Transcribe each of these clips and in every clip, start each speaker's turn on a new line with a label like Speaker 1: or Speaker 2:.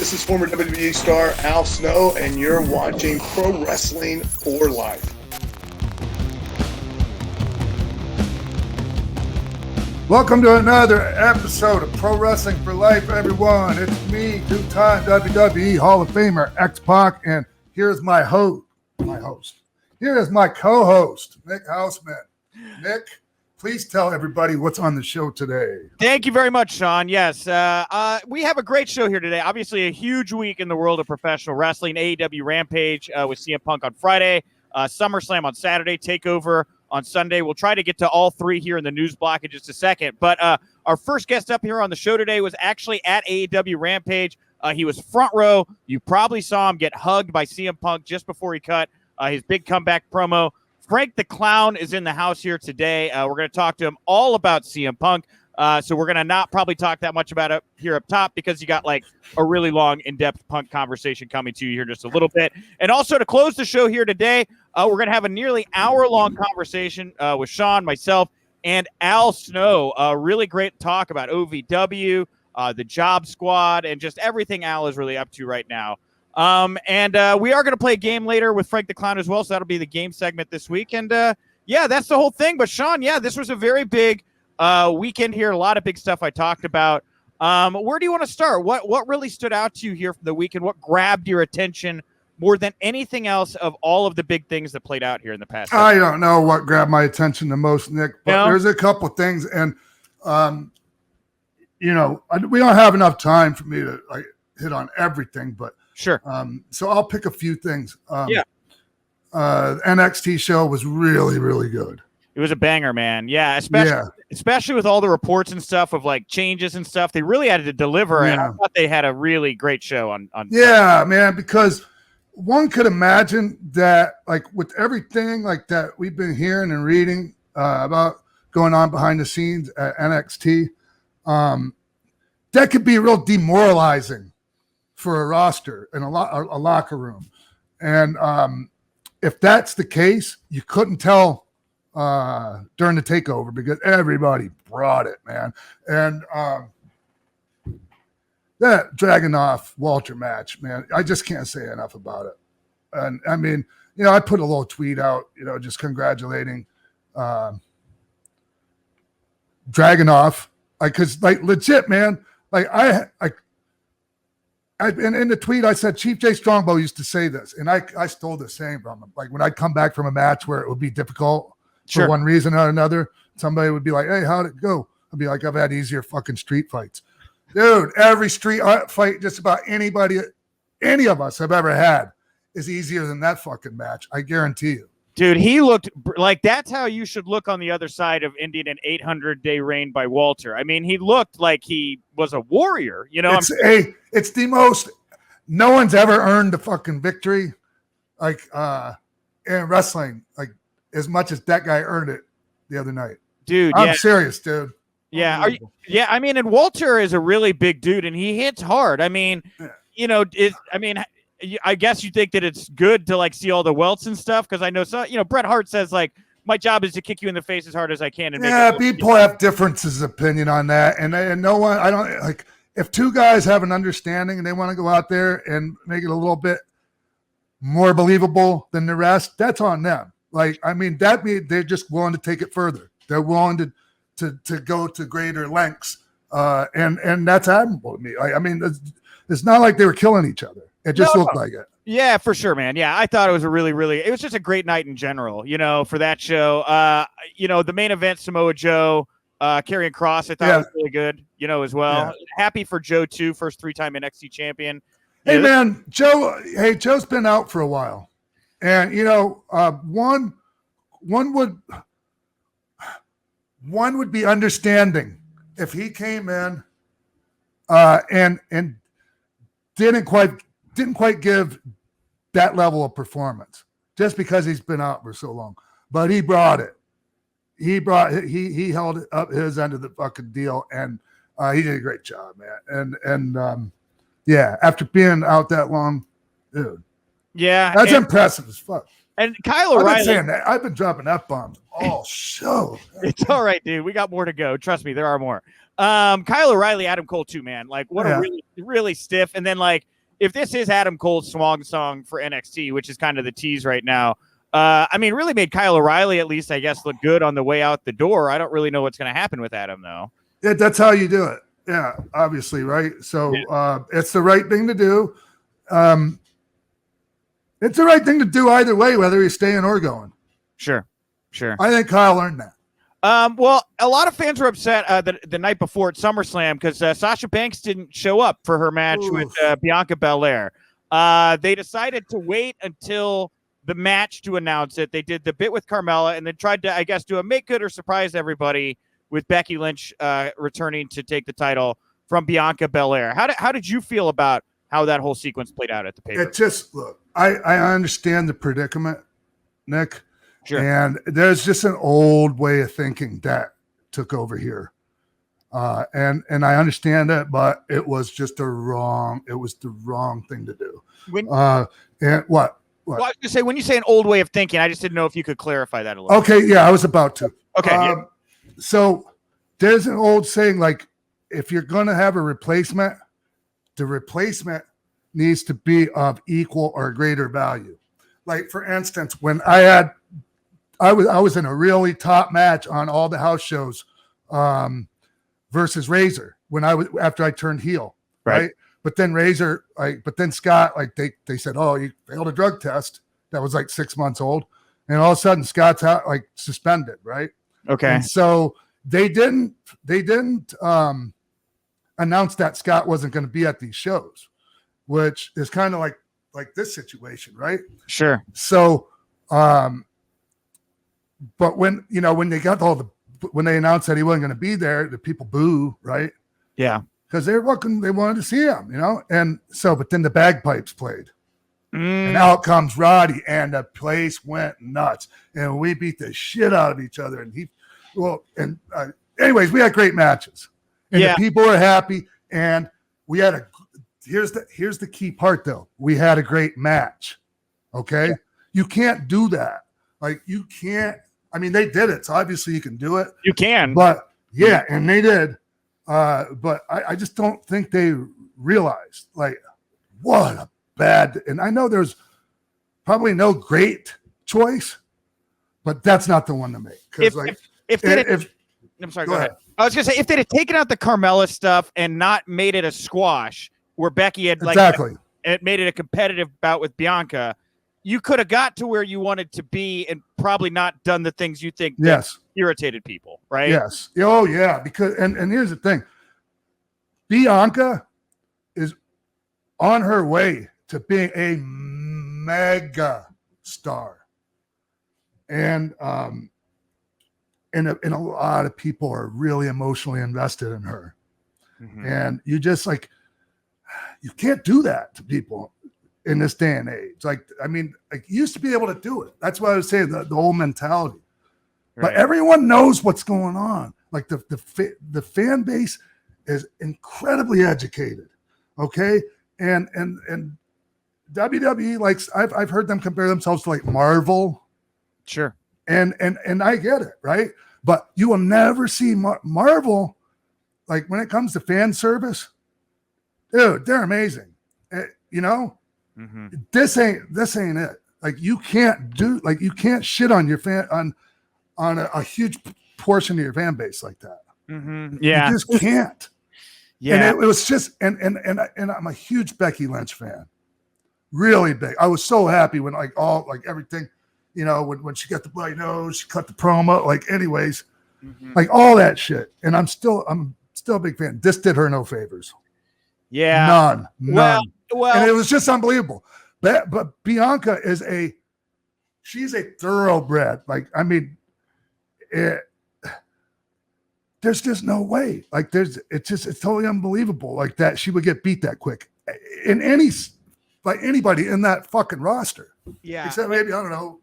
Speaker 1: This is former WWE star Al Snow, and you're watching Pro Wrestling for Life.
Speaker 2: Welcome to another episode of Pro Wrestling for Life, everyone. It's me, two-time WWE Hall of Famer X-Pac, and here's my host. Here is my co-host, Nick Hausman. Nick, please tell everybody what's on the show today.
Speaker 3: Thank you very much, Sean. Yes, we have a great show here today. Obviously, a huge week in the world of professional wrestling. AEW Rampage with CM Punk on Friday, SummerSlam on Saturday, Takeover on Sunday. We'll try to get to all three here in the news block in just a second. But our first guest up here on the show today was actually at AEW Rampage. He was front row. You probably saw him get hugged by CM Punk just before he cut his big comeback promo. Frank the Clown is in the house here today. We're going to talk to him all about CM Punk. So we're going to not probably talk that much about it here up top because you got like a really long, in-depth Punk conversation coming to you here just a little bit. And also to close the show here today, we're going to have a nearly hour-long conversation with Sean, myself, and Al Snow. Really great talk about OVW, the Job Squad, and just everything Al is really up to right now. And we are going to play a game later with Frank the Clown as well, so that'll be the game segment this week. And, yeah, that's the whole thing. But, Sean, yeah, this was a very big weekend here. A lot of big stuff I talked about. Where do you want to start? What really stood out to you here from the weekend? What grabbed your attention more than anything else of all of the big things that played out here in the past?
Speaker 2: I don't know what grabbed my attention the most, Nick, but there's a couple things. And, we don't have enough time for me to like hit on everything, but
Speaker 3: sure.
Speaker 2: So I'll pick a few things. NXT show was really, really good. It
Speaker 3: was a banger, man. Yeah, especially with all the reports and stuff of like changes and stuff. They really had to deliver, and I thought they had a really great show on
Speaker 2: Yeah, man, because one could imagine that like with everything like that we've been hearing and reading about going on behind the scenes at NXT, that could be real demoralizing for a roster and a locker room. And if that's the case, you couldn't tell during the takeover because everybody brought it, man. And that Dragunov Walter match, man, I just can't say enough about it. And I mean, I put a little tweet out, just congratulating Dragunov, because like legit, man, like in the tweet I said Chief Jay Strongbow used to say this, and I stole the same from him. Like when I'd come back from a match where it would be difficult for one reason or another, somebody would be like, "Hey, how'd it go?" I'd be like, "I've had easier fucking street fights, dude. Every street fight, just about any of us have ever had, is easier than that fucking match. I guarantee you."
Speaker 3: Dude, he looked like that's how you should look on the other side of ending an 800-day reign by Walter. I mean, he looked like he was a warrior.
Speaker 2: It's the most. No one's ever earned a fucking victory, like in wrestling, like as much as that guy earned it the other night.
Speaker 3: Dude,
Speaker 2: I'm serious, dude.
Speaker 3: Yeah, I mean, and Walter is a really big dude, and he hits hard. I mean, I guess you think that it's good to like see all the welts and stuff because I know Bret Hart says like my job is to kick you in the face as hard as I can and make
Speaker 2: people have differences of opinion on that, and no one. I don't like if two guys have an understanding and they want to go out there and make it a little bit more believable than the rest. That's on them. Like I mean, that means they're just willing to take it further. They're willing to go to greater lengths, and that's admirable to me. I mean, it's not like they were killing each other. It just looked like it.
Speaker 3: Yeah, for sure, man. Yeah, I thought it was it was just a great night in general, for that show. The main event, Samoa Joe, Karrion Kross, I thought was really good, as well. Yeah. Happy for Joe, too, first 3-time NXT champion.
Speaker 2: Hey, man, Joe's been out for a while. And, one would be understanding if he came in and didn't quite give that level of performance just because he's been out for so long. But he brought it. He held up his end of the fucking deal, and he did a great job, man. And after being out that long, dude.
Speaker 3: Yeah.
Speaker 2: That's impressive as fuck.
Speaker 3: And Kyle O'Reilly.
Speaker 2: I've been saying that. I've been dropping F-bombs all show.
Speaker 3: It's all right, dude. We got more to go. Trust me, there are more. Kyle O'Reilly, Adam Cole too, man. Like what a really, really stiff. And then like if this is Adam Cole's swan song for NXT, which is kind of the tease right now, I mean, really made Kyle O'Reilly at least, I guess, look good on the way out the door. I don't really know what's going to happen with Adam, though.
Speaker 2: Yeah, that's how you do it. Yeah, obviously, right? So it's the right thing to do. It's the right thing to do either way, whether he's staying or going.
Speaker 3: Sure.
Speaker 2: I think Kyle learned that.
Speaker 3: Well, a lot of fans were upset the night before at SummerSlam because Sasha Banks didn't show up for her match with Bianca Belair. They decided to wait until the match to announce it. They did the bit with Carmella and then tried to, I guess, do a make good or surprise everybody with Becky Lynch returning to take the title from Bianca Belair. How did you feel about how that whole sequence played out at the paper?
Speaker 2: It just, look, I understand the predicament, Nick.
Speaker 3: Sure.
Speaker 2: And there's just an old way of thinking that took over here. And I understand it, but it was just the wrong thing to do. And what?
Speaker 3: Well, I was going to say, when you say an old way of thinking, I just didn't know if you could clarify that a little bit.
Speaker 2: Okay, yeah, I was about to.
Speaker 3: Okay.
Speaker 2: So there's an old saying, like, if you're going to have a replacement, the replacement needs to be of equal or greater value. Like, for instance, when I was in a really top match on all the house shows versus Razor after I turned heel, right? But then Scott, like they said, oh, you failed a drug test that was like 6 months old, and all of a sudden Scott's out, like suspended, right? Okay. And so they didn't announce that Scott wasn't going to be at these shows, which is kind of like this situation, right?
Speaker 3: Sure.
Speaker 2: So, but when they announced that he wasn't going to be there, the people boo, right?
Speaker 3: Yeah.
Speaker 2: Because they wanted to see him, and so, but then the bagpipes played, and out comes Roddy, and the place went nuts, and we beat the shit out of each other, anyways, we had great matches, and the people were happy, and we had here's the key part though, we had a great match, okay? You can't do that, like you can't. I mean, they did it, so obviously you can do it.
Speaker 3: You can,
Speaker 2: but yeah, and they did. But I just don't think they realized, like, what a bad. And I know there's probably no great choice, but that's not the one to make.
Speaker 3: I'm sorry, go ahead. I was gonna say, if they'd have taken out the Carmella stuff and not made it a squash where Becky had it made it a competitive bout with Bianca, you could have got to where you wanted to be and probably not done the things you think irritated people, right?
Speaker 2: Yes. Oh, yeah. Because and here's the thing. Bianca is on her way to being a mega star. And a lot of people are really emotionally invested in her. Mm-hmm. And you just you can't do that to people in this day and age. Like, I mean, you used to be able to do it. That's why I was saying the whole mentality. Right. But everyone knows what's going on. Like the fan base is incredibly educated. Okay. And WWE, I've heard them compare themselves to like Marvel.
Speaker 3: Sure.
Speaker 2: And I get it. Right. But you will never see Marvel, like when it comes to fan service, dude, they're amazing. Mm-hmm. This ain't it. Like you can't shit on your fan on a huge portion of your fan base like that. Mm-hmm.
Speaker 3: Yeah,
Speaker 2: you just can't.
Speaker 3: Yeah,
Speaker 2: and it was just and I'm a huge Becky Lynch fan, really big. I was so happy when everything, when she got the bloody nose, she cut the promo, like all that shit. And I'm still a big fan. This did her no favors.
Speaker 3: Yeah,
Speaker 2: none. Well, and it was just unbelievable. But Bianca she's a thoroughbred. Like, I mean, there's just no way. Like, it's totally unbelievable. Like that she would get beat that quick in by anybody in that fucking roster.
Speaker 3: Yeah,
Speaker 2: except maybe I don't know,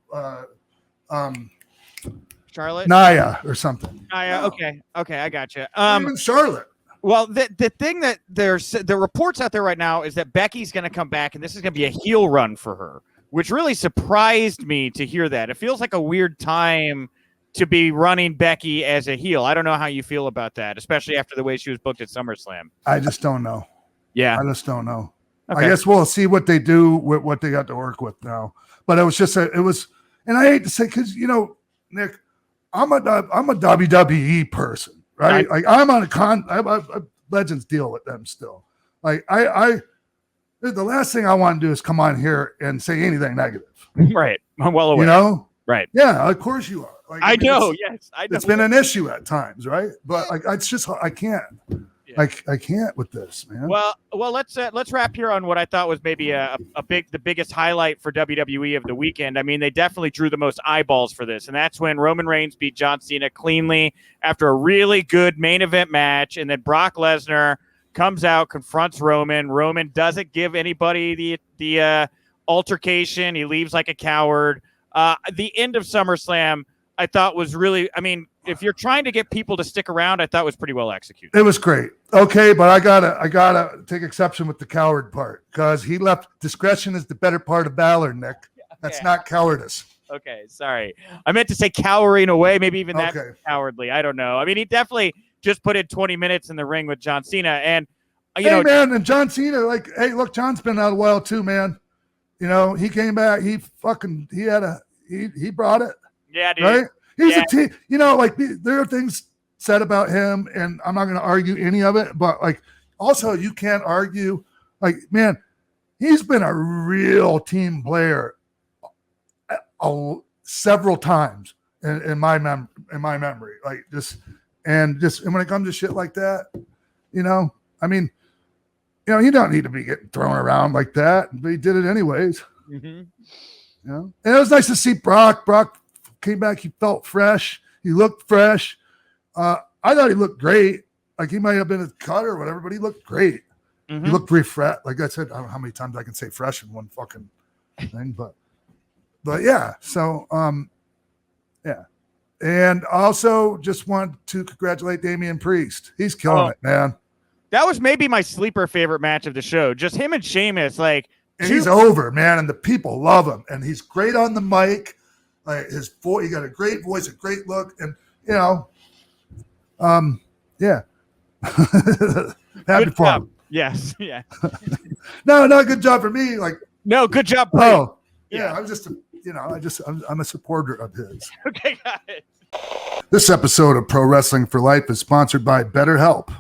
Speaker 3: Charlotte,
Speaker 2: Nia or something.
Speaker 3: Nia, okay, I got you.
Speaker 2: Even Charlotte.
Speaker 3: Well, the thing that the reports out there right now is that Becky's going to come back, and this is going to be a heel run for her, which really surprised me to hear that. It feels like a weird time to be running Becky as a heel. I don't know how you feel about that, especially after the way she was booked at SummerSlam.
Speaker 2: I just don't know.
Speaker 3: Yeah.
Speaker 2: I just don't know. I guess we'll see what they do with what they got to work with now. But it was just and I hate to say, because Nick, I'm a WWE person, right? Like I'm on a Legends deal with them still. Like the last thing I want to do is come on here and say anything negative.
Speaker 3: Right. I'm well aware. Right.
Speaker 2: Yeah, of course you are. Like,
Speaker 3: I know. Yes, I know.
Speaker 2: It's been an issue at times, right? But like, it's just I can't. Yeah. I can't with this, man.
Speaker 3: Well, let's wrap here on what I thought was maybe the biggest highlight for WWE of the weekend. I mean, they definitely drew the most eyeballs for this, and that's when Roman Reigns beat John Cena cleanly after a really good main event match, and then Brock Lesnar comes out, confronts Roman. Roman doesn't give anybody the altercation. He leaves like a coward. The end of SummerSlam, I thought was really, I mean, if you're trying to get people to stick around, I thought was pretty well executed.
Speaker 2: It was great. Okay, but I gotta take exception with the coward part, because he left discretion is the better part of valor, Nick. That's not cowardice. Okay,
Speaker 3: sorry. I meant to say cowering away, maybe even that cowardly. I don't know. I mean, he definitely just put in 20 minutes in the ring with John Cena. And,
Speaker 2: man, and John Cena, like, hey, look, John's been out a while too, man. He came back. He brought it.
Speaker 3: Yeah, dude.
Speaker 2: Right? He's a team. Like there are things said about him, and I'm not going to argue any of it. But like, also you can't argue. Like, man, he's been a real team player several times in my memory. Like and when it comes to shit like that, I mean, you don't need to be getting thrown around like that, but he did it anyways.
Speaker 3: Mm-hmm.
Speaker 2: And it was nice to see Brock. Brock came back. He felt fresh. He looked fresh. I thought he looked great. Like he might have been a cut or whatever, but he looked great.
Speaker 3: Mm-hmm.
Speaker 2: He looked refreshed. Like I said, I don't know how many times I can say fresh in one fucking thing, but yeah. So, yeah. And also just want to congratulate Damian Priest. He's killing it, man.
Speaker 3: That was maybe my sleeper favorite match of the show. Just him and Sheamus, like.
Speaker 2: And he's over, man, and the people love him. And he's great on the mic. Like his voice, he got a great voice, a great look, and yeah. Happy for him.
Speaker 3: Yes, yeah.
Speaker 2: No, good job for me. Like,
Speaker 3: no, good job.
Speaker 2: Oh, yeah. I'm just, I'm a supporter of his.
Speaker 3: Okay, got it.
Speaker 2: This episode of Pro Wrestling for Life is sponsored by BetterHelp.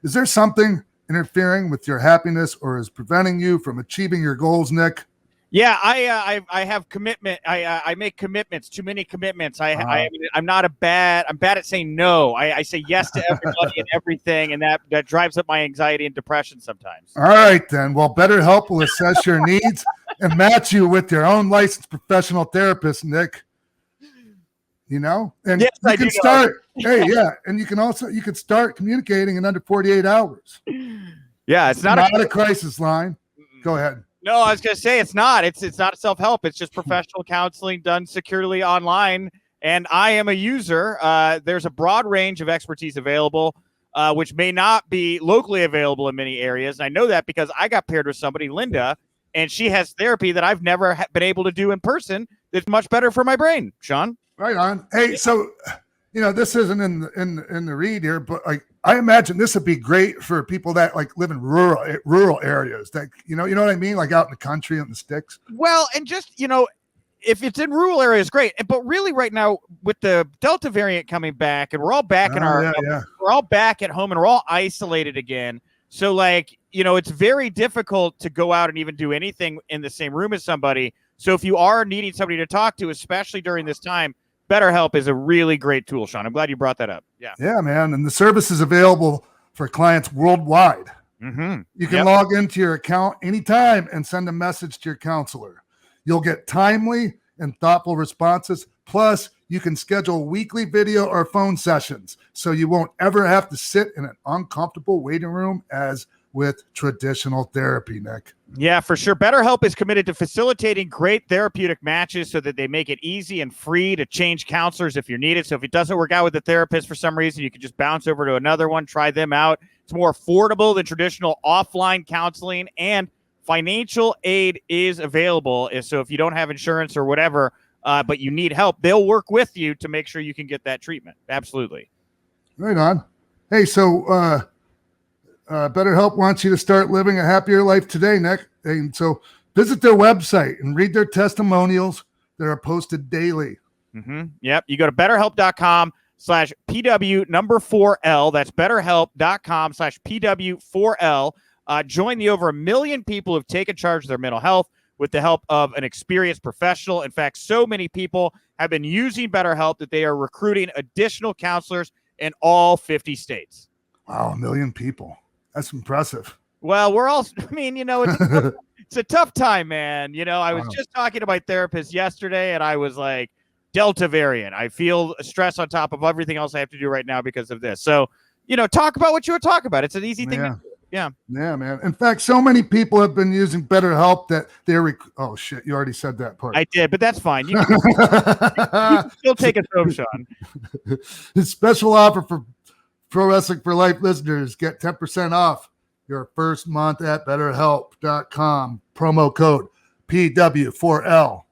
Speaker 2: Is there something interfering with your happiness or is preventing you from achieving your goals, Nick?
Speaker 3: Yeah, I have commitment. I make commitments, too many commitments. I'm bad at saying no. I say yes to everybody and everything, and that drives up my anxiety and depression sometimes.
Speaker 2: All right, then. Well, BetterHelp will assess your needs and match you with your own licensed professional therapist, Nick. And
Speaker 3: yes,
Speaker 2: you can start. Hey, yeah, and you can start communicating in under 48 hours.
Speaker 3: Yeah, it's not
Speaker 2: a crisis line. Go ahead.
Speaker 3: No, I was going to say it's not. It's not self-help. It's just professional counseling done securely online. And I am a user. There's a broad range of expertise available, which may not be locally available in many areas. And I know that because I got paired with somebody, Linda, and she has therapy that I've never been able to do in person. That's much better for my brain, Sean.
Speaker 2: Right on. Hey, so this isn't in the read here, but like I imagine this would be great for people that like live in rural areas. That you know what I mean, like out in the country in the sticks.
Speaker 3: Well, and just if it's in rural areas, great. But really, right now with the Delta variant coming back, and we're all back we're all back at home, and we're all isolated again. So like it's very difficult to go out and even do anything in the same room as somebody. So if you are needing somebody to talk to, especially during this time, BetterHelp is a really great tool, Sean. I'm glad you brought that up. Yeah.
Speaker 2: Yeah, man. And the service is available for clients worldwide.
Speaker 3: Mm-hmm.
Speaker 2: You can log into your account anytime and send a message to your counselor. You'll get timely and thoughtful responses. Plus, you can schedule weekly video or phone sessions, so you won't ever have to sit in an uncomfortable waiting room as with traditional therapy, Nick.
Speaker 3: Yeah, for sure. BetterHelp is committed to facilitating great therapeutic matches so that they make it easy and free to change counselors if you're needed. So if it doesn't work out with the therapist for some reason, you can just bounce over to another one, try them out. It's more affordable than traditional offline counseling, and financial aid is available. So if you don't have insurance or whatever, but you need help, they'll work with you to make sure you can get that treatment. Absolutely.
Speaker 2: Right on. Hey, so BetterHelp wants you to start living a happier life today, Nick. And so visit their website and read their testimonials that are posted daily.
Speaker 3: Yep. You go to betterhelp.com/PW4L. That's betterhelp.com/PW4L. Join the over 1 million people who've taken charge of their mental health with the help of an experienced professional. In fact, so many people have been using BetterHelp that they are recruiting additional counselors in all 50 states.
Speaker 2: Wow, 1 million people. That's impressive.
Speaker 3: Well, we're all, I mean, it's a tough time, man. I was just talking to my therapist yesterday, and I was like, Delta variant. I feel stress on top of everything else I have to do right now because of this. So, talk about what you would talk about. It's an easy thing to do. Yeah.
Speaker 2: Yeah, man. In fact, so many people have been using BetterHelp that they're oh shit, you already said that part.
Speaker 3: I did, but that's fine. You can still take it home, Sean.
Speaker 2: His special offer for Pro Wrestling for Life listeners, get 10% off your first month at betterhelp.com. Promo code PW4L.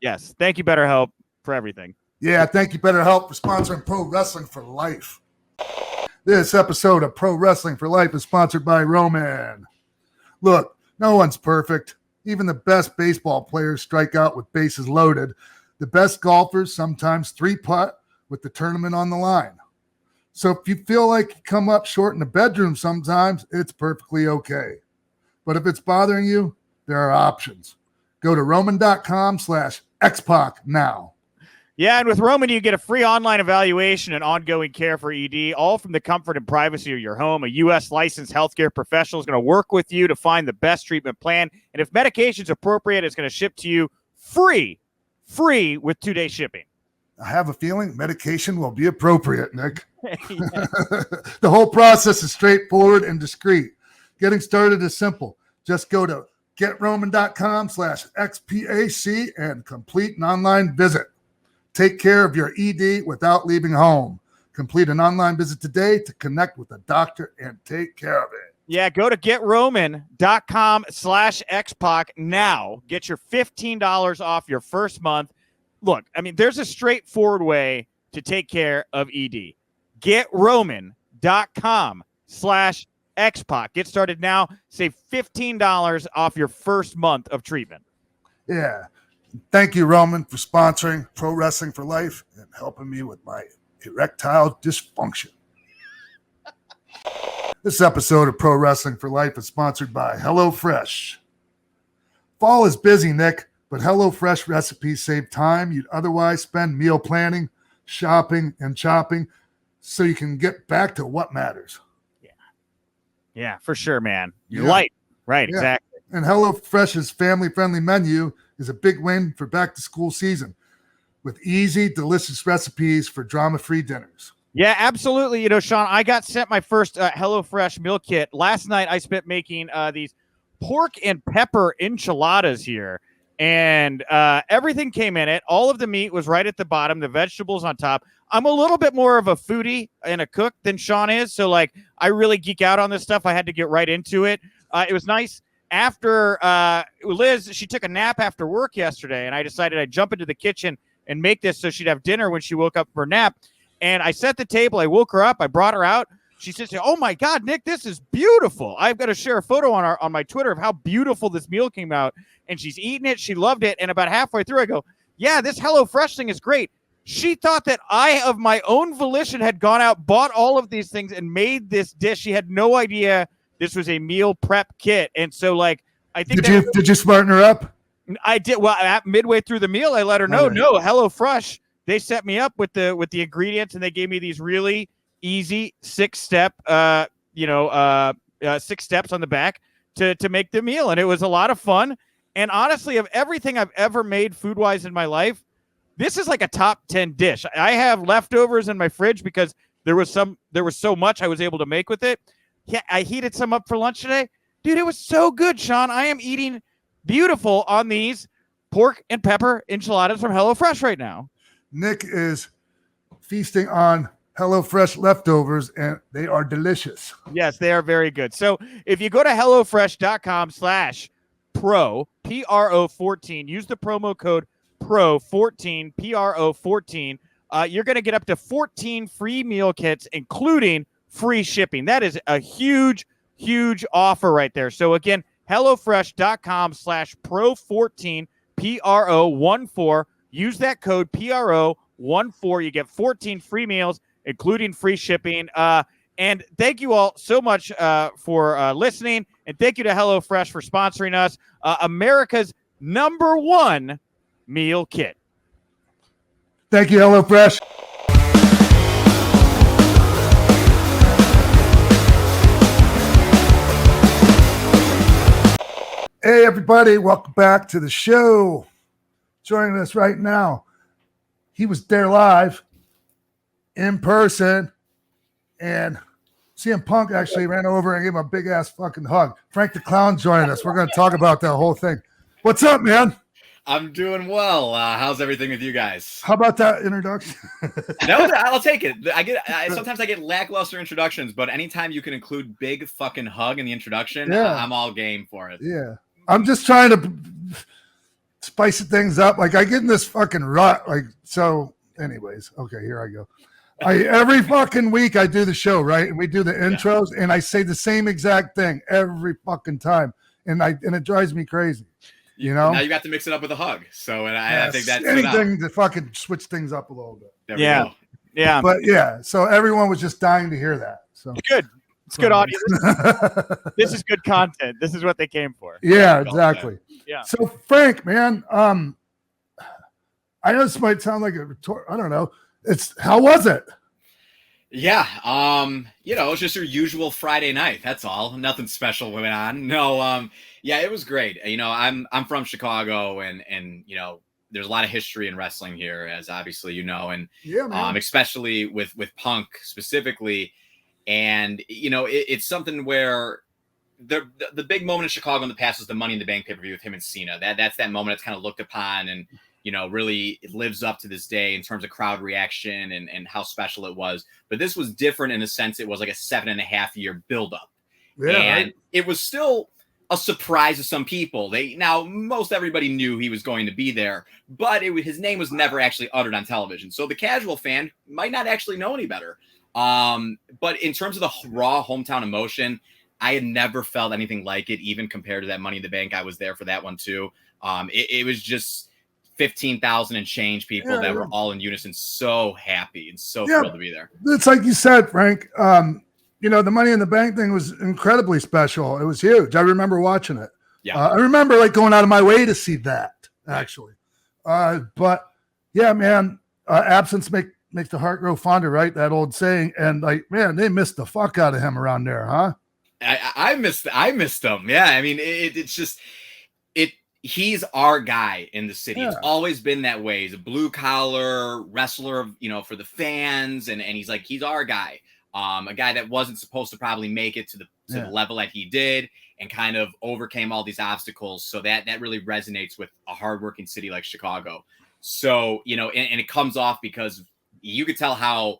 Speaker 3: Yes. Thank you, BetterHelp, for everything.
Speaker 2: Yeah, thank you, BetterHelp, for sponsoring Pro Wrestling for Life. This episode of Pro Wrestling for Life is sponsored by Roman. Look, no one's perfect. Even the best baseball players strike out with bases loaded. The best golfers sometimes three-putt with the tournament on the line. So if you feel like you come up short in the bedroom sometimes, it's perfectly okay. But if it's bothering you, there are options. Go to roman.com/X-Pac now.
Speaker 3: Yeah, and with Roman, you get a free online evaluation and ongoing care for ED, all from the comfort and privacy of your home. A U.S. licensed healthcare professional is going to work with you to find the best treatment plan. And if medication's appropriate, it's going to ship to you free with 2-day shipping.
Speaker 2: I have a feeling medication will be appropriate, Nick. The whole process is straightforward and discreet. Getting started is simple. Just go to getroman.com/XPAC and complete an online visit. Take care of your ED without leaving home. Complete an online visit today to connect with a doctor and take care of it.
Speaker 3: Yeah, go to getroman.com/XPAC now. Get your $15 off your first month. Look, I mean, there's a straightforward way to take care of ED. getroman.com/XPAC. Get started now. Save $15 off your first month of treatment.
Speaker 2: Yeah. Thank you, Roman, for sponsoring Pro Wrestling for Life and helping me with my erectile dysfunction. This episode of Pro Wrestling for Life is sponsored by HelloFresh. Fall is busy, Nick, but HelloFresh recipes save time you'd otherwise spend meal planning, shopping, and chopping so you can get back to what matters.
Speaker 3: Yeah, for sure, man. You're light. Right, yeah. Exactly.
Speaker 2: And HelloFresh's family-friendly menu is a big win for back-to-school season with easy, delicious recipes for drama-free dinners.
Speaker 3: Yeah, absolutely. Sean, I got sent my first HelloFresh meal kit. Last night, I spent making these pork and pepper enchiladas here, and everything came in it. All of the meat was right at the bottom, the vegetables on top. I'm a little bit more of a foodie and a cook than Sean is, so I really geek out on this stuff. I had to get right into it. It was nice. After Liz, she took a nap after work yesterday, and I decided I'd jump into the kitchen and make this so she'd have dinner when she woke up for a nap. And I set the table. I woke her up. I brought her out. She says, "Oh my God, Nick, this is beautiful." I've got to share a photo on my Twitter of how beautiful this meal came out. And she's eating it. She loved it. And about halfway through, I go, "Yeah, this HelloFresh thing is great." She thought that I, of my own volition, had gone out, bought all of these things, and made this dish. She had no idea this was a meal prep kit. And so, I think
Speaker 2: did you smarten her up?
Speaker 3: I did. Well, midway through the meal, I let her know, no, HelloFresh, they set me up with the ingredients, and they gave me these really easy 6-step, 6 steps on the back to make the meal. And it was a lot of fun. And honestly, of everything I've ever made food-wise in my life, this is like a top 10 dish. I have leftovers in my fridge because there was so much I was able to make with it. Yeah, I heated some up for lunch today. Dude, it was so good, Sean. I am eating beautiful on these pork and pepper enchiladas from HelloFresh right now.
Speaker 2: Nick is feasting on HelloFresh leftovers, and they are delicious.
Speaker 3: Yes, they are very good. So if you go to HelloFresh.com/Pro, PRO14, use the promo code PRO14, PRO14, you're going to get up to 14 free meal kits, including free shipping. That is a huge, huge offer right there. So again, HelloFresh.com/Pro14, PRO14. Use that code PRO14. You get 14 free meals, including free shipping. And thank you all so much for listening. And thank you to HelloFresh for sponsoring us. America's #1 meal kit.
Speaker 2: Thank you, HelloFresh. Hey, everybody. Welcome back to the show. Joining us right now, he was there live, in person, and CM Punk actually ran over and gave him a big-ass fucking hug. Frank the Clown joining us. We're going to talk about that whole thing. What's up, man?
Speaker 4: I'm doing well. How's everything with you guys?
Speaker 2: How about that introduction?
Speaker 4: No, I'll take it. Sometimes I get lackluster introductions, but anytime you can include big fucking hug in the introduction, I'm all game for it.
Speaker 2: Yeah. I'm just trying to spice things up. Like, I get in this fucking rut. Like, so anyways, okay, here I go. Every fucking week I do the show, right? And we do the intros, and I say the same exact thing every fucking time. And it drives me crazy. You know?
Speaker 4: Now you got to mix it up with a hug. So I think that's
Speaker 2: anything to fucking switch things up a little bit.
Speaker 4: There we go.
Speaker 3: Yeah.
Speaker 2: But yeah, so everyone was just dying to hear that. So
Speaker 3: good. It's good audio. This is good content. This is what they came for.
Speaker 2: Yeah, exactly.
Speaker 3: Yeah.
Speaker 2: So Frank, man, I know this might sound like a retort. I don't know. How was it?
Speaker 4: Yeah. It was just your usual Friday night. That's all. Nothing special went on. No. Yeah, it was great. I'm from Chicago, and there's a lot of history in wrestling here, as obviously you know, and especially with Punk specifically. And it's something where the big moment in Chicago in the past was the Money in the Bank pay-per-view with him and Cena. That's that moment that's kind of looked upon, and really it lives up to this day in terms of crowd reaction and how special it was. But this was different in a sense. It was like a 7.5-year buildup, and it was still a surprise to some people. Most everybody knew he was going to be there, but his name was never actually uttered on television. So the casual fan might not actually know any better. But in terms of the raw hometown emotion, I had never felt anything like it, even compared to that Money in the Bank. I was there for that one too. It was just 15,000 and change people that were all in unison, so happy and so thrilled to be there.
Speaker 2: It's like you said, Frank. The Money in the Bank thing was incredibly special. It was huge. I remember watching it. Yeah, I remember like going out of my way to see that actually. But yeah, man, absence makes the heart grow fonder, right? That old saying. And like, man, they missed the fuck out of him around there, huh?
Speaker 4: I missed him. Yeah, I mean, it's just he's our guy in the city. It's always been that way. He's a blue collar wrestler, for the fans, and he's our guy. A guy that wasn't supposed to probably make it to the level that he did, and kind of overcame all these obstacles. So that really resonates with a hardworking city like Chicago. So, and it comes off because you could tell how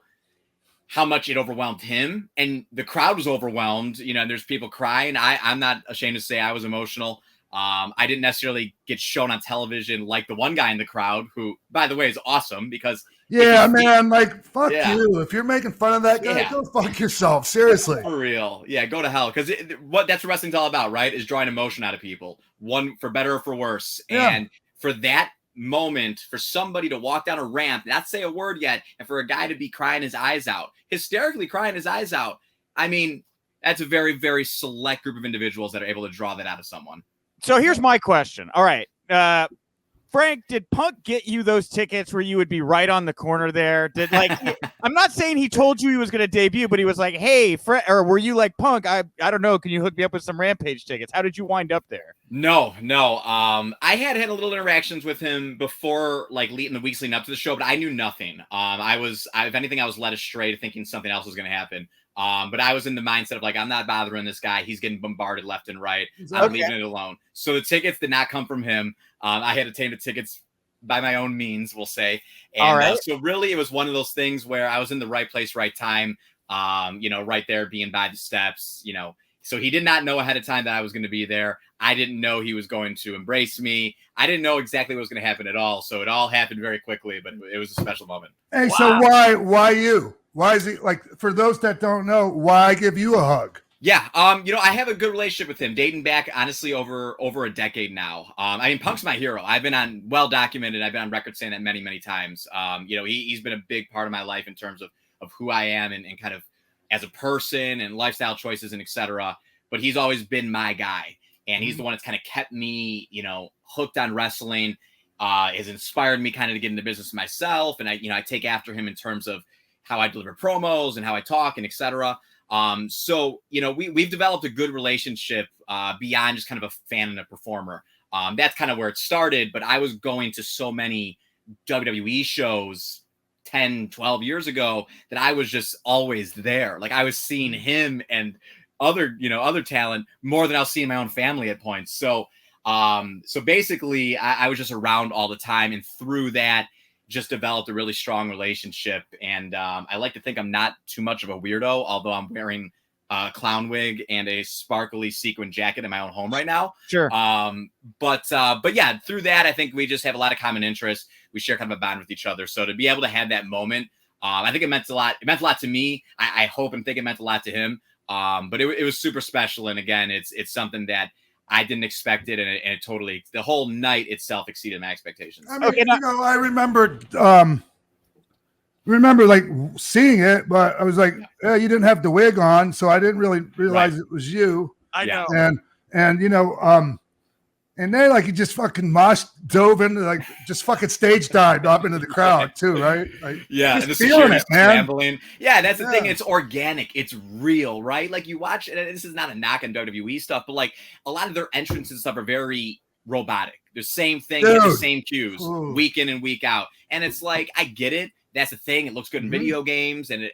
Speaker 4: much it overwhelmed him, and the crowd was overwhelmed. And there's people crying. I'm not ashamed to say I was emotional. I didn't necessarily get shown on television like the one guy in the crowd, who, by the way, is awesome because
Speaker 2: man, like fuck you. If you're making fun of that guy, go fuck yourself. Seriously,
Speaker 4: for real. Yeah, go to hell, because that's what wrestling's all about, right? Is drawing emotion out of people, one for better or for worse, and for that moment, for somebody to walk down a ramp, not say a word yet, and for a guy to be crying his eyes out, hysterically crying his eyes out. I mean, that's a very, very select group of individuals that are able to draw that out of someone.
Speaker 3: So here's my question. All right. Frank, did Punk get you those tickets where you would be right on the corner there? I'm not saying he told you he was going to debut, but he was like, hey, or were you like, Punk, I don't know, can you hook me up with some Rampage tickets? How did you wind up there?
Speaker 4: No. I had a little interactions with him before, like in the weeks leading up to the show, but I knew nothing. If anything, I was led astray thinking something else was going to happen. But I was in the mindset of like, I'm not bothering this guy. He's getting bombarded left and right. I'm leaving it alone. So the tickets did not come from him. I had obtained the tickets by my own means, we'll say. And
Speaker 3: all right.
Speaker 4: So really it was one of those things where I was in the right place, right time, right there being by the steps, so he did not know ahead of time that I was going to be there. I didn't know he was going to embrace me. I didn't know exactly what was going to happen at all. So it all happened very quickly, but it was a special moment.
Speaker 2: Hey, wow. So why you? Why is he like, for those that don't know, why give you a hug?
Speaker 4: Yeah, I have a good relationship with him, dating back honestly over a decade now. I mean, Punk's my hero. I've been on well documented. I've been on record saying that many times. He's been a big part of my life in terms of who I am and kind of as a person and lifestyle choices and etc. But he's always been my guy, and he's the one that's kind of kept me, hooked on wrestling. Has inspired me kind of to get into business myself, and I take after him in terms of how I deliver promos and how I talk and etc. We've developed a good relationship beyond just kind of a fan and a performer. That's kind of where it started, but I was going to so many WWE shows 10, 12 years ago that I was just always there. Like I was seeing him and other talent more than I was seeing my own family at points. So basically I was just around all the time, and through that just developed a really strong relationship. And I like to think I'm not too much of a weirdo, although I'm wearing a clown wig and a sparkly sequin jacket in my own home right now.
Speaker 3: Sure.
Speaker 4: But yeah, through that, I think we just have a lot of common interests. We share kind of a bond with each other. So to be able to have that moment, I think it meant a lot. It meant a lot to me. I hope and think it meant a lot to him. But it was super special. And again, it's something that I didn't expect it, and it totally, the whole night itself exceeded my expectations.
Speaker 2: I mean, I remember like seeing it, but I was like, you didn't have the wig on, so I didn't really realize it was you.
Speaker 3: I know.
Speaker 2: And then like he just fucking dove into like just fucking stage dived up into the crowd too, right? Like,
Speaker 4: yeah, and the security scrambling. Yeah, that's the thing. It's organic. It's real, right? Like you watch, and this is not a knock on WWE stuff, but like a lot of their entrances and stuff are very robotic. The same thing, the same cues, week in and week out. And it's like, I get it. That's the thing. It looks good in video games, and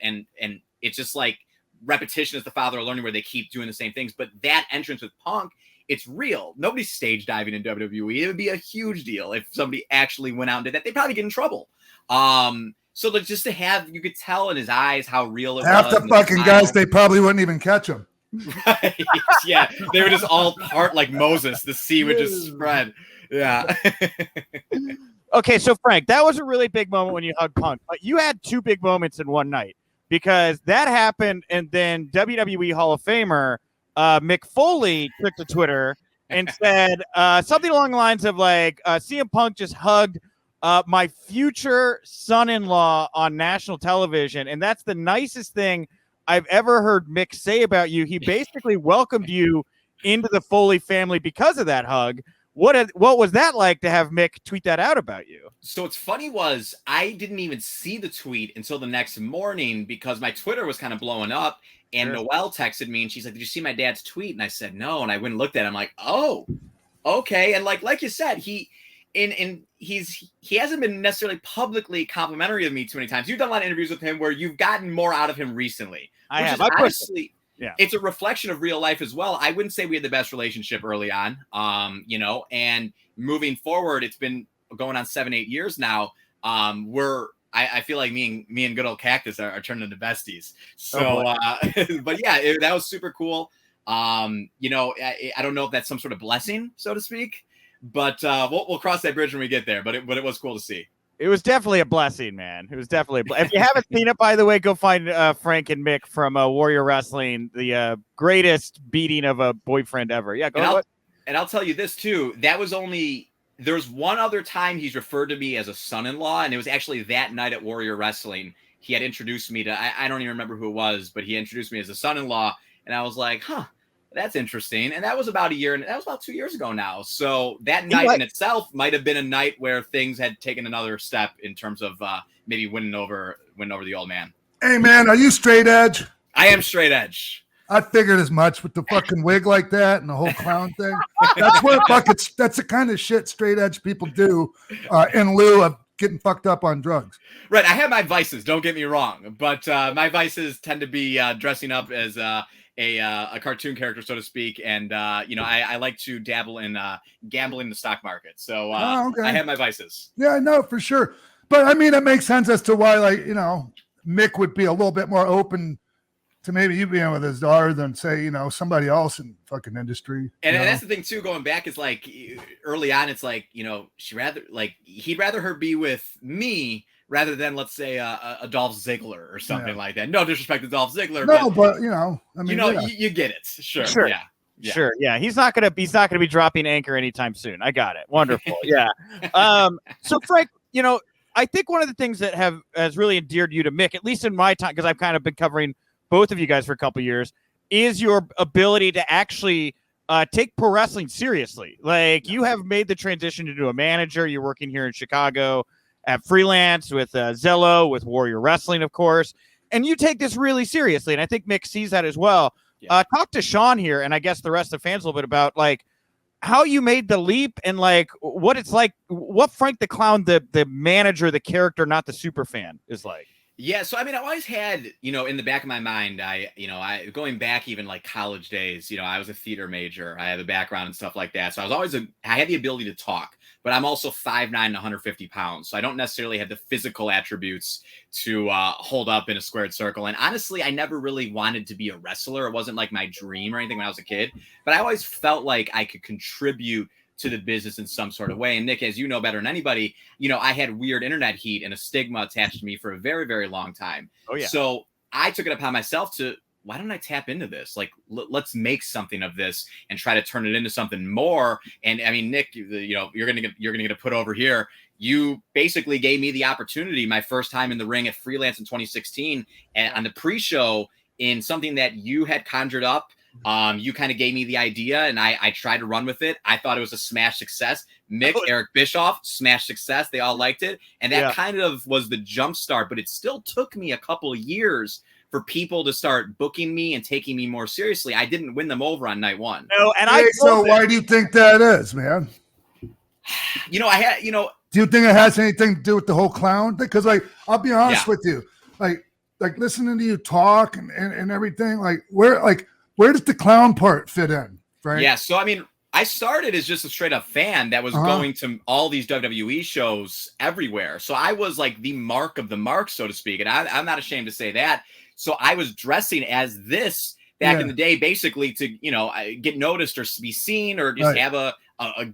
Speaker 4: it's just like repetition is the father of learning, where they keep doing the same things. But that entrance with Punk, it's real. Nobody's stage diving in WWE. It would be a huge deal if somebody actually went out and did that. They'd probably get in trouble. So just to have, you could tell in his eyes how real it was.
Speaker 2: Half the fucking guys, they probably wouldn't even catch him.
Speaker 4: Right. Yeah. They would just all part like Moses. The sea would just spread. Yeah.
Speaker 3: Okay, so Frank, that was a really big moment when you hugged Punk. But you had two big moments in one night, because that happened, and then WWE Hall of Famer Mick Foley took to Twitter and said something along the lines of like, CM Punk just hugged my future son-in-law on national television, and that's the nicest thing I've ever heard Mick say about you. He basically welcomed you into the Foley family because of that hug. What was that like to have Mick tweet that out about you?
Speaker 4: So what's funny was I didn't even see the tweet until the next morning, because my Twitter was kind of blowing up, and Noelle texted me and she's like, "Did you see my dad's tweet?" And I said, "No." And I went and looked at it. I'm like, "Oh, okay." And like you said, he hasn't been necessarily publicly complimentary of me too many times. You've done a lot of interviews with him where you've gotten more out of him recently.
Speaker 3: I have.
Speaker 4: Honestly, yeah, it's a reflection of real life as well. I wouldn't say we had the best relationship early on, and moving forward, it's been going on 7-8 years now. I feel like me and good old Cactus are turning into besties. So, but yeah, that was super cool. I don't know if that's some sort of blessing, so to speak, but we'll cross that bridge when we get there. But it was cool to see.
Speaker 3: It was definitely a blessing, man. It was definitely if you haven't seen it, by the way, go find Frank and Mick from Warrior Wrestling, the greatest beating of a boyfriend ever. Yeah, go.
Speaker 4: And I'll tell you this too. That was only, there's one other time he's referred to me as a son-in-law, and it was actually that night at Warrior Wrestling. He had introduced me to, I don't even remember who it was, but he introduced me as a son-in-law, and I was like, huh, that's interesting. And that was about 2 years ago now. So that night in itself might have been a night where things had taken another step in terms of maybe winning over the old man.
Speaker 2: Hey man, are you straight edge?
Speaker 4: I am straight edge.
Speaker 2: I figured as much with the fucking wig like that and the whole clown thing. That's the kind of shit straight edge people do in lieu of getting fucked up on drugs.
Speaker 4: Right. I have my vices, don't get me wrong, but my vices tend to be dressing up as a cartoon character, so to speak, and I like to dabble in gambling in the stock market. So okay. I have my vices.
Speaker 2: Yeah, I know for sure. But I mean, it makes sense as to why, like, Mick would be a little bit more open to maybe you being with his daughter than say, somebody else in fucking industry.
Speaker 4: And that's the thing too, going back, is like early on, it's like, he'd rather her be with me rather than, let's say, a Dolph Ziggler or something like that. No disrespect to Dolph Ziggler.
Speaker 2: No, but I mean,
Speaker 4: you get it. Sure. Yeah.
Speaker 3: Sure. Yeah. He's not gonna be dropping Anchor anytime soon. I got it. Wonderful. Yeah. So Frank, I think one of the things that has really endeared you to Mick, at least in my time, because I've kind of been covering both of you guys for a couple years, is your ability to actually take pro wrestling seriously. Like, you have made the transition to do a manager. You're working here in Chicago at freelance with Zello, with Warrior Wrestling, of course, and you take this really seriously. And I think Mick sees that as well. Yeah. Talk to Sean here, and I guess the rest of the fans a little bit about like how you made the leap and like what it's like, what Frank the Clown, the manager, the character, not the super fan, is like.
Speaker 4: Yeah, so I mean, I always had, in the back of my mind, I going back even like college days, I was a theater major. I have a background and stuff like that. So I was always I had the ability to talk, but I'm also 5'9" and 150 pounds. So I don't necessarily have the physical attributes to hold up in a squared circle. And honestly, I never really wanted to be a wrestler. It wasn't like my dream or anything when I was a kid, but I always felt like I could contribute to the business in some sort of way. And Nick, as you know better than anybody, I had weird internet heat and a stigma attached to me for a very, very long time. Oh yeah. So I took it upon myself to, why don't I tap into this? Like, let's make something of this and try to turn it into something more. And I mean, Nick, you're going to get a put over here. You basically gave me the opportunity, my first time in the ring at Freelance in 2016, and on the pre-show, in something that you had conjured up. You kind of gave me the idea and I tried to run with it. I thought it was a smash success. Mick, Eric Bischoff, smash success. They all liked it. And that kind of was the jump start, but it still took me a couple of years for people to start booking me and taking me more seriously. I didn't win them over on night one.
Speaker 3: No, and
Speaker 2: so why do you think that is, man?
Speaker 4: I had,
Speaker 2: do you think it has anything to do with the whole clown thing? Because I'll be honest with you, like listening to you talk and everything, where does the clown part fit in, right?
Speaker 4: Yeah, so I mean, I started as just a straight up fan that was going to all these WWE shows everywhere. So I was like the mark of the mark, so to speak. And I'm not ashamed to say that. So I was dressing as this back in the day, basically to, get noticed or be seen or just have a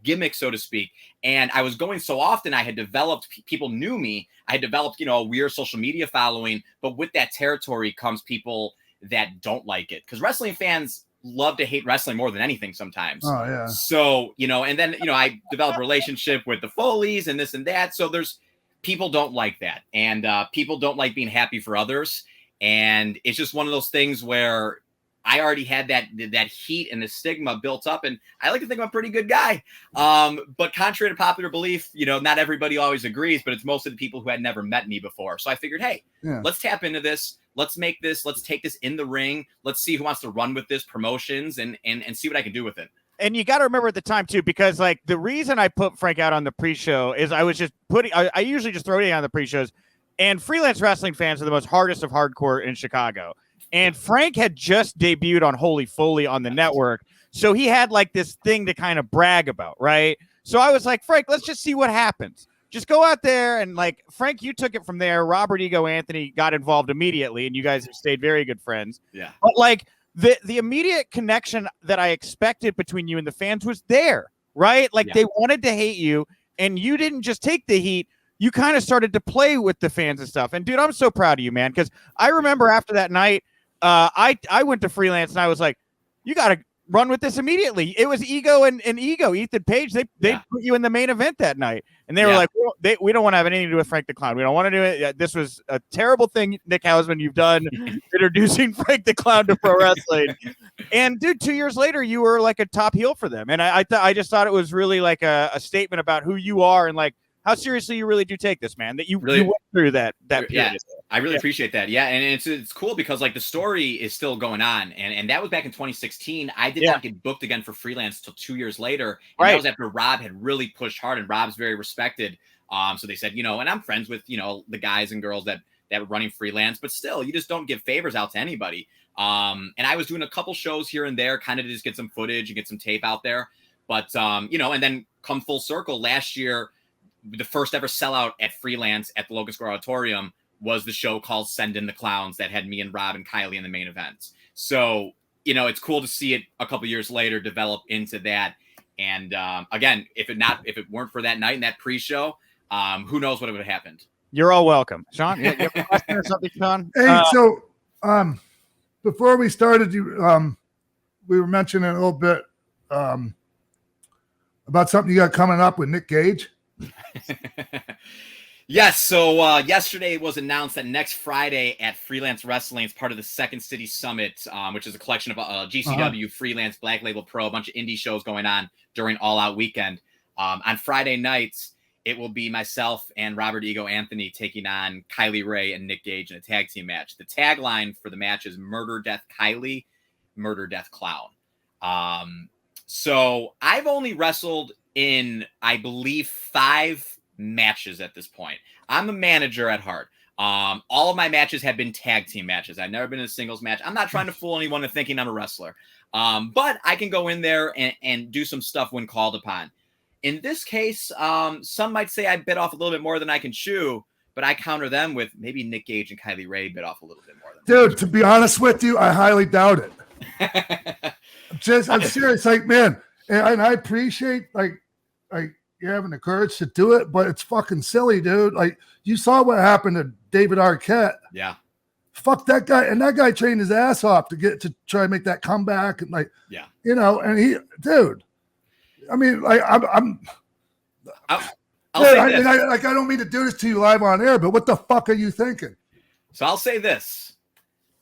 Speaker 4: gimmick, so to speak. And I was going so often, I had developed, people knew me. I had developed, a weird social media following. But with that territory comes people that don't like it, because wrestling fans love to hate wrestling more than anything sometimes. Oh yeah. So, and then, I developed a relationship with the Foleys and this and that. So there's people don't like that. And people don't like being happy for others. And it's just one of those things where I already had that heat and the stigma built up, and I like to think I'm a pretty good guy. But contrary to popular belief, not everybody always agrees, but it's mostly the people who had never met me before. So I figured, hey, let's tap into this. Let's make this. Let's take this in the ring. Let's see who wants to run with this, promotions, and see what I can do with it.
Speaker 3: And you got to remember at the time too, because like the reason I put Frank out on the pre-show is I was just I usually just throw it on the pre-shows, and freelance wrestling fans are the most hardest of hardcore in Chicago. And Frank had just debuted on Holy Foley on the network. So he had like this thing to kind of brag about, right? So I was like, Frank, let's just see what happens. Just go out there. And like, Frank, you took it from there. Robert Ego Anthony got involved immediately, and you guys have stayed very good friends.
Speaker 4: Yeah.
Speaker 3: But like the immediate connection that I expected between you and the fans was there, right? Like they wanted to hate you, and you didn't just take the heat. You kind of started to play with the fans and stuff. And dude, I'm so proud of you, man. Because I remember after that night, I went to freelance and I was like, you got to run with this immediately. It was Ego and Ego, Ethan Page. They put you in the main event that night. And they were like, we don't want to have anything to do with Frank the Clown. We don't want to do it. This was a terrible thing, Nick Hausman, you've done introducing Frank the Clown to pro wrestling. And dude, 2 years later, you were like a top heel for them. And I just thought it was really like a statement about who you are and like how seriously you really do take this, man, that you really went through that period.
Speaker 4: Yeah, I really appreciate that. Yeah, and it's cool because like the story is still going on, and that was back in 2016. I did not get booked again for freelance till 2 years later, and that was after Rob had really pushed hard, and Rob's very respected. So they said, and I'm friends with the guys and girls that were running freelance, but still, you just don't give favors out to anybody. And I was doing a couple shows here and there, kind of to just get some footage and get some tape out there, but and then come full circle last year. The first ever sellout at freelance at the Logan Square Auditorium was the show called Send in the Clowns that had me and Rob and Kylie in the main event. So, it's cool to see it a couple years later develop into that. And again, if it weren't for that night and that pre-show, who knows what would have happened.
Speaker 3: You're all welcome. Sean, you have a question or something, Sean?
Speaker 2: Hey, before we started, we were mentioning a little bit about something you got coming up with Nick Gage.
Speaker 4: Yes. So yesterday it was announced that next Friday at Freelance Wrestling, it's part of the Second City Summit, which is a collection of GCW, Freelance, Black Label Pro, a bunch of indie shows going on during All Out Weekend. On Friday nights, it will be myself and Robert Ego Anthony taking on Kylie Ray and Nick Gage in a tag team match. The tagline for the match is Murder, Death, Kylie, Murder, Death, Clown. So I've only wrestled in, I believe, 5 matches at this point. I'm a manager at heart. All of my matches have been tag team matches. I've never been in a singles match. I'm not trying to fool anyone into thinking I'm a wrestler. But I can go in there and do some stuff when called upon. In this case, some might say I bit off a little bit more than I can chew, but I counter them with maybe Nick Gage and Kylie Ray bit off a little bit more than
Speaker 2: Dude, to be honest with you, I highly doubt it. I'm serious. Like, man, and I appreciate like you're having the courage to do it, but it's fucking silly, dude. Like, you saw what happened to David Arquette.
Speaker 4: Yeah.
Speaker 2: Fuck that guy. And that guy trained his ass off to try and make that comeback. And like,
Speaker 4: yeah,
Speaker 2: and he, dude, I mean, like, I don't mean to do this to you live on air, but what the fuck are you thinking?
Speaker 4: So I'll say this.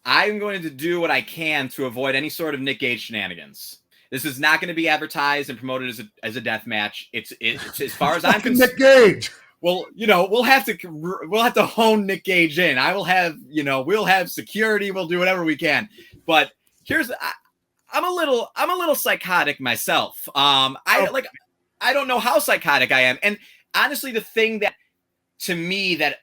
Speaker 4: I'm going to do what I can to avoid any sort of Nick Gage shenanigans. This is not going to be advertised and promoted as a death match. It's as far as I'm concerned.
Speaker 2: Nick Gage.
Speaker 4: Well, we'll have to hone Nick Gage in. I will have, we'll have security. We'll do whatever we can. But I'm a little psychotic myself. I don't know how psychotic I am. And honestly, the thing that to me that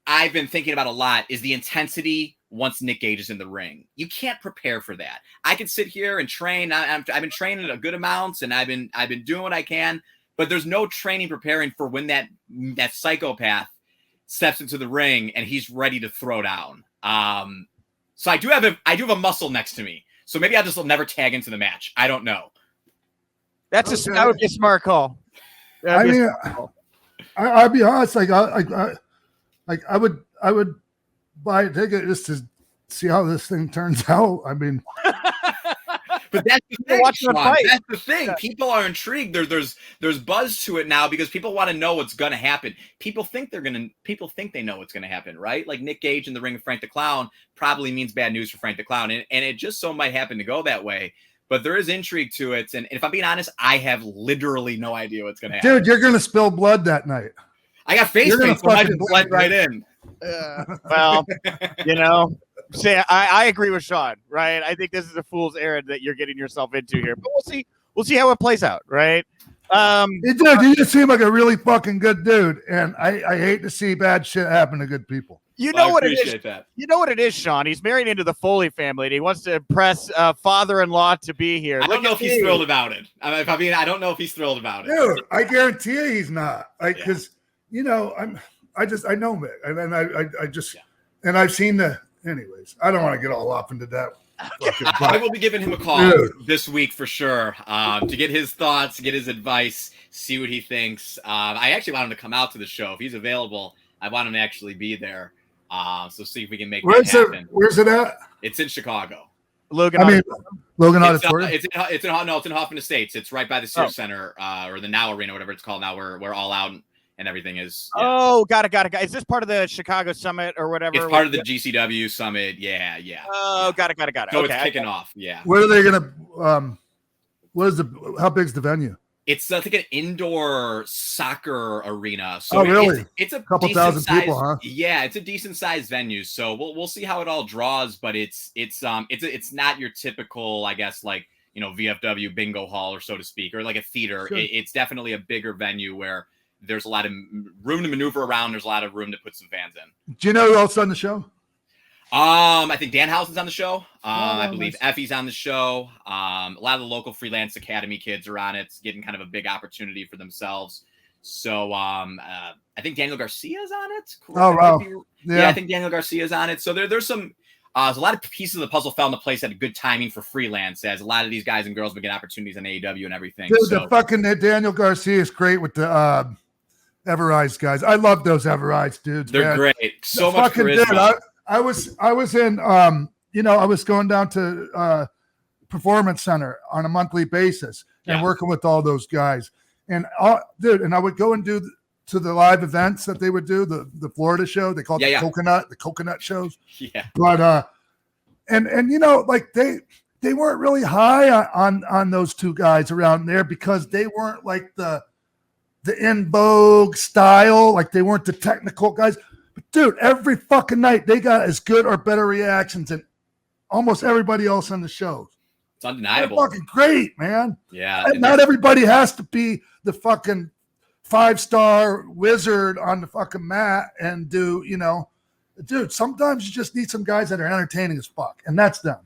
Speaker 4: I've been thinking about a lot is the intensity once Nick Gage is in the ring. You can't prepare for that. I can sit here and train. I've been training a good amounts, and I've been doing what I can. But there's no training preparing for when that psychopath steps into the ring and he's ready to throw down. So I do have a muscle next to me. So maybe I'll just never tag into the match. I don't know.
Speaker 3: That would be a smart call.
Speaker 2: I'll be honest. I would buy a ticket just to see how this thing turns out. I mean,
Speaker 4: but that's the thing. That's the thing. People are intrigued. There's buzz to it now because people want to know what's going to happen. People think they know what's going to happen, right? Like Nick Gage in the ring of Frank the Clown probably means bad news for Frank the Clown, and it just so might happen to go that way. But there is intrigue to it, and if I'm being honest, I have literally no idea what's going to happen.
Speaker 2: Dude, you're going to spill blood that night.
Speaker 4: I got face paint, so I just blend right in.
Speaker 3: Well, I agree with Sean, right? I think this is a fool's errand that you're getting yourself into here, but we'll see how it plays out, right?
Speaker 2: Dude, you just seem like a really fucking good dude, and I hate to see bad shit happen to good people.
Speaker 3: You know what it is? You know what it is, Sean? He's married into the Foley family, and he wants to impress father-in-law to be here.
Speaker 4: I don't know if he's thrilled about it. I don't know if he's thrilled about it.
Speaker 2: Dude, I guarantee you he's not. Because I know Mick, and I've seen the. Anyways, I don't want to get all up into that.
Speaker 4: I will be giving him a call this week for sure to get his thoughts, get his advice, see what he thinks. I actually want him to come out to the show if he's available. I want him to actually be there. So see if we can make that happen.
Speaker 2: Where's it at?
Speaker 4: It's in Chicago.
Speaker 2: Logan Auditorium.
Speaker 4: It's in Hoffman Estates. It's right by the Sears Center or the Now Arena, whatever it's called now, where All Out and everything is. Yeah.
Speaker 3: Oh, got it. Is this part of the Chicago Summit or whatever?
Speaker 4: It's part of the GCW Summit. Yeah.
Speaker 3: Oh, got it.
Speaker 4: So it's kicking off. Yeah.
Speaker 2: Where are they gonna? How big's the venue?
Speaker 4: It's like an indoor soccer arena. So
Speaker 2: really?
Speaker 4: It's a
Speaker 2: couple thousand people, huh?
Speaker 4: Yeah, it's a decent sized venue. So we'll see how it all draws, but it's not your typical, I guess, like, VFW bingo hall or so to speak, or like a theater. Sure. It's definitely a bigger venue where there's a lot of room to maneuver around. There's a lot of room to put some fans in.
Speaker 2: Do you know who else on the show?
Speaker 4: I think Dan Housen's on the show. I believe Effie's on the show. A lot of the local freelance academy kids are on it, getting kind of a big opportunity for themselves. So I think Daniel Garcia's on it.
Speaker 2: Oh, wow.
Speaker 4: Yeah, I think Daniel Garcia's on it. So there's some there's a lot of pieces of the puzzle fell into place at a good timing for freelance, as a lot of these guys and girls would get opportunities on AEW and everything.
Speaker 2: Dude, the fucking Daniel Garcia is great with the Everrise guys. I love those Everrise dudes.
Speaker 4: They're
Speaker 2: man.
Speaker 4: great. So much charisma.
Speaker 2: Dude, I was in I was going down to Performance Center on a monthly basis and working with all those guys. And and I would go and do to the live events that they would do, the Florida show. They called it the coconut shows.
Speaker 4: Yeah.
Speaker 2: But and like they weren't really high on those two guys around there because they weren't like the in vogue style, like they weren't the technical guys. But dude, every fucking night they got as good or better reactions than almost everybody else on the shows.
Speaker 4: It's undeniable.
Speaker 2: They're fucking great, man.
Speaker 4: Yeah.
Speaker 2: And not everybody has to be the fucking 5-star wizard on the fucking mat and do, dude, sometimes you just need some guys that are entertaining as fuck, and that's them.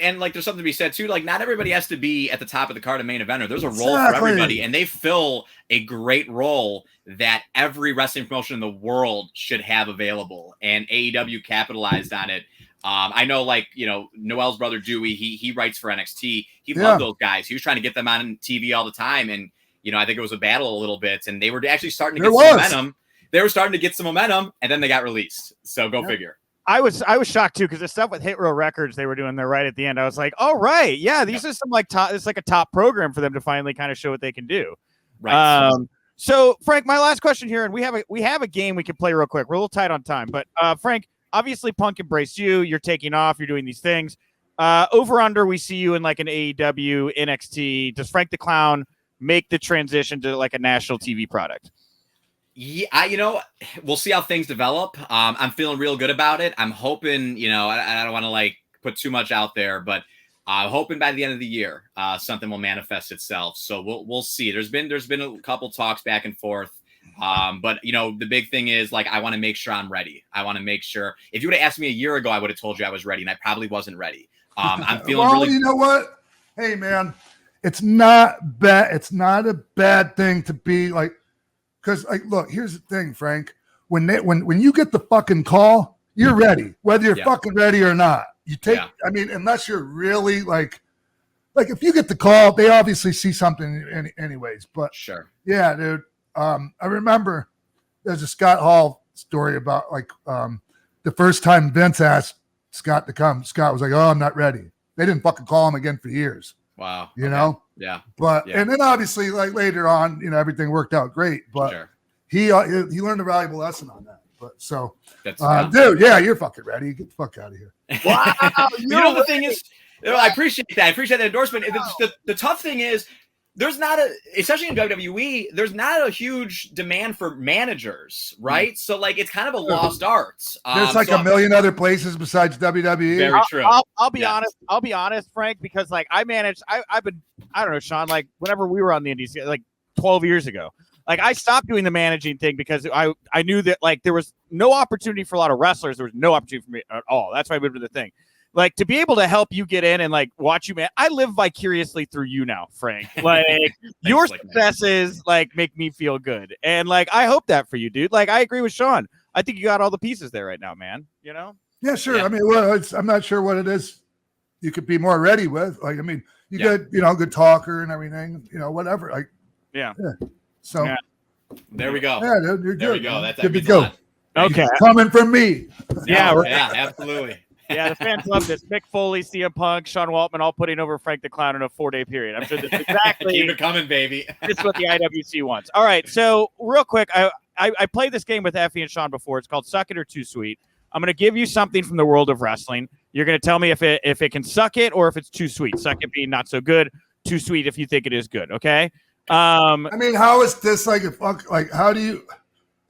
Speaker 4: And like there's something to be said too. Like not everybody has to be at the top of the card of main eventer. There's a role for everybody, and they fill a great role that every wrestling promotion in the world should have available. And AEW capitalized on it. I know, like Noel's brother Dewey. He writes for NXT. He loved those guys. He was trying to get them on TV all the time, and I think it was a battle a little bit. And they were actually starting to get some momentum. They were starting to get some momentum, and then they got released. So go figure. I was
Speaker 3: shocked too because the stuff with Hit Row Records they were doing there right at the end. I was like, all right, yeah, these are some like top. It's like a top program for them to finally kind of show what they can do.
Speaker 4: Right.
Speaker 3: So Frank, my last question here, and we have a game we can play real quick. We're a little tight on time, but Frank, obviously Punk embraced you. You're taking off. You're doing these things. Over under, we see you in like an AEW, NXT. Does Frank the Clown make the transition to like a national TV product?
Speaker 4: Yeah, we'll see how things develop. I'm feeling real good about it. I'm hoping, I don't want to like put too much out there, but I'm hoping by the end of the year, something will manifest itself. So we'll see. There's been a couple talks back and forth. But the big thing is like, I want to make sure I'm ready. I want to make sure if you would have asked me a year ago, I would have told you I was ready, and I probably wasn't ready. I'm feeling really.
Speaker 2: You know what? Hey man, it's not bad. It's not a bad thing to be like. Because, like, look, here's the thing, Frank. When you get the fucking call, you're ready, whether you're fucking ready or not. You take, I mean, unless you're really like if you get the call, they obviously see something anyways. But
Speaker 4: sure,
Speaker 2: yeah, dude. I remember there's a Scott Hall story about the first time Vince asked Scott to come. Scott was like, "Oh, I'm not ready." They didn't fucking call him again for years.
Speaker 4: Wow.
Speaker 2: You know?
Speaker 4: Yeah.
Speaker 2: But and then obviously like later on, everything worked out great. But he learned a valuable lesson on that. But so dude, you're fucking ready. Get the fuck out of here.
Speaker 4: Wow. The thing is, I appreciate that. I appreciate that endorsement. Wow. The tough thing is there's not especially in WWE, there's not a huge demand for managers, right? So like it's kind of a lost art.
Speaker 2: There's like a million other places besides WWE.
Speaker 4: Very true.
Speaker 3: I'll be honest. I'll be honest, Frank, because like I managed. I've been. I don't know, Sean. Like whenever we were on the Indies, like 12 years ago, like I stopped doing the managing thing because I knew that like there was no opportunity for a lot of wrestlers. There was no opportunity for me at all. That's why I moved to the thing. Like to be able to help you get in and like watch you, man. I live vicariously through you now, Frank. Like your successes like make me feel good, and like I hope that for you, dude. Like I agree with Sean. I think you got all the pieces there right now, man.
Speaker 2: Yeah, sure. Yeah. I mean, I'm not sure what it is you could be more ready with. Like, I mean, you get good talker and everything. Whatever. Like, yeah. So
Speaker 4: there we go.
Speaker 2: Yeah, dude, you're
Speaker 4: there
Speaker 2: good.
Speaker 4: We go. That's
Speaker 2: good to go.
Speaker 3: Okay,
Speaker 2: coming from me.
Speaker 3: Yeah,
Speaker 4: absolutely.
Speaker 3: Yeah, the fans love this. Mick Foley, CM Punk, Sean Waltman, all putting over Frank the Clown in a 4-day period. I'm sure that's exactly.
Speaker 4: Keep it coming, baby.
Speaker 3: This is what the IWC wants. All right, so real quick, I played this game with Effie and Sean before. It's called Suck It or Too Sweet. I'm going to give you something from the world of wrestling. You're going to tell me if it can suck it or if it's too sweet. Suck it being not so good, too sweet if you think it is good. Okay.
Speaker 2: I mean, how is this like a fuck? Like, how do you?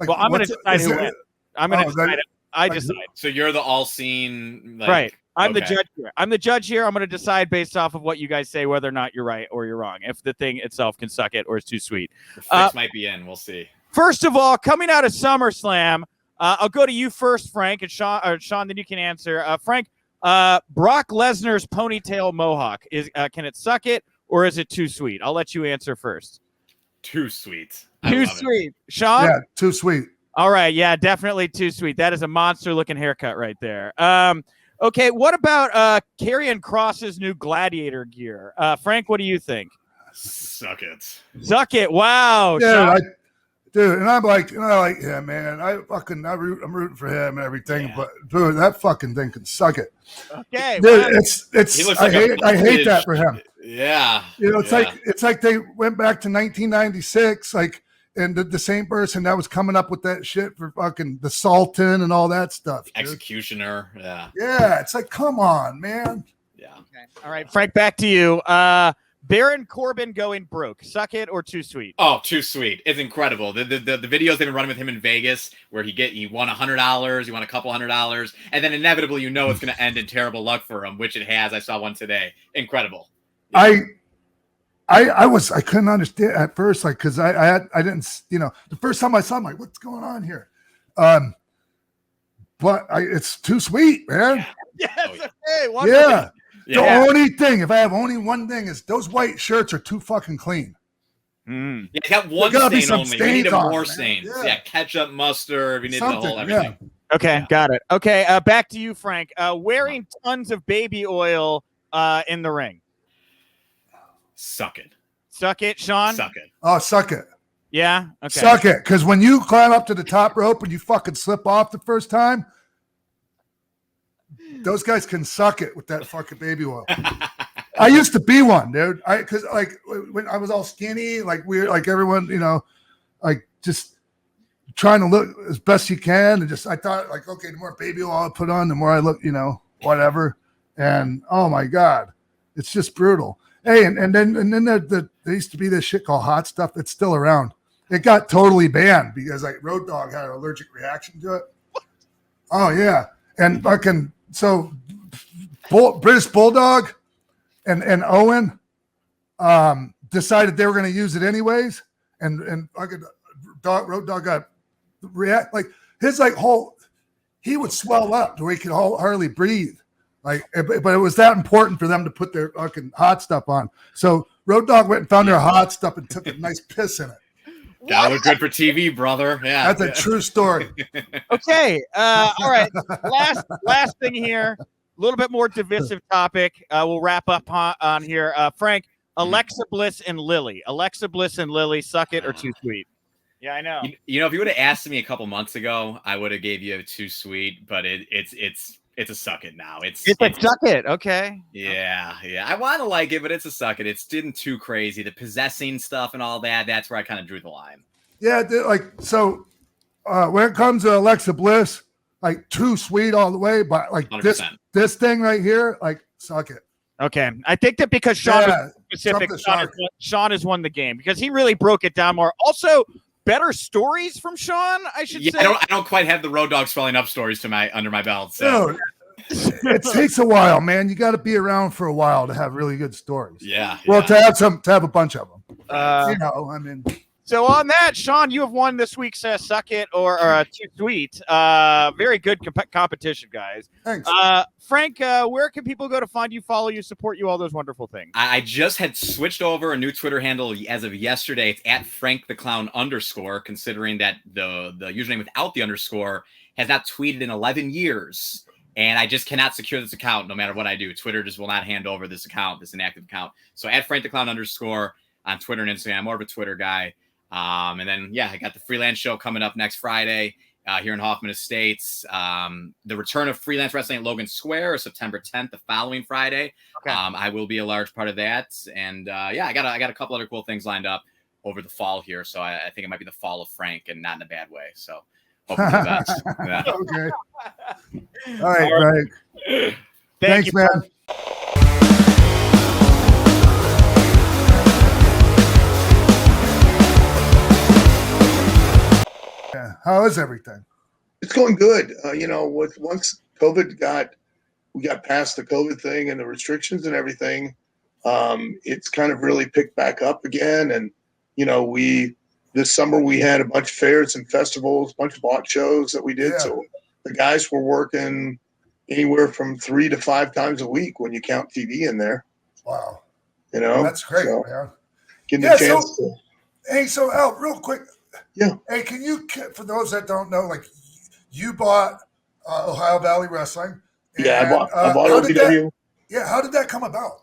Speaker 2: Like,
Speaker 3: well, I'm going to decide who wins. I'm going to decide. I decide.
Speaker 4: So you're the all-seen,
Speaker 3: right? I'm the judge here. I'm the judge here. I'm going to decide based off of what you guys say whether or not you're right or you're wrong. If the thing itself can suck it or it's too sweet.
Speaker 4: The fix might be in. We'll see.
Speaker 3: First of all, coming out of SummerSlam, I'll go to you first, Frank, and Sean, then you can answer. Frank, Brock Lesnar's ponytail mohawk can it suck it or is it too sweet? I'll let you answer first.
Speaker 4: Too sweet.
Speaker 3: Too sweet. Sean?
Speaker 2: Yeah, too sweet.
Speaker 3: All right. Yeah, definitely too sweet. That is a monster-looking haircut right there. Okay, what about Karrion Kross's new Gladiator gear? Frank, what do you think?
Speaker 4: Suck it.
Speaker 3: Suck it. Wow.
Speaker 2: Yeah, dude. And I'm like, yeah, man. I'm rooting for him and everything.
Speaker 4: Yeah.
Speaker 2: But dude, that fucking thing can suck it.
Speaker 3: Okay,
Speaker 2: Dude,
Speaker 3: wow.
Speaker 2: it's. I hate that for him.
Speaker 4: Yeah.
Speaker 2: It's like they went back to 1996, like, and the same person that was coming up with that shit for fucking the Sultan and all that stuff. Dude.
Speaker 4: Executioner. Yeah.
Speaker 2: Yeah, it's like, come on, man.
Speaker 4: Yeah.
Speaker 3: Okay. All right, Frank, back to you. Baron Corbin going broke. Suck it or too sweet?
Speaker 4: Oh, too sweet. It's incredible. The videos they've been running with him in Vegas where he won $100, he won a couple $100, and then inevitably it's going to end in terrible luck for him, which it has. I saw one today. Incredible. Yeah.
Speaker 2: I couldn't understand at first, like, because I didn't, the first time I saw him, like, what's going on here? But it's too sweet, man.
Speaker 3: Yes,
Speaker 4: Oh, yeah.
Speaker 3: okay.
Speaker 2: Yeah.
Speaker 4: Yeah.
Speaker 2: The only thing, if I have only one thing, is those white shirts are too fucking clean.
Speaker 3: Mm.
Speaker 4: Yeah, he's got one
Speaker 2: There gotta be
Speaker 4: stain
Speaker 2: some
Speaker 4: only. We
Speaker 2: stains
Speaker 4: need
Speaker 2: on
Speaker 4: more
Speaker 2: it, man.
Speaker 4: stains.
Speaker 2: Yeah.
Speaker 4: Yeah, ketchup, mustard. We need the whole
Speaker 2: Something,
Speaker 4: everything.
Speaker 3: Okay,
Speaker 4: Yeah.
Speaker 3: got it. Okay, back to you, Frank. Wearing tons of baby oil in the ring.
Speaker 4: Suck it.
Speaker 3: Suck it, Sean?
Speaker 4: Suck it.
Speaker 2: Oh, suck it.
Speaker 3: Yeah? Okay.
Speaker 2: Suck it. Because when you climb up to the top rope and you fucking slip off the first time, those guys can suck it with that fucking baby oil. I used to be one, dude. Because like when I was all skinny, like weird, like everyone, like just trying to look as best you can, and just I thought like, okay, the more baby oil I put on, the more I look, whatever. And oh my god, it's just brutal. Hey, and then there used to be this shit called hot stuff. It's still around. It got totally banned because like Road Dogg had an allergic reaction to it. Oh yeah, and fucking so British Bulldog and Owen decided they were going to use it anyways, and fucking Road Dogg got react like his like whole he would swell up to where he could hardly breathe. Like, but it was that important for them to put their fucking hot stuff on. So Road Dogg went and found their hot stuff and took a nice piss in it.
Speaker 4: That looked good for TV, brother. Yeah,
Speaker 2: That's a true story.
Speaker 3: Okay. All right. Last thing here. A little bit more divisive topic. We'll wrap up on here. Frank, Alexa Bliss and Lily. Alexa Bliss and Lily, suck it or too sweet? Yeah, I know.
Speaker 4: If you would have asked me a couple months ago, I would have gave you a too sweet, but it's a suck it now. It's
Speaker 3: a suck it. Okay.
Speaker 4: Yeah. I want to like it, but it's a suck it. It's didn't too crazy. The possessing stuff and all that. That's where I kind of drew the line.
Speaker 2: Yeah, like so. When it comes to Alexa Bliss, like too sweet all the way, but like
Speaker 4: 100%.
Speaker 2: this thing right here, like suck it.
Speaker 3: Okay, I think that because Sean was specific, Sean has won the game because he really broke it down more. Also, better stories from Sean, I should say.
Speaker 4: I don't quite have the Road Dogg swelling up stories to under my belt. So.
Speaker 2: Dude, it takes a while, man. You got to be around for a while to have really good stories.
Speaker 4: Yeah.
Speaker 2: Well, to have a bunch of them.
Speaker 3: I mean. So on that, Sean, you have won this week's Suck It or Too Sweet. Very good competition, guys.
Speaker 2: Thanks.
Speaker 3: Frank, where can people go to find you, follow you, support you, all those wonderful things?
Speaker 4: I just had switched over a new Twitter handle as of yesterday. It's at @FrankTheClown_, considering that the username without the underscore has not tweeted in 11 years. And I just cannot secure this account no matter what I do. Twitter just will not hand over this account, this inactive account. So at @FrankTheClown_ on Twitter and Instagram. I'm more of a Twitter guy. And then, I got the freelance show coming up next Friday here in Hoffman Estates. The return of freelance wrestling at Logan Square is September 10th, the following Friday. Okay. I will be a large part of that. And I got a couple other cool things lined up over the fall here. So I think it might be the fall of Frank and not in a bad way. So hopefully that's yeah.
Speaker 2: Okay. All right, Frank. Thanks,
Speaker 3: you,
Speaker 2: man. Yeah. How is everything?
Speaker 1: It's going good. Once we got past the COVID thing and the restrictions and everything, it's kind of really picked back up again. And, this summer we had a bunch of fairs and festivals, a bunch of block shows that we did. Yeah. So the guys were working anywhere from 3 to 5 times a week when you count TV in there.
Speaker 2: Wow.
Speaker 1: That's
Speaker 2: great,
Speaker 1: so,
Speaker 2: man.
Speaker 1: Getting a chance to.
Speaker 2: Hey, so Al, real quick.
Speaker 1: Yeah.
Speaker 2: Hey, can you, for those that don't know, like you bought Ohio Valley Wrestling. And,
Speaker 1: I bought OVW.
Speaker 2: How did that come about?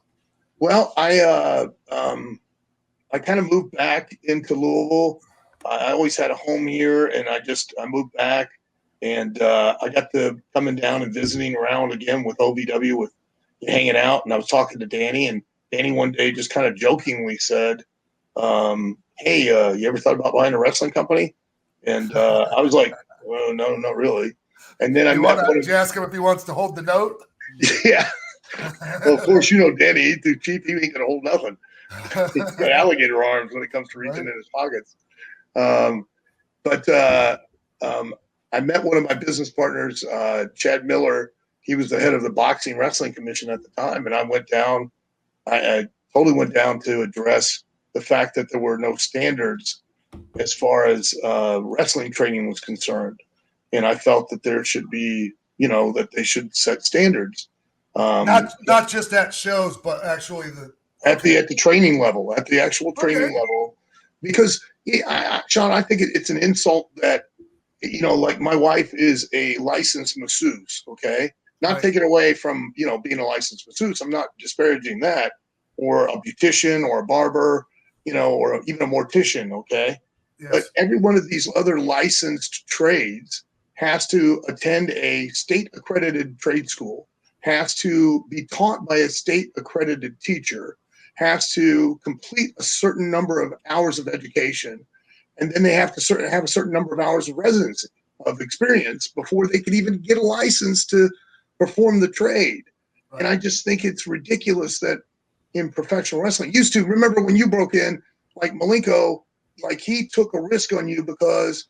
Speaker 1: Well, I kind of moved back into Louisville I always had a home here, and I moved back, and I got to coming down and visiting around again with OVW, with hanging out, and I was talking to Danny, and Danny one day just kind of jokingly said, "Hey, you ever thought about buying a wrestling company?" And I was like, "Well, no, not really." And then I met one of,
Speaker 2: Did you ask him if he wants to hold the note?
Speaker 1: yeah. Well, of course, Danny, he's too cheap. He ain't gonna hold nothing. He's got alligator arms when it comes to reaching in his pockets. But I met one of my business partners, Chad Miller. He was the head of the Boxing Wrestling Commission at the time, and I went down. I totally went down to address the fact that there were no standards as far as wrestling training was concerned, and I felt that there should be, that they should set standards.
Speaker 2: Not just at shows, but actually
Speaker 1: at the training level, at the actual training level, because Sean, I think it's an insult that, like my wife is a licensed masseuse. Okay. Not taken away from, being a licensed masseuse. I'm not disparaging that, or a beautician or a barber, or even a mortician. Okay. Yes. But every one of these other licensed trades has to attend a state accredited trade school, has to be taught by a state accredited teacher, has to complete a certain number of hours of education, and then they have to have a certain number of hours of residency, of experience, before they could even get a license to perform the trade. Right. And I just think it's ridiculous that in professional wrestling, remember when you broke in, like Malenko, like he took a risk on you because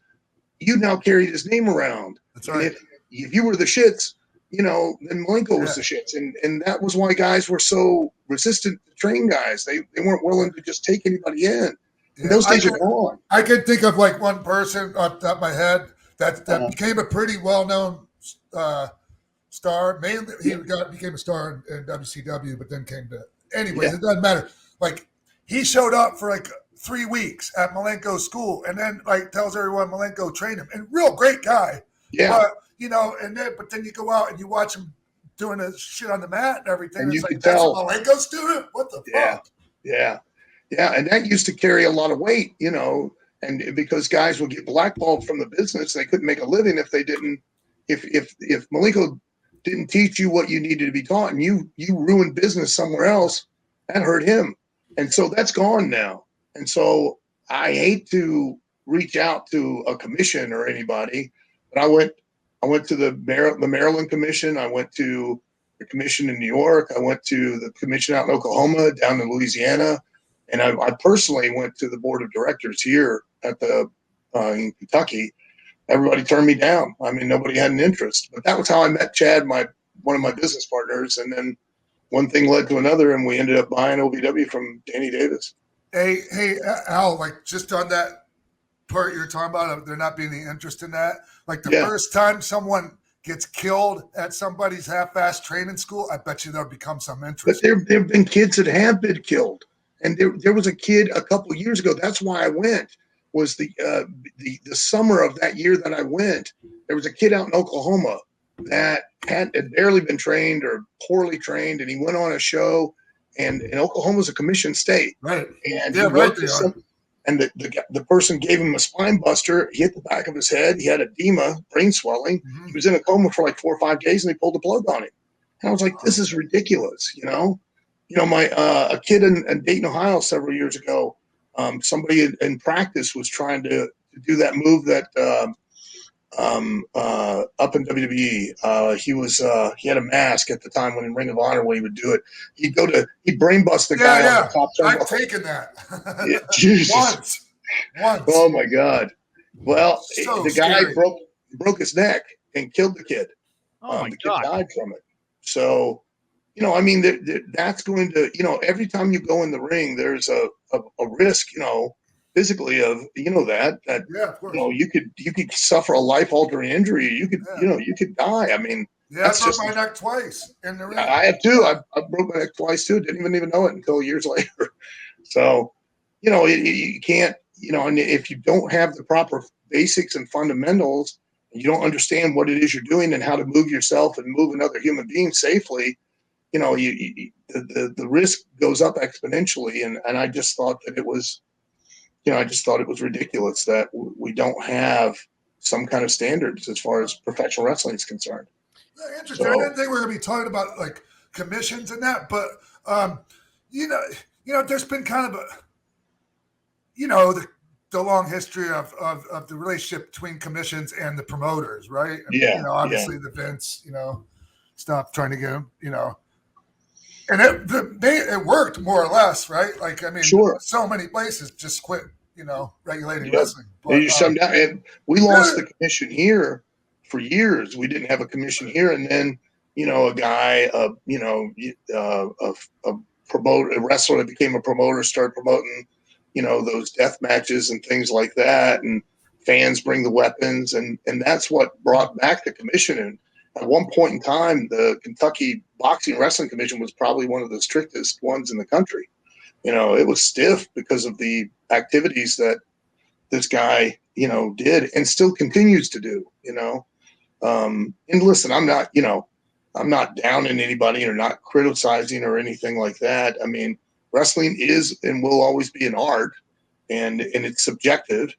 Speaker 1: you now carried his name around.
Speaker 2: That's right.
Speaker 1: And if you were the shits, then Malenko was the shits. And that was why guys were so resistant to train guys. They weren't willing to just take anybody in. And those days are gone.
Speaker 2: I can think of like one person off the top of my head that became a pretty well-known star. Mainly, he became a star in WCW, but then came to. Anyways, it doesn't matter. Like, he showed up for like 3 weeks at Malenko's school, and then like tells everyone Malenko trained him. And real great guy.
Speaker 1: Yeah.
Speaker 2: But, but then you go out and you watch him doing his shit on the mat and everything.
Speaker 1: And
Speaker 2: it's
Speaker 1: you
Speaker 2: like,
Speaker 1: can
Speaker 2: that's
Speaker 1: tell.
Speaker 2: a Malenko student? What the fuck?
Speaker 1: Yeah. And that used to carry a lot of weight, and because guys would get blackballed from the business, they couldn't make a living if they didn't. If Malenko didn't teach you what you needed to be taught, and you ruined business somewhere else, that hurt him. And so that's gone now. And so I hate to reach out to a commission or anybody, but I went to the Maryland Commission. I went to the commission in New York. I went to the commission out in Oklahoma, down in Louisiana. And I personally went to the board of directors here at in Kentucky. Everybody turned me down. I mean, nobody had an interest. But that was how I met Chad, one of my business partners. And then one thing led to another, and we ended up buying OVW from Danny Davis.
Speaker 2: Hey, Al, like just on that part you're talking about, there not being any interest in that. Like the first time someone gets killed at somebody's half-assed training school, I bet you there'll become some interest.
Speaker 1: But there have been kids that have been killed. And there was a kid a couple of years ago. That's why I went. Was the summer of that year that I went. There was a kid out in Oklahoma that had barely been trained or poorly trained, and he went on a show. And Oklahoma's a commission state,
Speaker 2: right?
Speaker 1: And the person gave him a spine buster. He hit the back of his head. He had edema, brain swelling. Mm-hmm. He was in a coma for like 4 or 5 days, and they pulled the plug on him. And I was like, "This is ridiculous," my a kid in Dayton, Ohio, several years ago, somebody in practice was trying to do that move that up in WWE. He had a mask at the time when in Ring of Honor when he would do it. He'd brain bust the guy on the top turnbuckle.
Speaker 2: I've taken that.
Speaker 1: Jesus.
Speaker 2: Once.
Speaker 1: Oh my God. Well,
Speaker 2: so
Speaker 1: the guy broke his neck and killed the kid.
Speaker 3: Oh my
Speaker 1: the
Speaker 3: God.
Speaker 1: kid died from it. So, that's going to, every time you go in the ring, there's a risk, physically of,
Speaker 2: of course.
Speaker 1: You could suffer a life altering injury. You could die. I mean,
Speaker 2: I broke my neck twice in the ring.
Speaker 1: I have too. I broke my neck twice too. Didn't even know it until years later. So, you can't, and if you don't have the proper basics and fundamentals, and you don't understand what it is you're doing and how to move yourself and move another human being safely, the risk goes up exponentially. And I just thought that it was I just thought it was ridiculous that we don't have some kind of standards as far as professional wrestling is concerned.
Speaker 2: Interesting. I didn't think we were going to be talking about like commissions and that, but there's been kind of the long history of the relationship between commissions and the promoters, right? And, obviously the Vince, stuff trying to get them, and it worked more or less, right? Like, I mean,
Speaker 1: sure.
Speaker 2: So many places just quit, regulating wrestling.
Speaker 1: But, and we lost the commission here for years. We didn't have a commission here, and then a guy, a promoter, a wrestler that became a promoter, started promoting, those death matches and things like that, and fans bring the weapons, and that's what brought back the commission. And at one point in time, the Kentucky Boxing Wrestling Commission was probably one of the strictest ones in the country. It was stiff because of the activities that this guy, did and still continues to do, and listen, I'm not downing anybody or not criticizing or anything like that. I mean, wrestling is and will always be an art, and it's subjective.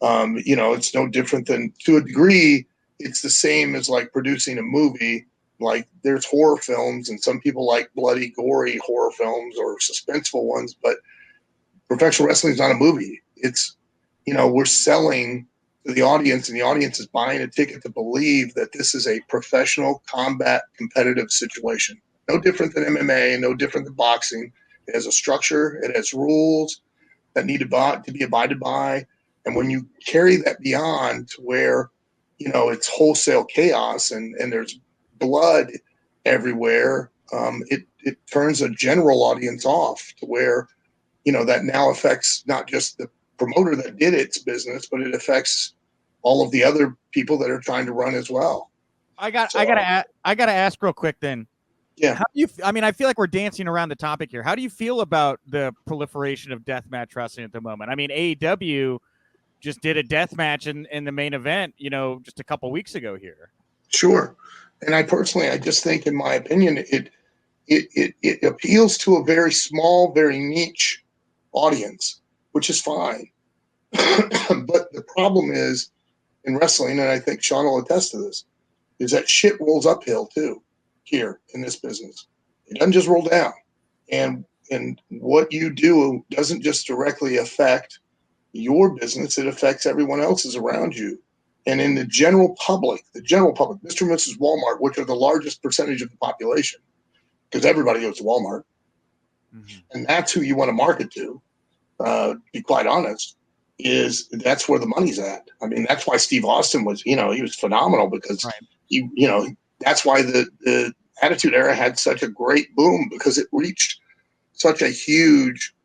Speaker 1: It's no different than, to a degree, it's the same as like producing a movie. Like, there's horror films, and some people like bloody, gory horror films or suspenseful ones, but professional wrestling is not a movie. It's, we're selling to the audience, and the audience is buying a ticket to believe that this is a professional combat competitive situation. No different than MMA, no different than boxing. It has a structure, it has rules that need to be abided by. And when you carry that beyond to where, it's wholesale chaos and there's blood everywhere, it turns a general audience off to where, that now affects not just the promoter that did its business, but it affects all of the other people that are trying to run as well.
Speaker 3: I gotta ask real quick then.
Speaker 1: Yeah.
Speaker 3: How do you? I mean, I feel like we're dancing around the topic here. How do you feel about the proliferation of deathmatch wrestling at the moment? I mean, AEW just did a death match in the main event, just a couple weeks ago here.
Speaker 1: Sure. And I just think, in my opinion, it appeals to a very small, very niche audience, which is fine. But the problem is in wrestling, and I think Sean will attest to this, is that shit rolls uphill too here in this business. It doesn't just roll down. And what you do doesn't just directly affect your business, it affects everyone else's around you. And in the general public, Mr. and Mrs. Walmart, which are the largest percentage of the population, because everybody goes to Walmart, and that's who you want to market to, be quite honest, that's where the money's at. I mean, that's why Steve Austin was, he was phenomenal, because that's why the Attitude Era had such a great boom, because it reached such a huge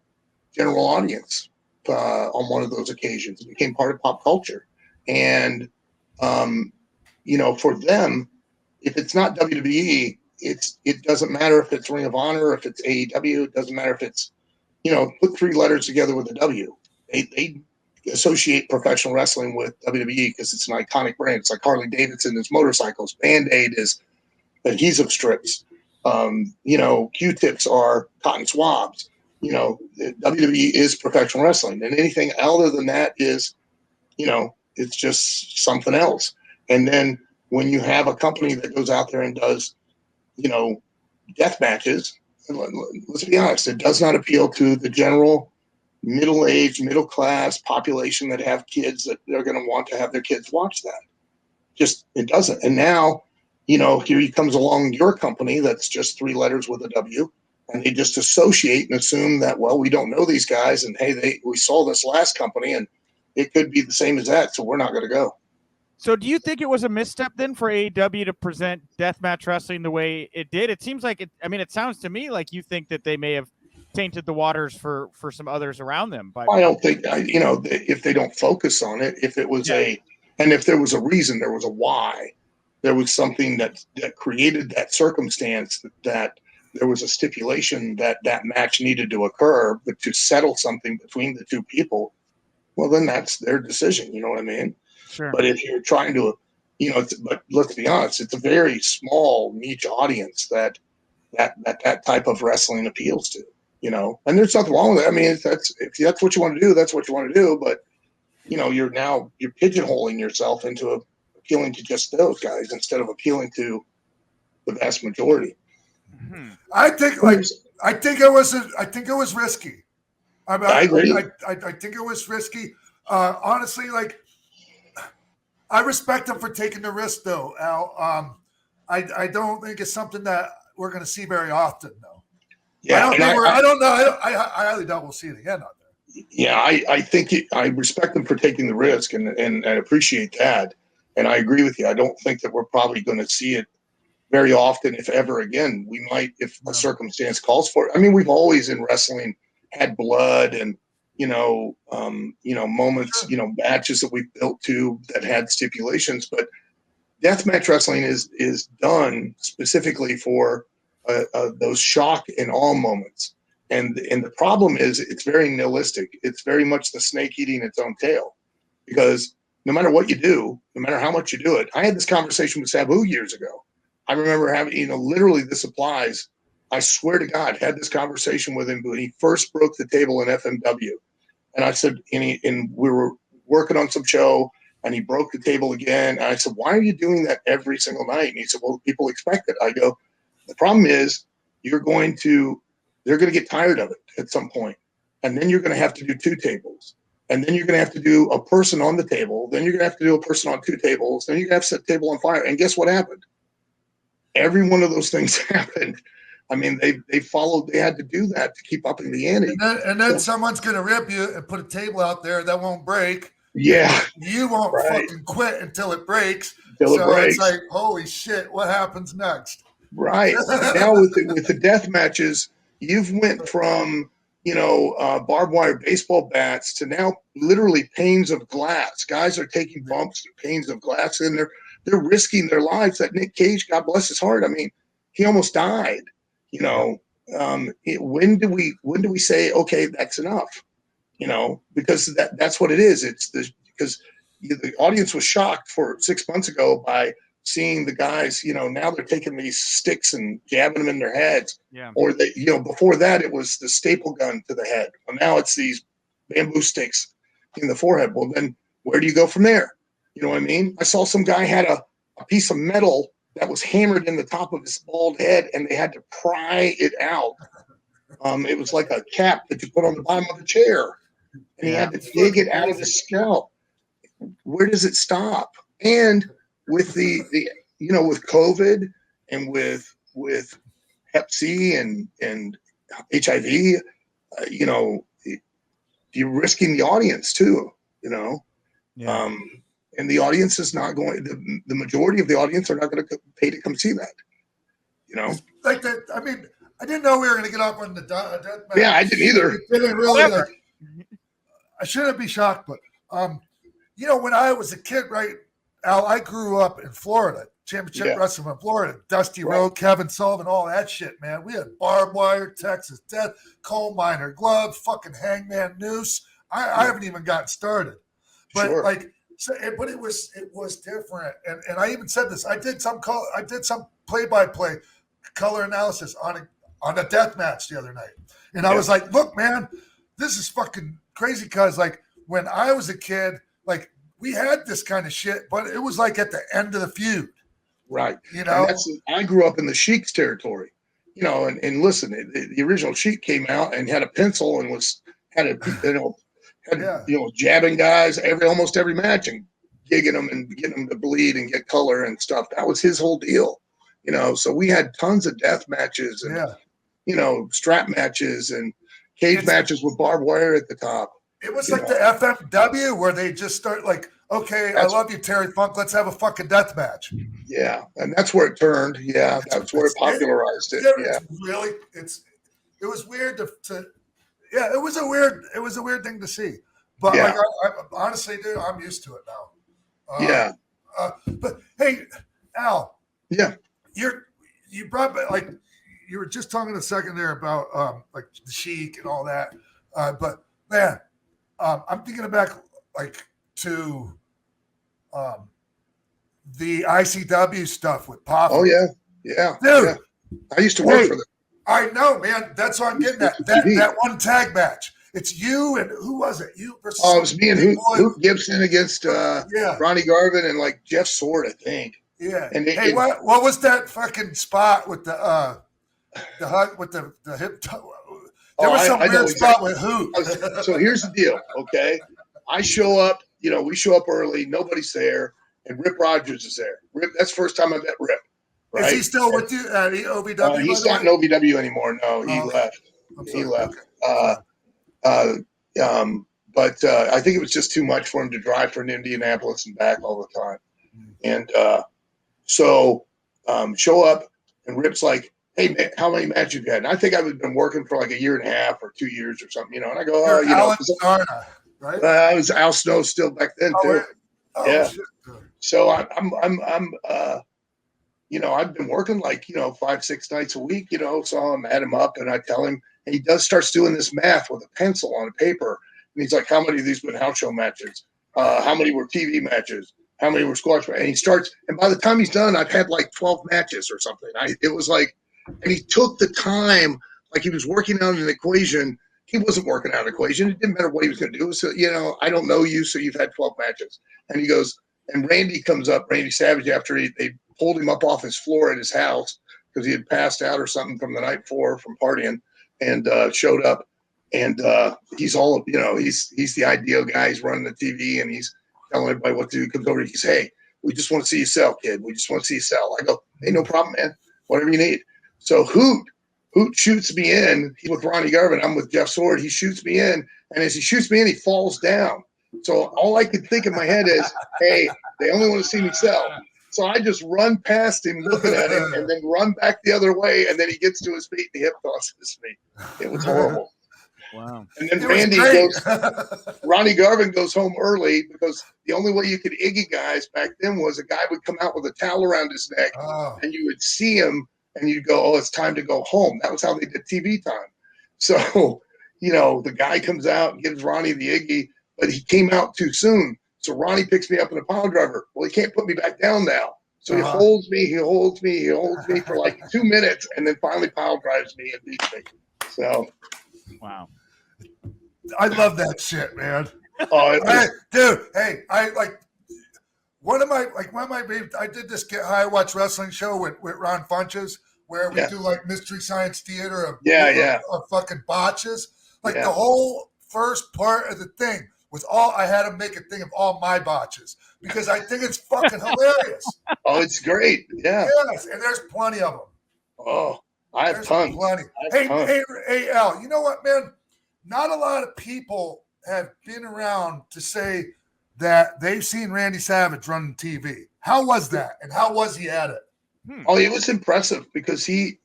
Speaker 1: general audience on one of those occasions. It became part of pop culture. And, for them, if it's not WWE, it doesn't matter if it's Ring of Honor, if it's AEW, it doesn't matter if it's, put three letters together with a W. They associate professional wrestling with WWE because it's an iconic brand. It's like Harley Davidson is motorcycles. Band-Aid is adhesive strips. Q-tips are cotton swabs. WWE is professional wrestling, and anything other than that is, it's just something else. And then when you have a company that goes out there and does, death matches, let's be honest, it does not appeal to the general middle-aged, middle-class population that have kids that they're going to want to have their kids watch that. Just, it doesn't. And now, here comes along your company that's just three letters with a W, and they just associate and assume that, well, we don't know these guys, and hey, we saw this last company, and it could be the same as that, so we're not going to go.
Speaker 3: So do you think it was a misstep then for AEW to present deathmatch wrestling the way it did? It seems like it sounds to me like you think that they may have tainted the waters for some others around them.
Speaker 1: I don't think, if they don't focus on it, if it was and if there was a reason, there was a why, there was something that created that circumstance, that there was a stipulation that match needed to occur, but to settle something between the two people, well, then that's their decision. You know what I mean?
Speaker 3: Sure.
Speaker 1: But if you're trying to, but let's be honest, it's a very small niche audience that type of wrestling appeals to. and there's nothing wrong with it. I mean, if that's what you want to do, that's what you want to do. But, you're pigeonholing yourself into appealing to just those guys instead of appealing to the vast majority.
Speaker 3: Mhm.
Speaker 2: I think it was risky.
Speaker 1: I agree.
Speaker 2: I think it was risky. Honestly, like, I respect him for taking the risk, though, Al. I don't think it's something that we're going to see very often, though.
Speaker 1: Yeah,
Speaker 2: I don't know. I highly doubt we'll see it again out there.
Speaker 1: Yeah, I think I respect them for taking the risk and appreciate that. And I agree with you. I don't think that we're probably going to see it very often, if ever again. We might, if a circumstance calls for it. I mean, we've always in wrestling had blood and moments, matches that we built to that had stipulations. But deathmatch wrestling is done specifically for those shock and awe moments. And the problem is it's very nihilistic. It's very much the snake eating its own tail, because no matter what you do, no matter how much you do it. I had this conversation with Sabu years ago. I remember having, literally this applies. I swear to God, had this conversation with him when he first broke the table in FMW. And I said, and we were working on some show and he broke the table again. And I said, why are you doing that every single night? And he said, well, people expect it. I go, the problem is they're going to get tired of it at some point. And then you're going to have to do 2 tables. And then you're going to have to do a person on the table. Then you're going to have to do a person on 2 tables. Then you're going to have to set the table on fire. And guess what happened? Every one of those things happened. I mean, they had to do that to keep up in the ante.
Speaker 2: And then someone's going to rip you and put a table out there that won't break.
Speaker 1: Yeah.
Speaker 2: You won't fucking quit until it breaks.
Speaker 1: It's
Speaker 2: like, holy shit, what happens next?
Speaker 1: Right. Now with the death matches, you've went from, barbed wire baseball bats to now literally panes of glass. Guys are taking bumps through panes of glass, and they're risking their lives. That Nick Cage, God bless his heart. I mean, he almost died. When do we say, okay, that's enough? Because that's what it is. Because the audience was shocked for 6 months ago by seeing the guys, now they're taking these sticks and jabbing them in their heads.
Speaker 3: Yeah.
Speaker 1: Or before that it was the staple gun to the head. Well, now it's these bamboo sticks in the forehead. Well, then where do you go from there? You know what I mean? I saw some guy had a piece of metal that was hammered in the top of his bald head, and they had to pry it out. It was like a cap that you put on the bottom of a chair, and he had to dig it out of his scalp. Where does it stop? And with the with COVID and with Hep C and HIV, you're risking the audience too.
Speaker 3: Yeah.
Speaker 1: And the audience is not going. The majority of the audience are not going to pay to come see that.
Speaker 2: Like that. I mean, I didn't know we were going to get up on the death match.
Speaker 1: Yeah, I didn't either.
Speaker 2: Didn't really. I shouldn't be shocked, but when I was a kid, right, Al, I grew up in Florida, championship wrestling in Florida, Dusty Road, Kevin Sullivan, all that shit, man. We had barbed wire, Texas Death, coal miner glove, fucking hangman noose. I haven't even gotten started, but but it was different. And I even said this. I did some play-by-play color analysis on a death match the other night, and I was like, look, man, this is fucking crazy, because like when I was a kid, like we had this kind of shit, but it was like at the end of the feud.
Speaker 1: Right. I grew up in the Sheik's territory, and listen, the original Sheik came out and had a pencil and jabbing guys almost every match and gigging them and getting them to bleed and get color and stuff. That was his whole deal, so we had tons of death matches and, strap matches and cage matches with barbed wire at the top.
Speaker 2: It was like the FMW where they just start like, okay, I love you, Terry Funk. Let's have a fucking death match.
Speaker 1: Yeah, and that's where it turned. Yeah, that's where it popularized it. Yeah,
Speaker 2: it was weird it was a weird thing to see. But like, I honestly, dude, I'm used to it now. But hey, Al.
Speaker 1: Yeah.
Speaker 2: You brought like you were just talking a second there about like the Sheik and all that. But man. I'm thinking back like to the ICW stuff with Papa.
Speaker 1: Oh yeah,
Speaker 2: dude.
Speaker 1: Yeah. I used to work for them.
Speaker 2: I know, man. That's what I'm getting at. That one tag match. It's you and who was it? You versus
Speaker 1: it was me and Hoot Gibson against
Speaker 2: yeah.
Speaker 1: Ronnie Garvin and like Jeff Sword, I think.
Speaker 2: Yeah.
Speaker 1: And
Speaker 2: what was that fucking spot with the hug with the hip? There was some weird spot with Hoot.
Speaker 1: So here's the deal, okay? I show up, we show up early, nobody's there, and Rip Rogers is there. Rip, that's the first time I met Rip. Right?
Speaker 2: Is he still with you at OVW?
Speaker 1: He's not in OVW anymore. No, he left. He left. Okay. But I think it was just too much for him to drive from Indianapolis and back all the time. And so show up, and Rip's like, "Hey, man, how many matches have you had?" And I think I've been working for like a year and a half or 2 years or something, And I go, "Oh,
Speaker 2: Sarna, right?
Speaker 1: I was Al Snow still back then too." Yeah. Shit. So I'm I've been working like 5-6 nights a week. So I'm at him up, and I tell him, and he starts doing this math with a pencil on a paper, and he's like, "How many of these been house show matches? How many were TV matches? How many were squash matches?" And he starts, and by the time he's done, I've had like 12 matches or something. It was like, and he took the time, like he was working out an equation. He wasn't working out an equation. It didn't matter what he was going to do. So, I don't know you, so you've had 12 matches. And he goes, and Randy comes up, Randy Savage, after they pulled him up off his floor at his house because he had passed out or something from the night before from partying, and showed up. And he's all, he's the ideal guy. He's running the TV, and he's telling everybody what to do. He comes over, he says, "Hey, we just want to see you sell, kid. We just want to see you sell." I go, "Hey, no problem, man. Whatever you need." So Hoot shoots me in. He's with Ronnie Garvin. I'm with Jeff Sword. He shoots me in. And as he shoots me in, he falls down. So all I could think in my head is, hey, they only want to see me sell. So I just run past him looking at him and then run back the other way. And then he gets to his feet and he hip tosses me. It was horrible.
Speaker 3: Wow.
Speaker 1: And then Ronnie Garvin goes home early because the only way you could Iggy guys back then was a guy would come out with a towel around his neck and you would see him and you'd go, "Oh, it's time to go home." That was how they did TV time. So, the guy comes out and gives Ronnie the Iggy, but he came out too soon. So Ronnie picks me up in a pile driver. Well, he can't put me back down now. So he holds me for like 2 minutes and then finally pile drives me and beats me. So.
Speaker 3: Wow.
Speaker 2: I love that shit, man.
Speaker 1: Dude,
Speaker 2: I like one of my I did this Get High Watch Wrestling show with Ron Funches where we do like Mystery Science Theater of fucking botches. Like the whole first part of the thing was I had to make a thing of all my botches because I think it's fucking hilarious.
Speaker 1: Oh, it's great. Yeah.
Speaker 2: Yes, and there's plenty of them.
Speaker 1: Oh, I have tons.
Speaker 2: Plenty. Hey, Al, you know what, man? Not a lot of people have been around to say that they've seen Randy Savage run TV. How was that? And how was he at it?
Speaker 1: Oh, it was impressive because he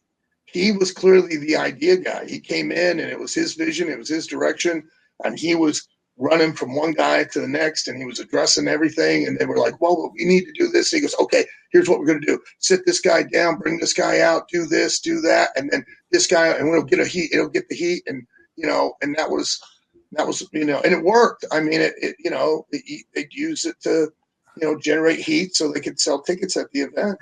Speaker 1: was clearly the idea guy. He came in and it was his vision, it was his direction, and he was running from one guy to the next, and he was addressing everything. And they were like, "Well, we need to do this." And he goes, "Okay, here's what we're going to do. Sit this guy down, bring this guy out, do this, do that. And then this guy, and it'll get the heat." And, and that was, and it worked. I mean, they'd use it to, generate heat so they could sell tickets at the event,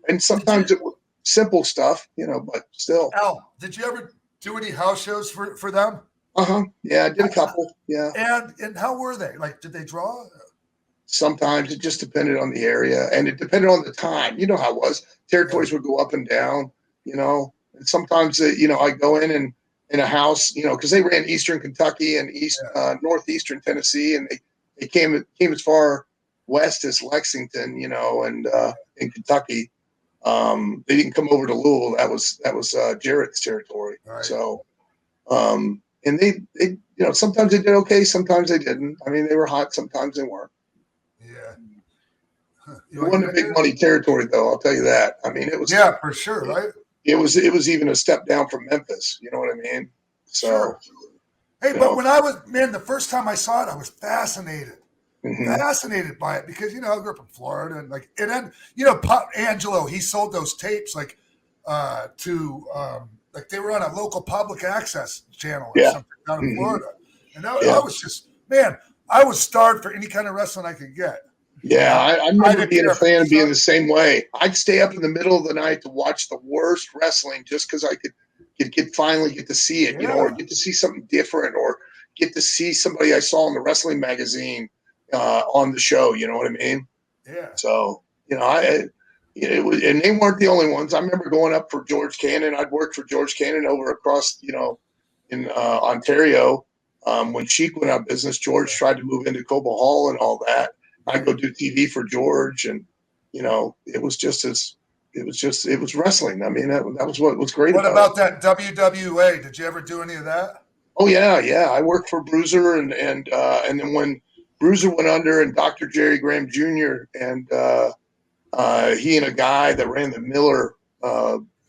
Speaker 1: and sometimes it was simple stuff, but still.
Speaker 2: Al, did you ever do any house shows for them?
Speaker 1: Yeah, I did a couple. Yeah.
Speaker 2: And how were they? Like, did they draw?
Speaker 1: Sometimes it just depended on the area and it depended on the time. You know how it was. Territories would go up and down, and sometimes, I go in a house, because they ran Eastern Kentucky and Northeastern Tennessee, and they came as far west as Lexington, and in Kentucky. They didn't come over to Louisville. That was Jarrett's territory. Right. So, and they sometimes they did okay, sometimes they didn't. I mean, they were hot, sometimes they weren't.
Speaker 2: Yeah.
Speaker 1: It wasn't a big money territory, though. I'll tell you that. I mean, it was.
Speaker 2: Yeah, for sure, right?
Speaker 1: It was even a step down from Memphis. You know what I mean? So.
Speaker 2: Sure. Hey, but when the first time I saw it, I was fascinated. Fascinated by it because, I grew up in Florida and then, Pop Angelo, he sold those tapes to they were on a local public access channel or something down in Florida. And I was just, I was starved for any kind of wrestling I could get.
Speaker 1: Yeah, I remember being a fan and being the same way. I'd stay up in the middle of the night to watch the worst wrestling just because I could finally get to see it, or get to see something different, or get to see somebody I saw in the wrestling magazine on the show. You know what I mean?
Speaker 2: Yeah.
Speaker 1: So, it was, and they weren't the only ones. I remember going up for George Cannon. I'd worked for George Cannon over across, in Ontario. When Sheik went out of business, George tried to move into Cobo Hall and all that. I'd go do TV for George, and it was wrestling. I mean, that was what was great.
Speaker 2: What about that WWA? Did you ever do any of that?
Speaker 1: Oh yeah. I worked for Bruiser, and then when Bruiser went under, and Dr. Jerry Graham Jr. and he and a guy that ran the Miller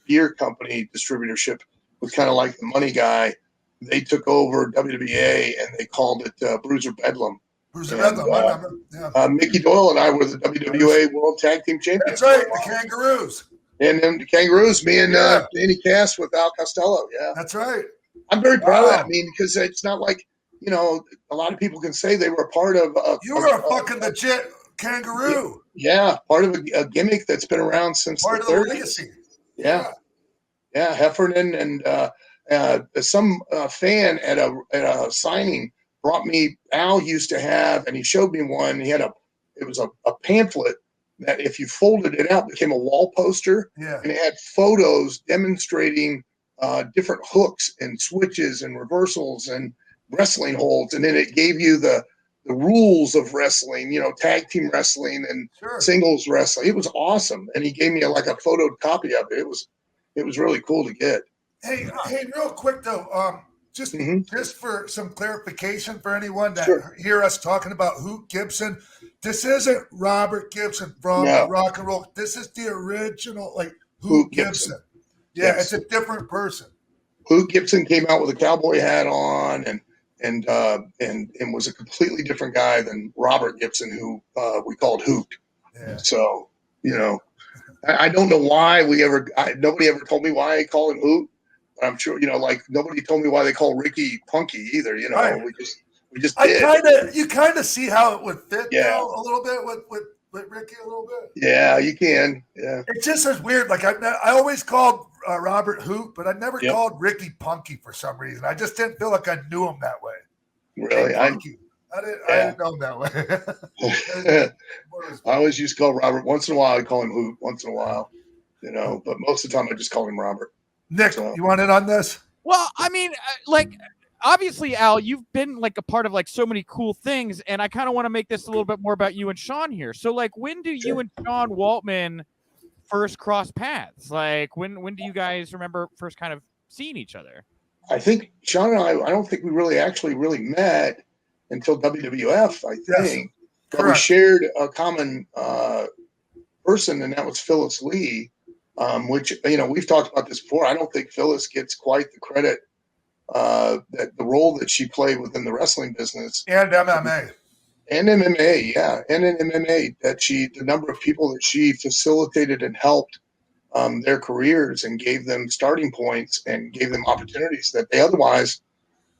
Speaker 1: beer company distributorship was kind of like the money guy. They took over WWA and they called it Bruiser Bedlam.
Speaker 2: Bruiser Bedlam, I remember. Yeah.
Speaker 1: Mickey Doyle and I were the WWA World Tag Team Champions.
Speaker 2: That's right, the Kangaroos.
Speaker 1: And then the Kangaroos, me and Danny Cass with Al Costello. Yeah,
Speaker 2: that's right.
Speaker 1: I'm very proud of that. I mean, because it's not like a lot of people can say they were a part of.
Speaker 2: You were a fucking legit kangaroo.
Speaker 1: Yeah, part of a gimmick that's been around since
Speaker 2: part
Speaker 1: the
Speaker 2: of
Speaker 1: 30s.
Speaker 2: The legacy.
Speaker 1: Yeah. Heffernan and some fan at a signing brought me. Al used to have, and he showed me one. It was a pamphlet that if you folded it out became a wall poster.
Speaker 2: Yeah.
Speaker 1: And it had photos demonstrating different hooks and switches and reversals and wrestling holds, and then it gave you the rules of wrestling, tag team wrestling and singles wrestling. It was awesome, and he gave me a photoed copy of it. It was really cool to get.
Speaker 2: Hey, real quick though, just for some clarification for anyone that hear us talking about Hoot Gibson, this isn't Robert Gibson from Rock and Roll. This is the original, Hoot Gibson. Yeah, yes. It's a different person.
Speaker 1: Hoot Gibson came out with a cowboy hat on and was a completely different guy than Robert Gibson, who we called Hoot.
Speaker 2: Yeah.
Speaker 1: So, I don't know why nobody ever told me why I call him Hoot. But I'm sure, nobody told me why they call Ricky Punky either.
Speaker 2: Right.
Speaker 1: We just did.
Speaker 2: You kind of see how it would fit though, a little bit with Ricky a little bit.
Speaker 1: Yeah, you can. Yeah.
Speaker 2: It just is weird. I always called Robert Hoot, but I never called Ricky Punky for some reason. I just didn't feel like I knew him that way.
Speaker 1: Really?
Speaker 2: I didn't know him that way.
Speaker 1: I always used to call Robert. Once in a while, I call him Hoot. Once in a while, but most of the time, I just call him Robert.
Speaker 2: Nick, you want in on this?
Speaker 3: Well, I mean, obviously, Al, you've been a part of so many cool things, and I kind of want to make this a little bit more about you and Sean here. So, when do you and Sean Waltman first cross paths? When do you guys remember first kind of seeing each other?
Speaker 1: I think Sean and I don't think we really met until WWF, I think.
Speaker 2: Yes.
Speaker 1: But we shared a common person, and that was Phyllis Lee, which, we've talked about this before. I don't think Phyllis gets quite the credit that the role that she played within the wrestling business.
Speaker 2: And MMA.
Speaker 1: And MMA, yeah. And in MMA, the number of people that she facilitated and helped their careers and gave them starting points and gave them opportunities that they otherwise,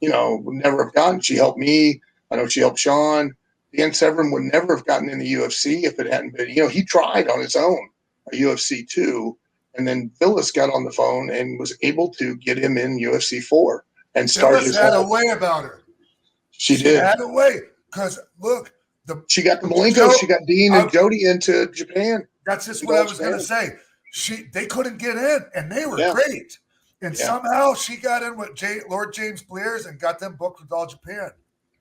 Speaker 1: would never have gotten. She helped me. I know she helped Sean. Dan Severn would never have gotten in the UFC if it hadn't been, he tried on his own, a UFC 2. And then Phyllis got on the phone and was able to get him in UFC 4 and start
Speaker 2: his had a way about her.
Speaker 1: She did.
Speaker 2: Had a way. Because, look.
Speaker 1: She got the Malenko. She got Dean and Jody into Japan.
Speaker 2: That's just what I was going to say. They couldn't get in, and they were great. And somehow she got in with Lord James Blair's and got them booked with All Japan.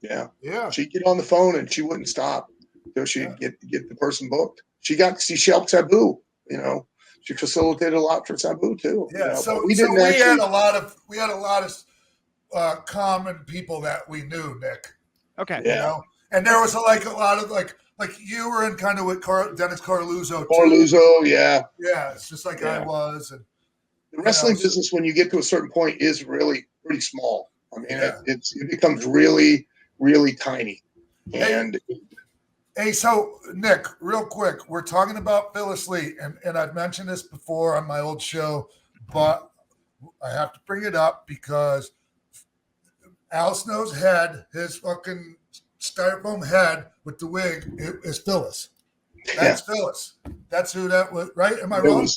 Speaker 1: Yeah.
Speaker 2: Yeah.
Speaker 1: She'd get on the phone, and she wouldn't stop until she'd get the person booked. She helped Sabu, She facilitated a lot for Sabu too.
Speaker 2: Yeah, so we had a lot of common people that we knew, Nick.
Speaker 3: Okay,
Speaker 2: and there was a lot of like you were in kind of with Dennis Carluzzo too.
Speaker 1: Carluzzo, yeah,
Speaker 2: it's just like I was. And
Speaker 1: the wrestling business, when you get to a certain point, is really pretty small. I mean, it becomes really, really tiny. And
Speaker 2: hey, so Nick, real quick, we're talking about Phyllis Lee, and I've mentioned this before on my old show, but I have to bring it up because Al Snow's head, his fucking styrofoam head with the wig, is Phyllis. That's Phyllis. That's who that was, right? Am I wrong?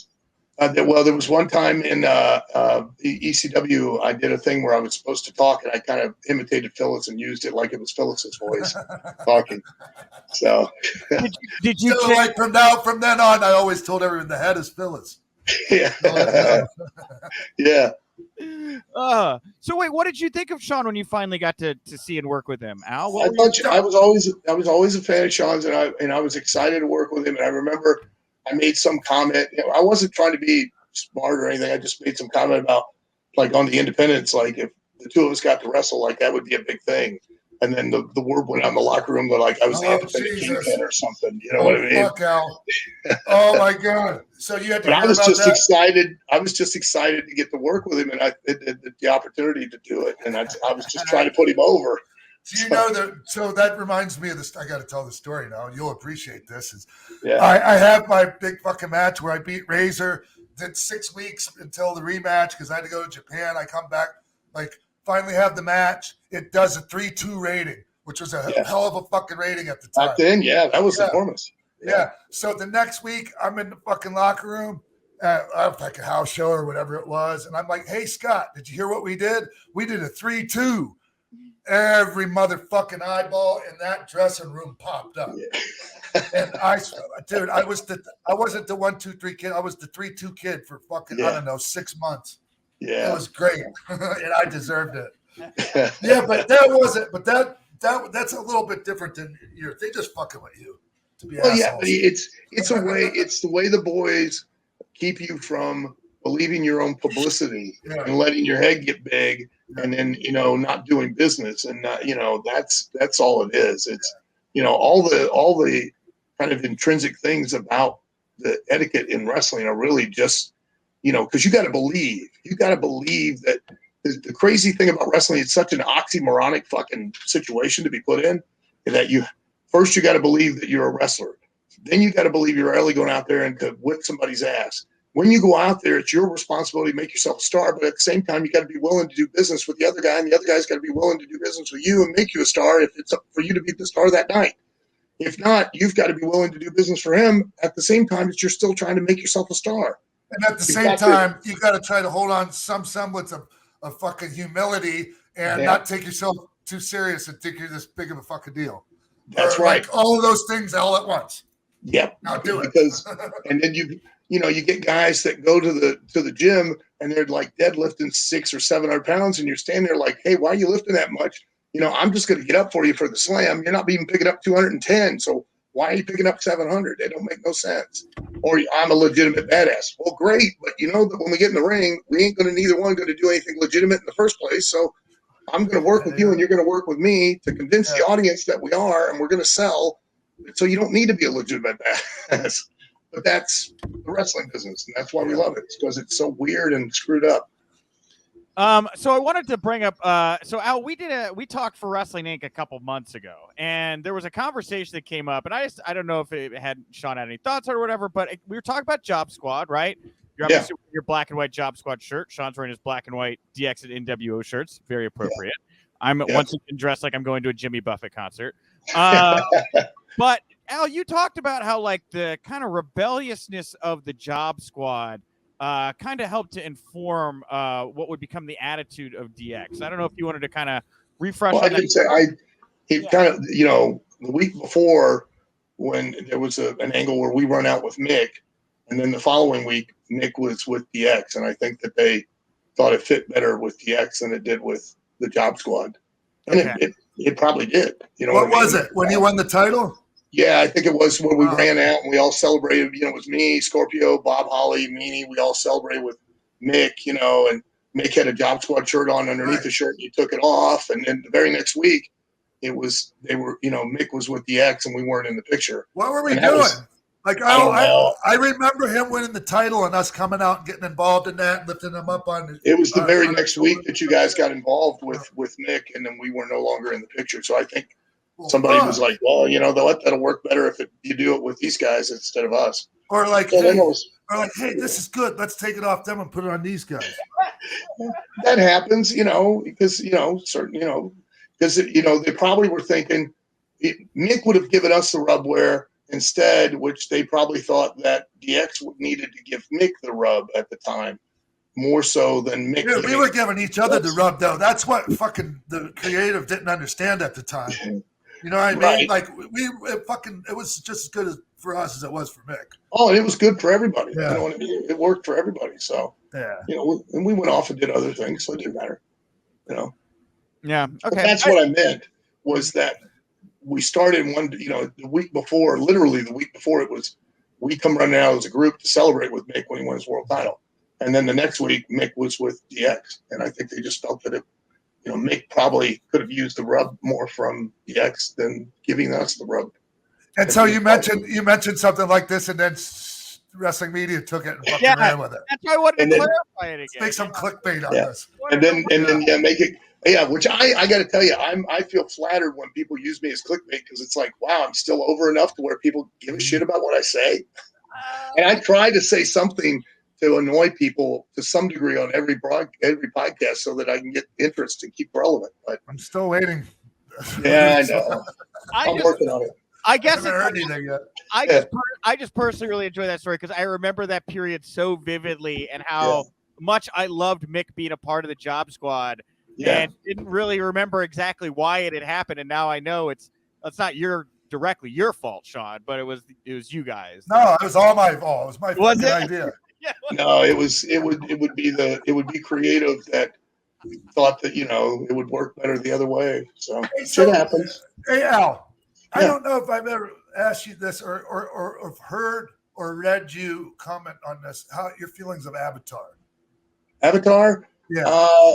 Speaker 1: Well, there was one time in ECW, I did a thing where I was supposed to talk, and I kind of imitated Phyllis and used it like it was Phyllis's voice talking. So,
Speaker 3: did you
Speaker 2: so like from then on, I always told everyone the head is Phyllis.
Speaker 1: yeah, yeah.
Speaker 3: So wait, what did you think of Sean when you finally got to see and work with him, Al?
Speaker 1: I was always a fan of Sean's, and I was excited to work with him. And I remember I made some comment. I wasn't trying to be smart or anything. I just made some comment about, like, on the independents, like, if the two of us got to wrestle, like, that would be a big thing. And then the word went out in the locker room that, like, I was the independent kingpin or something. You know what I mean?
Speaker 2: Fuck, Al. Oh my God! So you had to.
Speaker 1: But I was just excited. I was just excited to get to work with him, and the opportunity to do it. And I was just trying to put him over.
Speaker 2: So you know that. So that reminds me of this. I got to tell the story now. You'll appreciate this.
Speaker 1: Yeah.
Speaker 2: I have my big fucking match where I beat Razor. Did 6 weeks until the rematch because I had to go to Japan. I come back, like, finally have the match. It does a 3-2 rating, which was a hell of a fucking rating at the time.
Speaker 1: Back then, that was enormous.
Speaker 2: Yeah. So the next week, I'm in the fucking locker room at like a house show or whatever it was. And I'm like, hey, Scott, did you hear what we did? We did a 3-2. Every motherfucking eyeball in that dressing room popped up. Yeah. And I wasn't the 1-2-3 kid. I was the 3-2 kid for fucking, I don't know, 6 months.
Speaker 1: Yeah.
Speaker 2: It was great. And I deserved it. Yeah, but that wasn't, but that's a little bit different than they just fucking with you. To be assholes.
Speaker 1: Yeah, but it's the way the boys keep you from believing your own publicity and letting your head get big, and then not doing business, and that's all it is. It's all the kind of intrinsic things about the etiquette in wrestling are really just because you got to believe that the crazy thing about wrestling, it's such an oxymoronic fucking situation to be put in, that you got to believe that you're a wrestler. Then you got to believe you're really going out there and to whip somebody's ass. When you go out there, it's your responsibility to make yourself a star, but at the same time, you got to be willing to do business with the other guy, and the other guy's got to be willing to do business with you and make you a star if it's up for you to be the star that night. If not, you've got to be willing to do business for him at the same time that you're still trying to make yourself a star.
Speaker 2: And at the same time, you got to try to hold on some semblance of fucking humility and not take yourself too serious and think you're this big of a fucking deal.
Speaker 1: That's right.
Speaker 2: Like all of those things all at once.
Speaker 1: Yep.
Speaker 2: Now do it.
Speaker 1: Because, and then you get guys that go to the gym and they're like deadlifting 600 or 700 pounds, and you're standing there like, hey, why are you lifting that much? I'm just going to get up for you for the slam. You're not even picking up 210. So why are you picking up 700? It don't make no sense. Or I'm a legitimate badass. Well, great. But that when we get in the ring, we ain't going to neither one going to do anything legitimate in the first place. So I'm going to work with you and you're going to work with me to convince the audience that we are, and we're going to sell. So you don't need to be a legitimate badass. But that's the wrestling business, and that's why we love it. It's because it's so weird and screwed up.
Speaker 3: So I wanted to bring up, so Al, we talked for Wrestling Inc. a couple months ago, and there was a conversation that came up, and I don't know if Sean had any thoughts or whatever, but we were talking about Job Squad, right? You're obviously wearing your black and white Job Squad shirt. Sean's wearing his black and white DX and NWO shirts. Very appropriate. I'm once again dressed like I'm going to a Jimmy Buffett concert. But Al, you talked about how like the kind of rebelliousness of the Job Squad kind of helped to inform what would become the attitude of DX. I don't know if you wanted to kind of refresh.
Speaker 1: Well, I did say kind of the week before, when there was an angle where we run out with Mick, and then the following week Mick was with DX, and I think that they thought it fit better with DX than it did with the Job Squad, and it probably did.
Speaker 2: What was it when you won the title?
Speaker 1: Yeah, I think it was when we ran out and we all celebrated. It was me, Scorpio, Bob Holly, Meanie. We all celebrated with Mick, and Mick had a Job Squad shirt on underneath the shirt, and he took it off. And then the very next week, Mick was with the X, and we weren't in the picture.
Speaker 2: What were we doing? I remember him winning the title and us coming out and getting involved in that and lifting him up on.
Speaker 1: It was the very next week that you guys got involved with Mick, and then we were no longer in the picture. So I think somebody was like, well, that'll work better if you do it with these guys instead of us.
Speaker 2: Or like, hey, this is good. Let's take it off them and put it on these guys.
Speaker 1: That happens, because they probably were thinking Mick would have given us the rub where instead, which they probably thought that DX needed to give Mick the rub at the time, more so than Mick.
Speaker 2: Dude, we were giving each other the rub, though. That's what fucking the creative didn't understand at the time. You know what I mean?
Speaker 1: Right.
Speaker 2: Like it was just as good for us as it was for Mick.
Speaker 1: Oh, and it was good for everybody.
Speaker 2: Yeah.
Speaker 1: You know what I mean? It worked for everybody. So,
Speaker 2: Yeah.
Speaker 1: you know, and we went off and did other things, so it didn't matter. You know.
Speaker 3: Yeah. Okay.
Speaker 1: But that's what I meant was that we started the week before, literally the week before it was, we come running out as a group to celebrate with Mick when he won his world title. And then the next week, Mick was with DX. And I think they just felt that Mick probably could have used the rub more from DX than giving us the rub.
Speaker 2: And so you mentioned something like this, and then wrestling media took it and fucking ran with it.
Speaker 3: That's why I wanted to clarify it again.
Speaker 2: Make some clickbait on this.
Speaker 1: And then make it. Yeah, which I got to tell you, I feel flattered when people use me as clickbait because it's like, wow, I'm still over enough to where people give a shit about what I say. And I try to say something to annoy people to some degree on every podcast so that I can get interest and keep relevant. But
Speaker 2: I'm still waiting.
Speaker 1: Yeah, I know. I'm working on it.
Speaker 3: I guess
Speaker 2: I haven't heard anything yet.
Speaker 3: I just personally really enjoy that story because I remember that period so vividly and how much I loved Mick being a part of the Job Squad.
Speaker 1: Yeah.
Speaker 3: And didn't really remember exactly why it had happened, and now I know it's not directly your fault, Sean, but it was you guys.
Speaker 2: No, it was all my fault. It was my fucking idea.
Speaker 3: Yeah.
Speaker 1: No, it would be creative that thought that it would work better the other way. So shit happens.
Speaker 2: Hey Al, I don't know if I've ever asked you this or heard or read you comment on this. How your feelings of Avatar?
Speaker 1: Avatar?
Speaker 2: Yeah.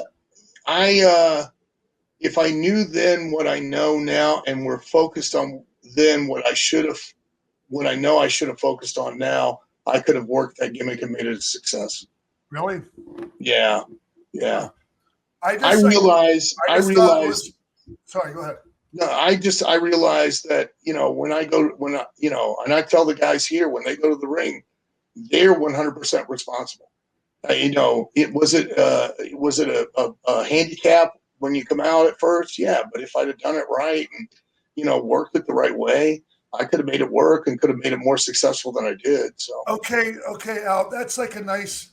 Speaker 1: If I knew then what I know now and were focused on then what I know I should have focused on now, I could have worked that gimmick and made it a success.
Speaker 2: Really?
Speaker 1: Yeah.
Speaker 2: I
Speaker 1: realized.
Speaker 2: Sorry, go ahead.
Speaker 1: No, I realized that, and I tell the guys here when they go to the ring, they're 100% responsible. Was it a handicap when you come out at first? Yeah, but if I'd have done it right and worked it the right way, I could have made it work and could have made it more successful than I did. So
Speaker 2: okay, Al, that's like a nice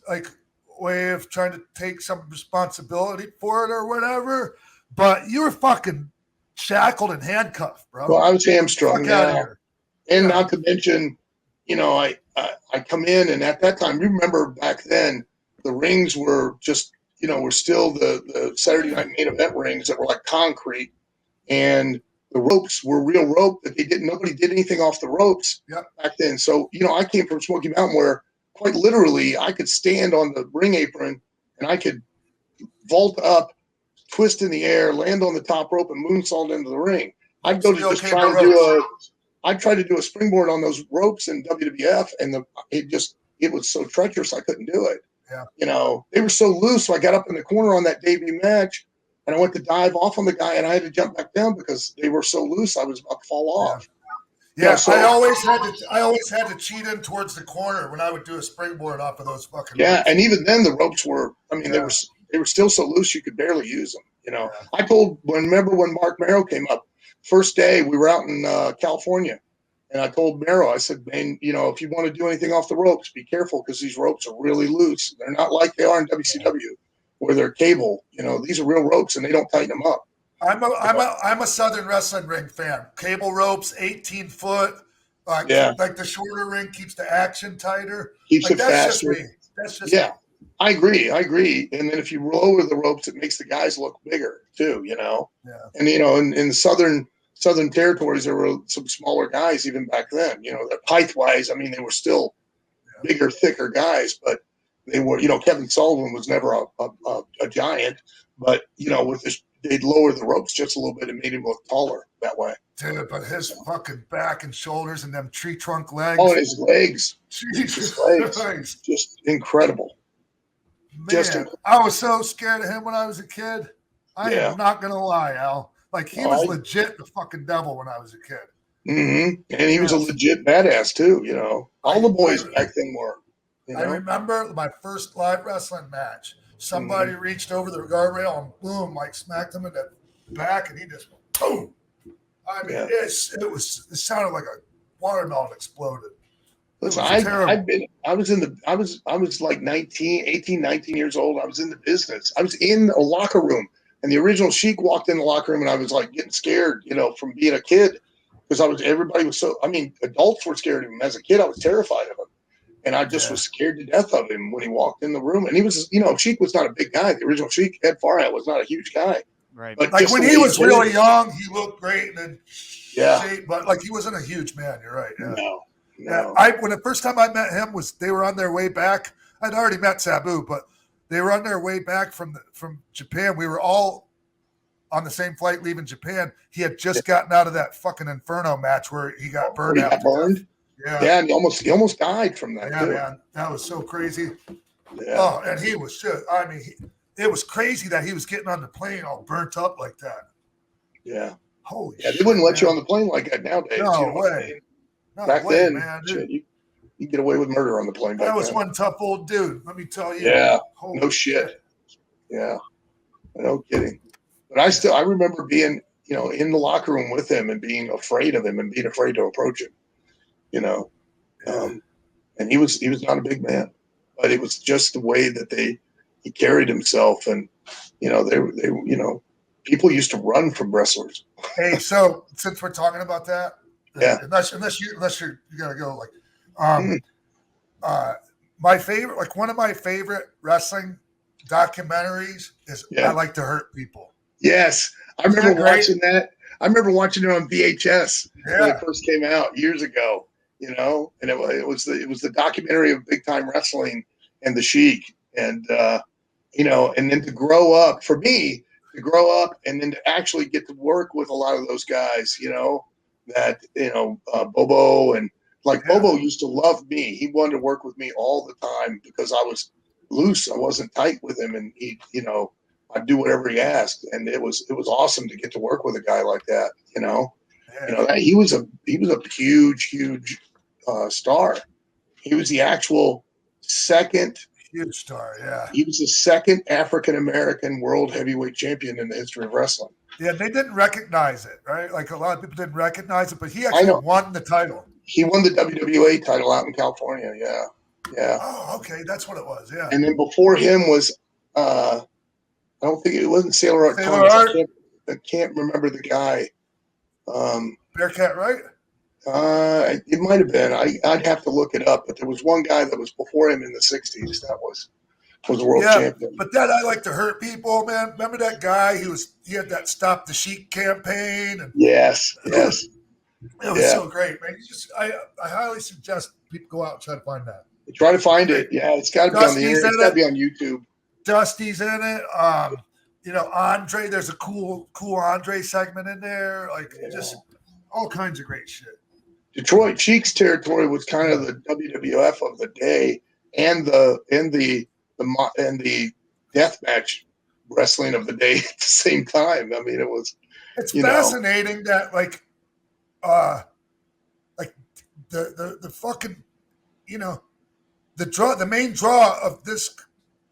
Speaker 2: way of trying to take some responsibility for it or whatever. But you were fucking shackled and handcuffed, bro.
Speaker 1: Well, I was hamstrung, and not to mention, I come in, and at that time, you remember back then. The rings were just, were still the Saturday Night Main Event rings that were like concrete, and the ropes were real rope that nobody did anything off the ropes back then. So, I came from Smoky Mountain where quite literally I could stand on the ring apron and I could vault up, twist in the air, land on the top rope and moonsault into the ring. I'd go to just try to do a springboard on those ropes in WWF, and it was so treacherous I couldn't do it.
Speaker 2: Yeah.
Speaker 1: They were so loose. So I got up in the corner on that debut match and I went to dive off on the guy and I had to jump back down because they were so loose. I was about to fall off.
Speaker 2: Yeah. So I always had to cheat in towards the corner when I would do a springboard off of those fucking ropes.
Speaker 1: And even then the ropes were, they were still so loose you could barely use them. I remember when Mark Merrow came up, first day we were out in California. And I told Merrow, I said, man, if you want to do anything off the ropes, be careful because these ropes are really loose. They're not like they are in WCW where they're cable. These are real ropes and they don't tighten them up.
Speaker 2: I'm a Southern Wrestling ring fan. Cable ropes, 18 foot. Like the shorter ring keeps the action tighter.
Speaker 1: Keeps it faster.
Speaker 2: That's just me.
Speaker 1: I agree. And then if you lower the ropes, it makes the guys look bigger too, Yeah. And in the Southern territories, there were some smaller guys even back then. Height-wise, they were still bigger, thicker guys, but they were. Kevin Sullivan was never a giant, but they'd lower the ropes just a little bit and made him look taller that way.
Speaker 2: Dude, but his fucking back and shoulders and them tree trunk legs.
Speaker 1: Oh, and his legs.
Speaker 2: Jesus Christ.
Speaker 1: Just incredible.
Speaker 2: Man, I was so scared of him when I was a kid. I am not gonna lie, Al. Like he was legit the fucking devil when I was a kid.
Speaker 1: Mm-hmm. And he was a legit badass too. All the boys back then were.
Speaker 2: I remember my first live wrestling match. Somebody reached over the guardrail and boom, smacked him in the back, and he just boom. It sounded like a watermelon exploded.
Speaker 1: Listen,
Speaker 2: terrible.
Speaker 1: I was like 19 years old. I was in the business. I was in a locker room, and the original Sheik walked in the locker room, and I was like getting scared, from being a kid, because everybody was adults were scared of him. As a kid, I was terrified of him, and I just was scared to death of him when he walked in the room. And he was, Sheik was not a big guy. The original Sheik, Ed Farhat, was not a huge guy.
Speaker 3: Right.
Speaker 1: But
Speaker 2: like when he was really young, he looked great and in shape, but like he wasn't a huge man. You're right. Yeah.
Speaker 1: No.
Speaker 2: Yeah, when the first time I met him they were on their way back. I'd already met Sabu, but they were on their way back from Japan. We were all on the same flight leaving Japan. He had just gotten out of that fucking Inferno match where he got burned.
Speaker 1: He got burned. Yeah, and he almost died from that.
Speaker 2: Yeah, man, that was so crazy.
Speaker 1: Yeah.
Speaker 2: Oh, and he was just. I mean, it was crazy that he was getting on the plane all burnt up like that.
Speaker 1: Yeah.
Speaker 2: Holy
Speaker 1: shit.
Speaker 2: They
Speaker 1: wouldn't let you on the plane like that nowadays.
Speaker 2: No way.
Speaker 1: Back then, man, you get away with murder on the plane.
Speaker 2: That was one tough old dude. Let me tell you.
Speaker 1: Yeah. No shit. Yeah. No kidding. But I remember being, in the locker room with him and being afraid of him and being afraid to approach him, and he was not a big man, but it was just the way that he carried himself. And, people used to run from wrestlers.
Speaker 2: Hey, so since we're talking about that,
Speaker 1: yeah.
Speaker 2: Unless you gotta go like, my favorite, like one of my favorite wrestling documentaries is I Like to Hurt People.
Speaker 1: Yes, I remember watching that. I remember watching it on VHS when it first came out years ago. And it was the documentary of big time wrestling and the Sheik, and and then to grow up and then to actually get to work with a lot of those guys, Bobo and Bobo used to love me. He wanted to work with me all the time because I was loose. I wasn't tight with him, and I'd do whatever he asked. And it was awesome to get to work with a guy like that. He was a huge star. He was the actual second
Speaker 2: huge star. Yeah,
Speaker 1: he was the second African American world heavyweight champion in the history of wrestling.
Speaker 2: Yeah, they didn't recognize it, right? Like a lot of people didn't recognize it, but he actually won the title.
Speaker 1: He won the WWA title out in California. Yeah. Yeah.
Speaker 2: Oh, okay. That's what it was. Yeah.
Speaker 1: And then before him was, I don't think it wasn't Sailor Art Thomas. I can't remember the guy.
Speaker 2: Bearcat, right?
Speaker 1: It might have been. I'd have to look it up, but there was one guy that was before him in the 60s that was the world champion.
Speaker 2: But that I Like to Hurt People, man. Remember that guy? He had that Stop the Sheik campaign. And
Speaker 1: yes.
Speaker 2: It was so great, man. I highly suggest people go out and try to find that.
Speaker 1: Try to find it. Yeah, it's got to be on the internet. It's got to be on YouTube.
Speaker 2: Dusty's in it. Andre. There's a cool Andre segment in there. Just all kinds of great shit.
Speaker 1: Detroit Sheik's territory was kind of the WWF of the day, and the deathmatch wrestling of the day at the same time. I mean,
Speaker 2: it's fascinating that the fucking the main draw of this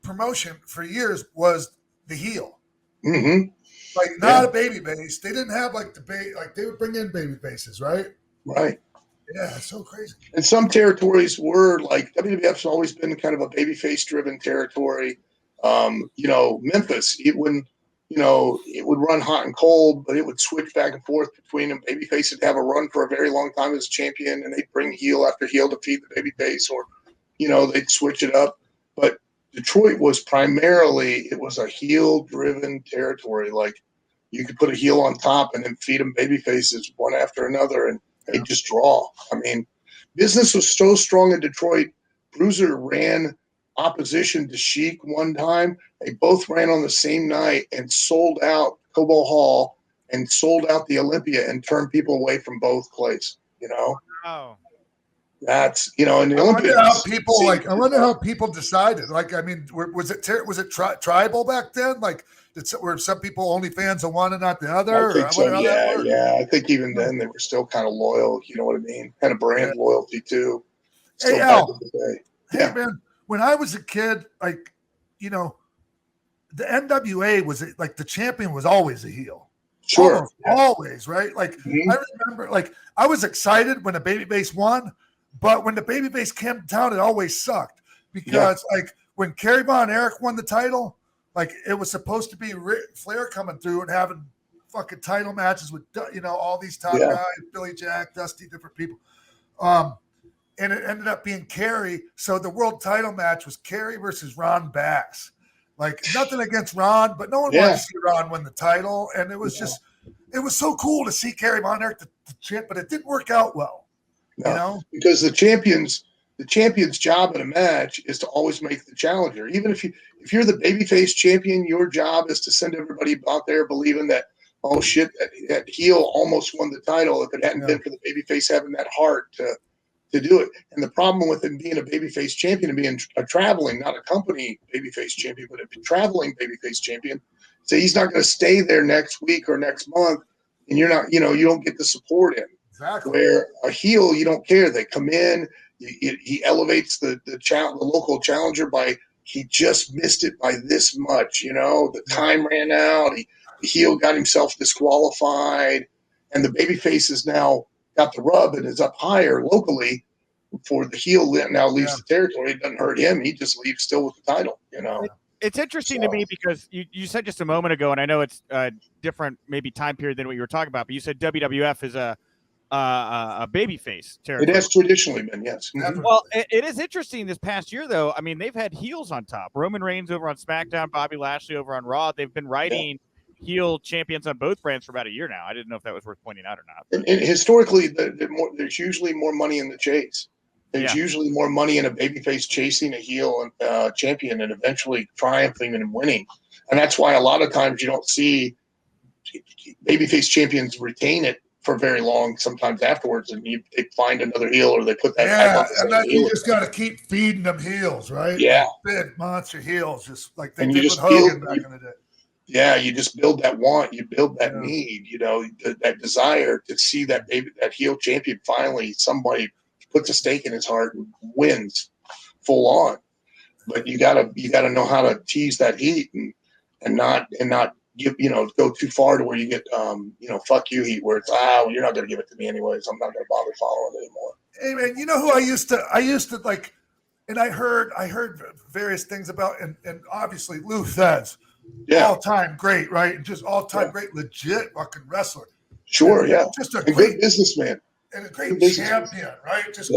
Speaker 2: promotion for years was the heel.
Speaker 1: Mm-hmm.
Speaker 2: Not a baby base. They didn't have they would bring in baby bases, right?
Speaker 1: Right.
Speaker 2: Yeah, it's so crazy.
Speaker 1: And some territories were WWF's always been kind of a babyface driven territory. Memphis, it would run hot and cold, but it would switch back and forth between them. Babyface would have a run for a very long time as champion, and they'd bring heel after heel to feed the babyface, or they'd switch it up. But Detroit was primarily a heel driven territory. You could put a heel on top and then feed them baby faces one after another, and they'd just draw. I mean, business was so strong in Detroit. Bruiser ran opposition to Sheik one time. They both ran on the same night and sold out Cobo Hall and sold out the Olympia and turned people away from both places.
Speaker 3: Oh.
Speaker 1: That's in the Olympia.
Speaker 2: I wonder how people decided. Was it tribal back then? Were some people only fans of one and not the other?
Speaker 1: I think so. Yeah. I think even then they were still kind of loyal. You know what I mean? Kind of brand loyalty too.
Speaker 2: Hey, Al. Hey, man. When I was a kid, the NWA was the champion was always a heel.
Speaker 1: Sure.
Speaker 2: Almost always, right? Like I remember, like I was excited when the babyface won, but when the babyface came down, it always sucked because like when Kerry Von Erich won the title, like it was supposed to be Flair coming through and having fucking title matches with all these top guys, Billy Jack, Dusty, different people. And it ended up being Kerry. So the world title match was Kerry versus Ron Bass. Like nothing against Ron, but no one wanted to see Ron win the title. And it was just, it was so cool to see Kerry Von Erich the champ, but it didn't work out well.
Speaker 1: No, because the champion's job in a match is to always make the challenger. Even if you're the babyface champion, your job is to send everybody out there believing that, oh shit, that heel almost won the title if it hadn't been for the babyface having that heart to do it. And the problem with him being a babyface champion and being a traveling, not a company babyface champion, but a traveling babyface champion, so he's not going to stay there next week or next month, and you're not, you don't get the support in.
Speaker 2: Exactly.
Speaker 1: Where a heel, you don't care. They come in, he elevates the local challenger by, he just missed it by this much, the time ran out. The heel got himself disqualified, and the babyface is now got the rub and is up higher locally for the heel now leaves the territory. It doesn't hurt him. He just leaves still with the title,
Speaker 3: It's interesting to me because you said just a moment ago, and I know it's a different maybe time period than what you were talking about, but you said WWF is a babyface territory.
Speaker 1: It has traditionally been, yes.
Speaker 3: Well, it is interesting this past year, though. I mean, they've had heels on top. Roman Reigns over on SmackDown, Bobby Lashley over on Raw. They've been riding heel champions on both brands for about a year now. I didn't know if that was worth pointing out or not.
Speaker 1: And historically, there's usually more money in the chase. There's usually more money in a babyface chasing a heel champion and eventually triumphing and winning. And that's why a lot of times you don't see babyface champions retain it for very long, sometimes afterwards, and they find another heel or they put that
Speaker 2: and then you just got to keep feeding them heels, right?
Speaker 1: Yeah.
Speaker 2: Big monster heels, just like they
Speaker 1: and
Speaker 2: did with Hogan back in the day.
Speaker 1: Yeah, you just build that want, you build that need, that desire to see that heel champion finally somebody puts a stake in his heart and wins full on. But you gotta know how to tease that heat and not give go too far to where you get fuck you heat where it's you're not gonna give it to me anyways. I'm not gonna bother following it anymore.
Speaker 2: Hey man, you know who I used to like, and I heard various things about and obviously Lou Thesz. All time great, right? And just all time great, legit fucking wrestler.
Speaker 1: Sure,
Speaker 2: and just a
Speaker 1: great businessman
Speaker 2: and a great champion, right? Just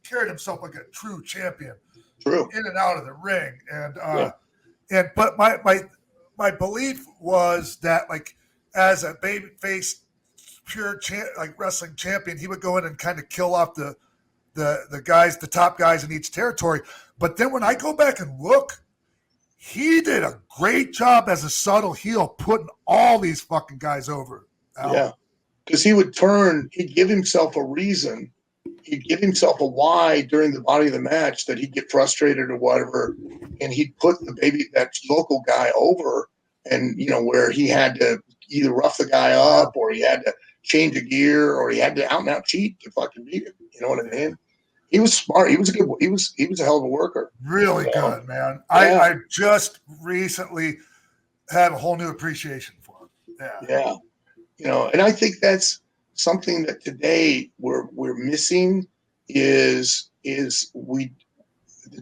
Speaker 2: carried himself like a true champion.
Speaker 1: True.
Speaker 2: In and out of the ring, but my belief was that like as a babyface, pure wrestling champion, he would go in and kind of kill off the guys, the top guys in each territory. But then when I go back and look, he did a great job as a subtle heel, putting all these fucking guys over.
Speaker 1: Yeah, because he'd give himself a reason. He'd give himself a why during the body of the match that he'd get frustrated or whatever, and he'd put that local guy over, and where he had to either rough the guy up or he had to change a gear or he had to out and out cheat to fucking beat him. You know what I mean? He was smart. He was a good. He was a hell of a worker.
Speaker 2: Really good, man. I just recently had a whole new appreciation for him.
Speaker 1: Yeah. And I think that's something that today we're missing is the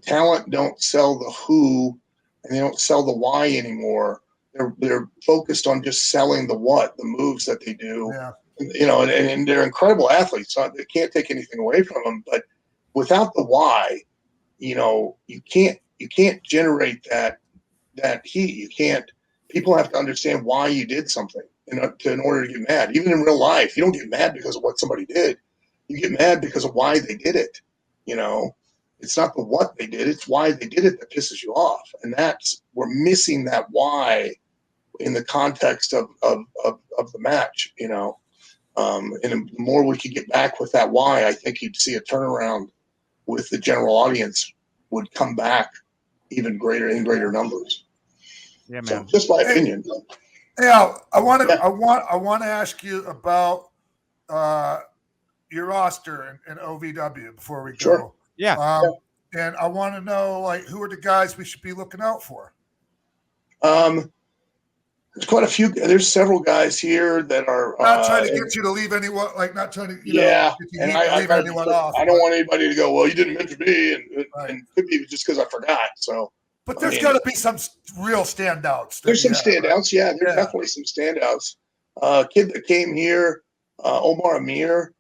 Speaker 1: talent don't sell the who and they don't sell the why anymore. They're focused on just selling the what, the moves that they do.
Speaker 2: Yeah.
Speaker 1: And they're incredible athletes. So they can't take anything away from them, but without the why, you can't generate that heat. You can't. People have to understand why you did something in order to get mad. Even in real life, you don't get mad because of what somebody did. You get mad because of why they did it. It's not the what they did; it's why they did it that pisses you off. And we're missing that why in the context of the match. And the more we could get back with that why, I think you'd see a turnaround with the general audience would come back even greater in greater numbers.
Speaker 3: Yeah, man.
Speaker 1: So, just my opinion.
Speaker 2: Yeah, I want to ask you about your roster and OVW before we go.
Speaker 1: Sure.
Speaker 3: Yeah.
Speaker 2: And I want to know who are the guys we should be looking out for?
Speaker 1: There's quite a few. There's several guys here that are
Speaker 2: not trying to get you to leave anyone, like not trying to, get you
Speaker 1: and
Speaker 2: to leave anyone off.
Speaker 1: I don't want anybody to go, well, you didn't mention me, and could be just because I forgot. So,
Speaker 2: but there's got to be some real standouts.
Speaker 1: There's some standouts. Right? Yeah, there's definitely some standouts. Kid that came here, Omar Amir.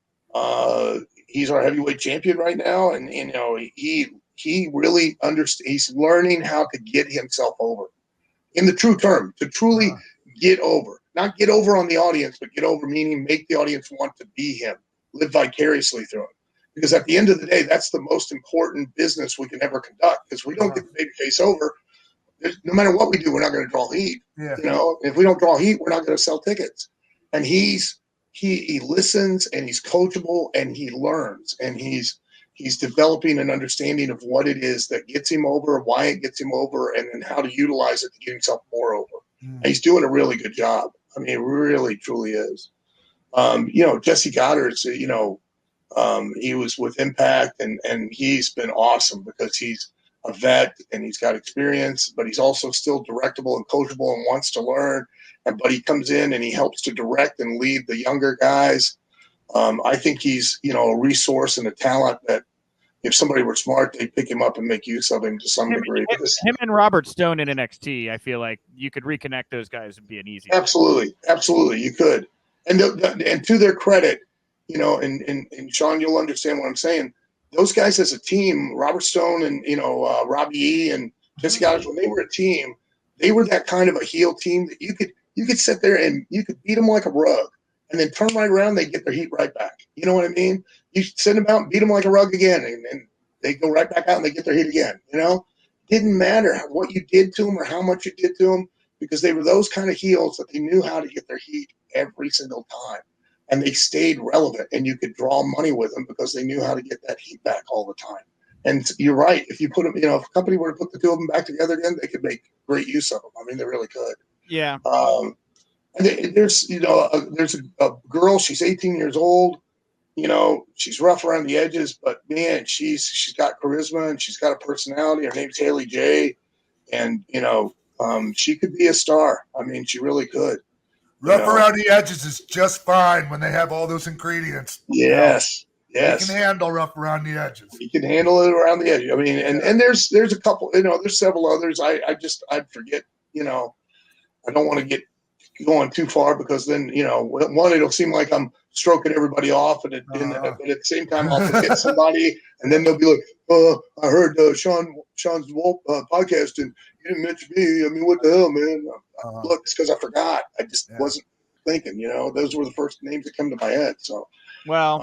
Speaker 1: He's our heavyweight champion right now, and he really understands. He's learning how to get himself over, in the true term, to truly get over. Not get over on the audience, but get over meaning make the audience want to be him, live vicariously through him. Because at the end of the day, that's the most important business we can ever conduct. Because we don't get the babyface over, no matter what we do, we're not going to draw heat. Yeah. If we don't draw heat, we're not going to sell tickets. And he listens, and he's coachable, and he learns, and he's developing an understanding of what it is that gets him over, why it gets him over, and then how to utilize it to get himself more over. And he's doing a really good job. I mean, it really, truly is. Jesse Goddard's, he was with Impact, and he's been awesome because he's a vet and he's got experience, but he's also still directable and coachable and wants to learn. But he comes in and he helps to direct and lead the younger guys. I think he's, a resource and a talent that if somebody were smart, they'd pick him up and make use of him to some degree.
Speaker 3: Him and Robert Stone in NXT, I feel like you could reconnect those guys and be an easy.
Speaker 1: Absolutely, you could. And to their credit, and Sean, you'll understand what I'm saying. Those guys as a team, Robert Stone and Robbie E and Jesse Goddard, when they were a team, they were that kind of a heel team that you could sit there and you could beat them like a rug, and then turn right around, they get their heat right back. You know what I mean? You send them out and beat them like a rug again, and they go right back out and they get their heat again. Didn't matter what you did to them or how much you did to them, because they were those kind of heels that they knew how to get their heat every single time. And they stayed relevant, and you could draw money with them because they knew how to get that heat back all the time. And you're right. If you put them, if a company were to put the two of them back together again, they could make great use of them. I mean, they really could.
Speaker 3: Yeah.
Speaker 1: And there's a girl. She's 18 years old. She's rough around the edges, but man, she's got charisma and she's got a personality. Her name's Haley J, and she could be a star. I mean, she really could.
Speaker 2: Rough around the edges is just fine when they have all those ingredients.
Speaker 1: Yes.
Speaker 2: You can handle rough around the edges.
Speaker 1: You can handle it around the edge. I mean, and there's a couple, there's several others. I forget, I don't want to get going too far because then, one, it'll seem like I'm stroking everybody off, but at the same time, I'll forget somebody, and then they'll be like, I heard Sean's podcast, and you didn't mention me. I mean, what the hell, man? Look, it's because I forgot. I just wasn't thinking, those were the first names that come to my head. So,
Speaker 3: well,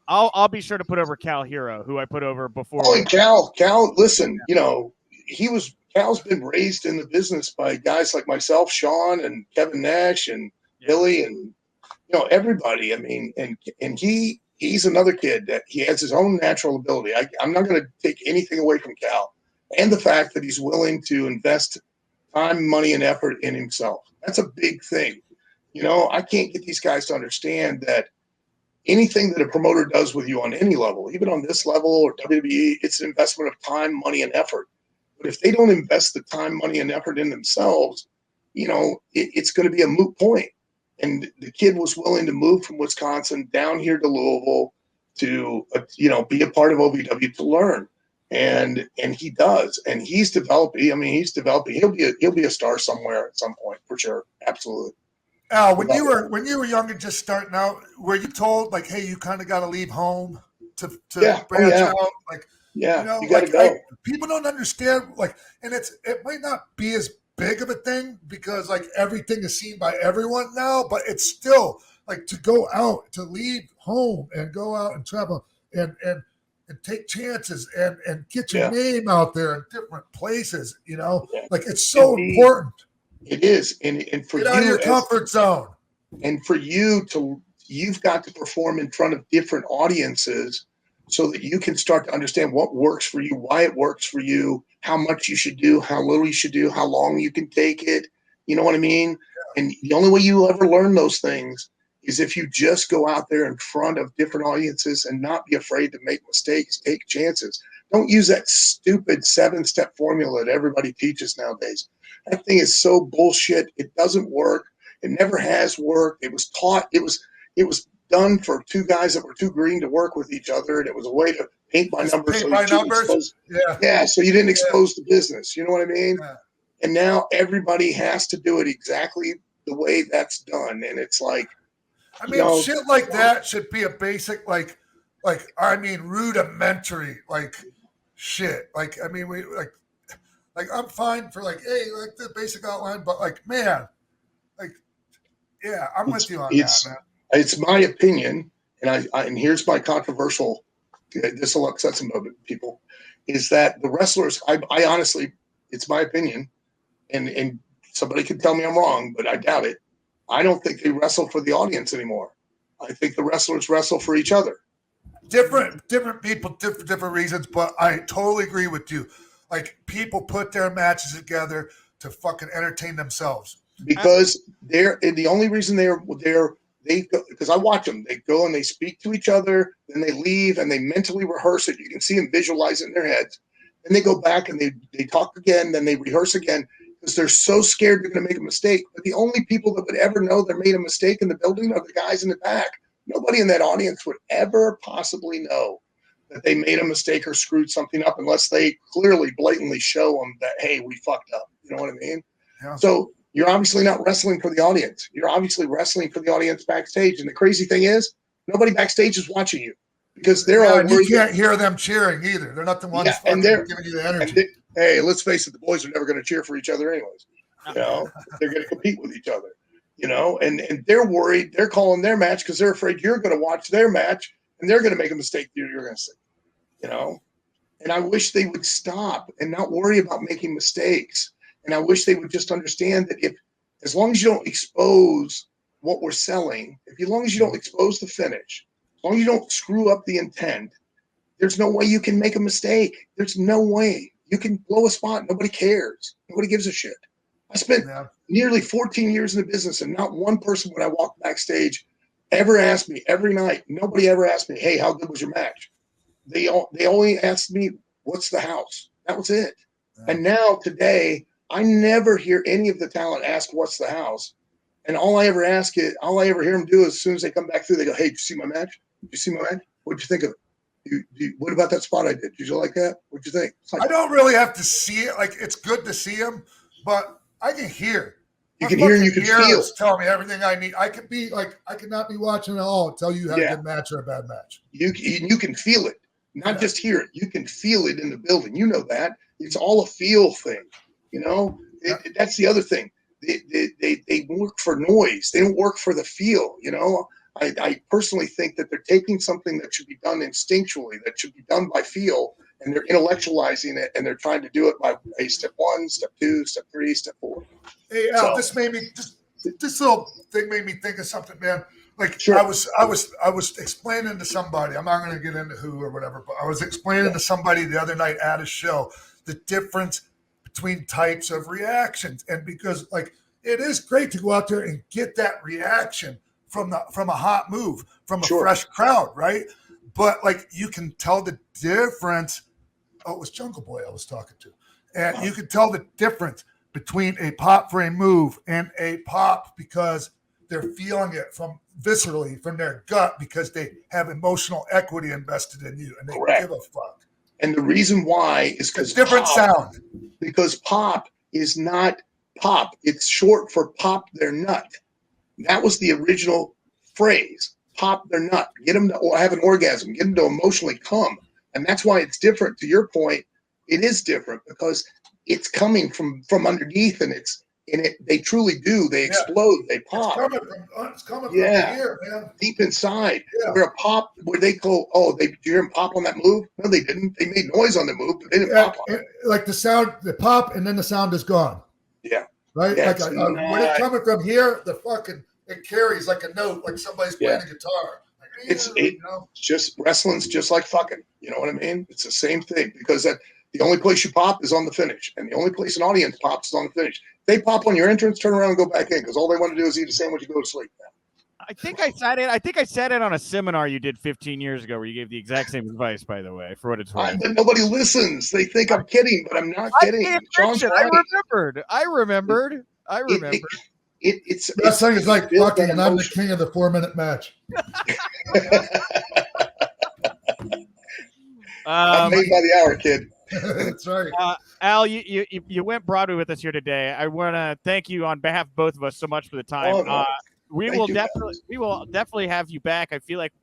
Speaker 3: I'll be sure to put over Cal Hero, who I put over before.
Speaker 1: Oh, and Cal, listen, Cal's been raised in the business by guys like myself, Sean, and Kevin Nash, and Billy, and everybody. I mean, and he's another kid that he has his own natural ability. I'm not going to take anything away from Cal, and the fact that he's willing to invest time, money, and effort in himself. That's a big thing. I can't get these guys to understand that anything that a promoter does with you on any level, even on this level or WWE, it's an investment of time, money, and effort. But if they don't invest the time, money, and effort in themselves, it's going to be a moot point. And the kid was willing to move from Wisconsin down here to Louisville to, be a part of OVW to learn. And he does. And he's developing. I mean, he's developing. He'll be a star somewhere at some point for sure. Absolutely.
Speaker 2: Al, when you were younger, just starting out, were you told like, hey, you kind of got to leave home to branch out? Like,
Speaker 1: yeah, you got to go.
Speaker 2: People don't understand, and it might not be as big of a thing because everything is seen by everyone now, but it's still to go out, to leave home and go out and travel and take chances and get your name out there in different places. It's so important.
Speaker 1: It is, and for
Speaker 2: get out of your comfort zone,
Speaker 1: and for you've got to perform in front of different audiences so that you can start to understand what works for you, why it works for you, how much you should do, how little you should do, how long you can take it. You know what I mean? Yeah. And the only way you ever learn those things is if you just go out there in front of different audiences and not be afraid to make mistakes, take chances. Don't use that stupid 7-step formula that everybody teaches nowadays. That thing is so bullshit. It doesn't work. It never has worked. It was taught. It was done for two guys that were too green to work with each other, and it was a way to paint by numbers.
Speaker 2: Paint by numbers.
Speaker 1: Yeah, so you didn't expose the business. You know what I mean?
Speaker 2: Yeah.
Speaker 1: And now everybody has to do it exactly the way that's done, and it's like,
Speaker 2: I mean, shit like that should be a basic, rudimentary, shit. I mean, I'm fine for hey, the basic outline, but man, yeah, I'm with you on that, man.
Speaker 1: It's my opinion, and here's my controversial. This will upset some of people. Is that the wrestlers? I honestly, it's my opinion, and somebody can tell me I'm wrong, but I doubt it. I don't think they wrestle for the audience anymore. I think the wrestlers wrestle for each other.
Speaker 2: Different people, different reasons, but I totally agree with you. People put their matches together to fucking entertain themselves.
Speaker 1: Because the only reason they go, because I watch them. They go and they speak to each other, then they leave and they mentally rehearse it. You can see them visualize it in their heads. Then they go back and they talk again, then they rehearse again because they're so scared they're going to make a mistake. But the only people that would ever know they made a mistake in the building are the guys in the back. Nobody in that audience would ever possibly know that they made a mistake or screwed something up unless they clearly, blatantly show them that, hey, we fucked up. You know what I mean?
Speaker 2: Yeah.
Speaker 1: So you're obviously not wrestling for the audience. You're obviously wrestling for the audience backstage. And the crazy thing is, nobody backstage is watching you because they're all worried.
Speaker 2: You can't hear them cheering either. They're not the ones fucking giving you the energy.
Speaker 1: Hey, let's face it, the boys are never going to cheer for each other anyways. You know, they're going to compete with each other. You know, and they're worried. They're calling their match because they're afraid you're going to watch their match and they're going to make a mistake you're going to see. You know, and I wish they would stop and not worry about making mistakes. And I wish they would just understand that as long as you don't expose what we're selling, as long as you don't expose the finish, as long as you don't screw up the intent, there's no way you can make a mistake. There's no way. You can blow a spot. Nobody cares. Nobody gives a shit. I spent nearly 14 years in the business, and not one person when I walked backstage ever asked me every night. Nobody ever asked me, hey, how good was your match? They only asked me, what's the house? That was it. Yeah. And now today, I never hear any of the talent ask, what's the house? And all I ever hear them do is as soon as they come back through, they go, hey, did you see my match? Did you see my match? What'd you think of it? What about that spot I did? Did you like that? What'd you think?
Speaker 2: I don't really have to see it. It's good to see them, but I can hear.
Speaker 1: You can hear and you can feel.
Speaker 2: Tell me everything I need. I could be I could not be watching at all. Tell you had a good match or a bad match.
Speaker 1: You can feel it, not just hear it. You can feel it in the building. You know that. It's all a feel thing. You know, that's the other thing. They work for noise. They don't work for the feel. You know, I personally think that they're taking something that should be done instinctually, that should be done by feel, and they're intellectualizing it, and they're trying to do it by step 1, step 2, step 3, step 4.
Speaker 2: Hey, Al, this little thing made me think of something, man.
Speaker 1: Sure.
Speaker 2: I was explaining to somebody. I'm not going to get into who or whatever, but I was explaining to somebody the other night at a show the difference between types of reactions, and because it is great to go out there and get that reaction from a hot move from a fresh crowd, right? But you can tell the difference. Oh, it was Jungle Boy I was talking to, and you can tell the difference between a pop for a move and a pop because they're feeling it viscerally from their gut because they have emotional equity invested in you and they give a fuck.
Speaker 1: And the reason why is because
Speaker 2: different sound.
Speaker 1: Because pop is not pop. It's short for pop their nut. That was the original phrase. Pop their nut. Get them to have an orgasm. Get them to emotionally come. And that's why it's different. To your point, it is different because it's coming from underneath, and they truly do. They explode. They pop.
Speaker 2: It's coming from here, man.
Speaker 1: Deep inside. Yeah. Where they go, did you hear them pop on that move? No, they didn't. They made noise on the move, but they didn't pop on it.
Speaker 2: The sound, the pop, and then the sound is gone.
Speaker 1: Yeah.
Speaker 2: Right? Yeah, when it's coming from here, it carries like a note, like somebody's playing a guitar.
Speaker 1: It's just wrestling's just like fucking. You know what I mean? It's the same thing because the only place you pop is on the finish, and the only place an audience pops is on the finish. They pop on your entrance, turn around and go back in because all they want to do is eat a sandwich and go to sleep.
Speaker 3: I think I sat in on a seminar you did 15 years ago where you gave the exact same advice, by the way, for what it's worth.
Speaker 1: But nobody listens. They think I'm kidding, but I'm not kidding. Sean's
Speaker 3: I
Speaker 1: right.
Speaker 3: remembered.
Speaker 1: It's
Speaker 2: Wrestling is like
Speaker 1: built
Speaker 2: fucking,
Speaker 1: on
Speaker 2: and I'm the
Speaker 1: emotion.
Speaker 2: king of the 4-minute match.
Speaker 1: I'm made by the hour, kid.
Speaker 2: That's right.
Speaker 3: Al, you went Broadway with us here today. I want to thank you on behalf of both of us so much for the time.
Speaker 1: Oh, no.
Speaker 3: We
Speaker 1: Thank
Speaker 3: will
Speaker 1: you,
Speaker 3: definitely have you back. I feel like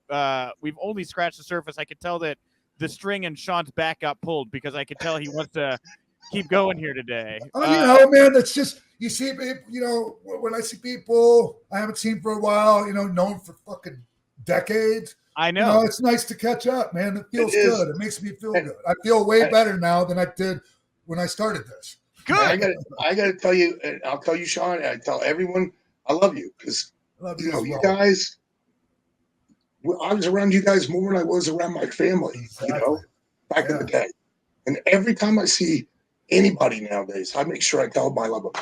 Speaker 3: we've only scratched the surface. I could tell that the string in Sean's back got pulled because I could tell he wants to keep going here today.
Speaker 2: Man, it's just, you see, when I see people I haven't seen for a while, known for fucking decades.
Speaker 3: I know.
Speaker 2: It's nice to catch up, man. It feels
Speaker 1: It is.
Speaker 2: good. It makes me feel good. I feel way better now than I did when I started this.
Speaker 3: Good.
Speaker 1: I got to tell you, and I'll tell you, Sean, and I tell everyone, I love you because you guys. I was around you guys more than I was around my family.
Speaker 2: Exactly.
Speaker 1: Back in the day, and every time I see anybody nowadays, I make sure I tell them I love them.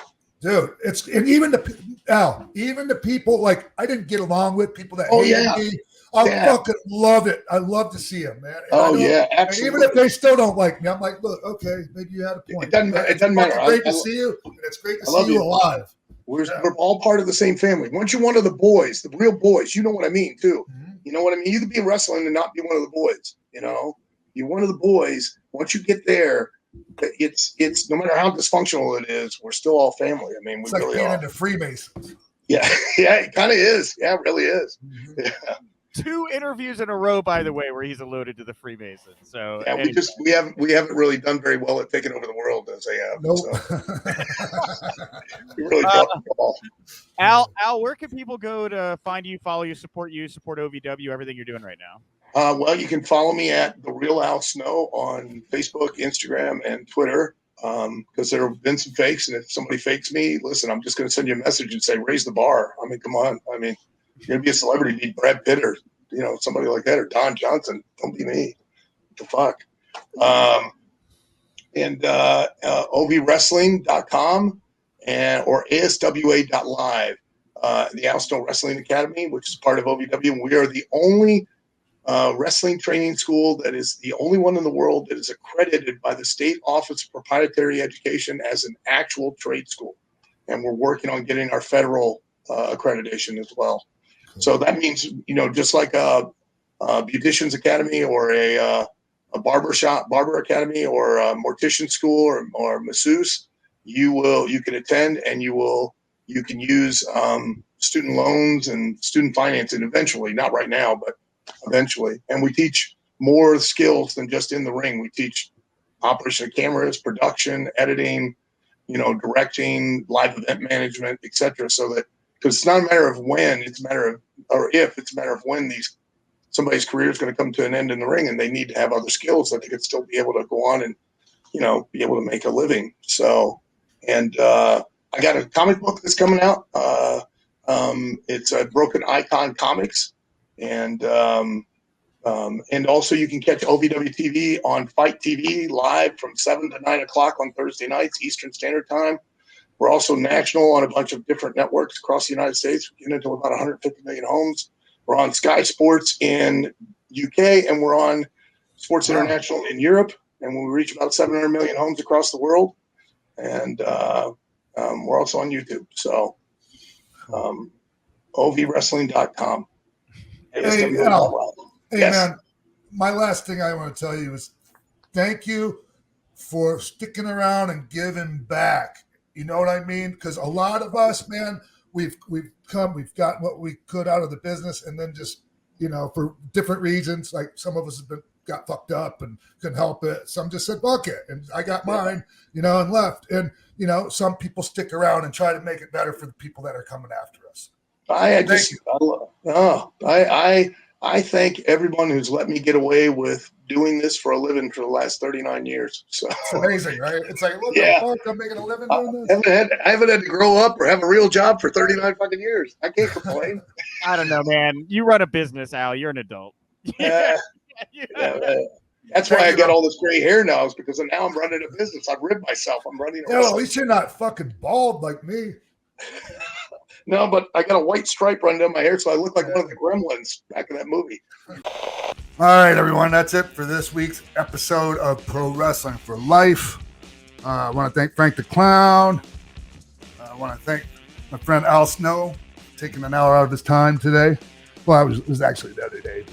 Speaker 2: Dude, and even the people like I didn't get along with, people that hated me. I fucking love it. I love to see them, man.
Speaker 1: Absolutely.
Speaker 2: And even if they still don't like me, I'm like, look, okay, maybe you had a point.
Speaker 1: It doesn't matter.
Speaker 2: It's great to see you, and it's great to see you alive.
Speaker 1: We're all part of the same family. Once you're one of the boys, the real boys, you know what I mean, too. Mm-hmm. You know what I mean? You could be wrestling and not be one of the boys, You're one of the boys. Once you get there, it's no matter how dysfunctional it is, we're still all family. I mean,
Speaker 2: it's like being into Freemasons.
Speaker 1: Yeah, it kind of is. Yeah, it really is. Mm-hmm. Yeah.
Speaker 3: 2 interviews in a row, by the way, where he's alluded to the Freemasons. So
Speaker 1: yeah, we haven't really done very well at taking over the world as they have.
Speaker 2: Nope.
Speaker 1: So. We really dropped the ball.
Speaker 3: Al, where can people go to find you, follow you, support OVW, everything you're doing right now?
Speaker 1: Well, you can follow me at The Real Al Snow on Facebook, Instagram, and Twitter. Because there have been some fakes, and if somebody fakes me, listen, I'm just going to send you a message and say, raise the bar. I mean, come on. I mean, you're going to be a celebrity, be Brad Pitt or, somebody like that, or Don Johnson. Don't be me. What the fuck? ovwrestling.com or aswa.live. The Al Snow Wrestling Academy, which is part of OVW. And we are the only wrestling training school that is the only one in the world that is accredited by the State Office of Proprietary Education as an actual trade school. And we're working on getting our federal accreditation as well. So that means, just like a beautician's academy or a barber academy or a mortician school or masseuse, you can attend and you can use student loans and student financing eventually, not right now, but eventually. And we teach more skills than just in the ring. We teach operation of cameras, production, editing, directing, live event management, etc. So that, because it's not a matter of when, it's a matter of, or if, it's a matter of when somebody's career is going to come to an end in the ring, and they need to have other skills that they could still be able to go on and, be able to make a living. So, and I got a comic book that's coming out. It's a Broken Icon Comics, and also you can catch OVW TV on FITE TV live from 7 to 9 o'clock on Thursday nights Eastern Standard Time. We're also national on a bunch of different networks across the United States. We get into about 150 million homes. We're on Sky Sports in UK, and we're on Sports International in Europe, and we reach about 700 million homes across the world. And we're also on YouTube. So ovwrestling.com.
Speaker 2: Hey, Al, yes. Man, my last thing I want to tell you is thank you for sticking around and giving back. You know what I mean? Because a lot of us, man, we've gotten what we could out of the business, and then just, for different reasons, like some of us got fucked up and couldn't help it. Some just said, fuck it. And I got mine, and left. And, some people stick around and try to make it better for the people that are coming after us.
Speaker 1: I thank everyone who's let me get away with doing this for a living for the last 39 years. So
Speaker 2: it's amazing, right? It's like, what the fuck? I'm making a living doing this?
Speaker 1: I haven't had to grow up or have a real job for 39 fucking years. I can't complain.
Speaker 3: I don't know, man. You run a business, Al. You're an adult.
Speaker 1: That's why I got all this gray hair now, is because now I'm running a business. I've ribbed myself. I'm running a
Speaker 2: at least you're not fucking bald like me.
Speaker 1: No, but I got a white stripe running down my hair, so I look like one of the gremlins back in that movie.
Speaker 2: All right, everyone. That's it for this week's episode of Pro Wrestling for Life. I want to thank Frank the Clown. I want to thank my friend Al Snow taking an hour out of his time today. Well, it was actually the other day.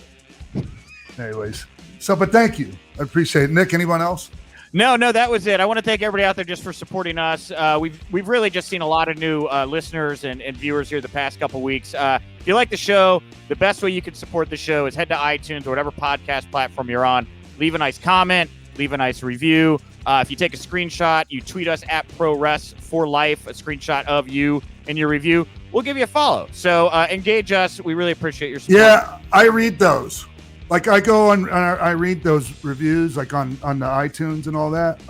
Speaker 2: Anyways, but thank you. I appreciate it. Nick, anyone else?
Speaker 3: No, that was it. I want to thank everybody out there just for supporting us. We've really just seen a lot of new listeners and viewers here the past couple weeks. If you like the show, the best way you can support the show is head to iTunes or whatever podcast platform you're on. Leave a nice comment. Leave a nice review. If you take a screenshot, you tweet us at ProWrest4Life, a screenshot of you and your review. We'll give you a follow. So engage us. We really appreciate your support.
Speaker 2: Yeah, I read those. Like I go on, I read those reviews like on the iTunes and all that.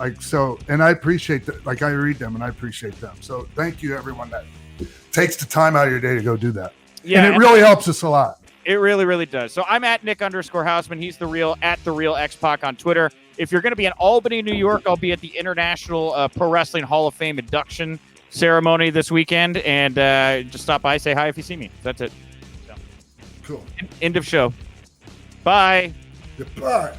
Speaker 2: And I appreciate that. Like I read them and I appreciate them. So thank you everyone that takes the time out of your day to go do that. Yeah, and it really helps us a lot.
Speaker 3: It really, really does. So I'm at Nick_Hausman. He's the real X-Pac on Twitter. If you're going to be in Albany, New York, I'll be at the International Pro Wrestling Hall of Fame induction ceremony this weekend. And just stop by, say hi if you see me. That's it. So.
Speaker 2: Cool.
Speaker 3: End of show. Bye.
Speaker 2: Goodbye.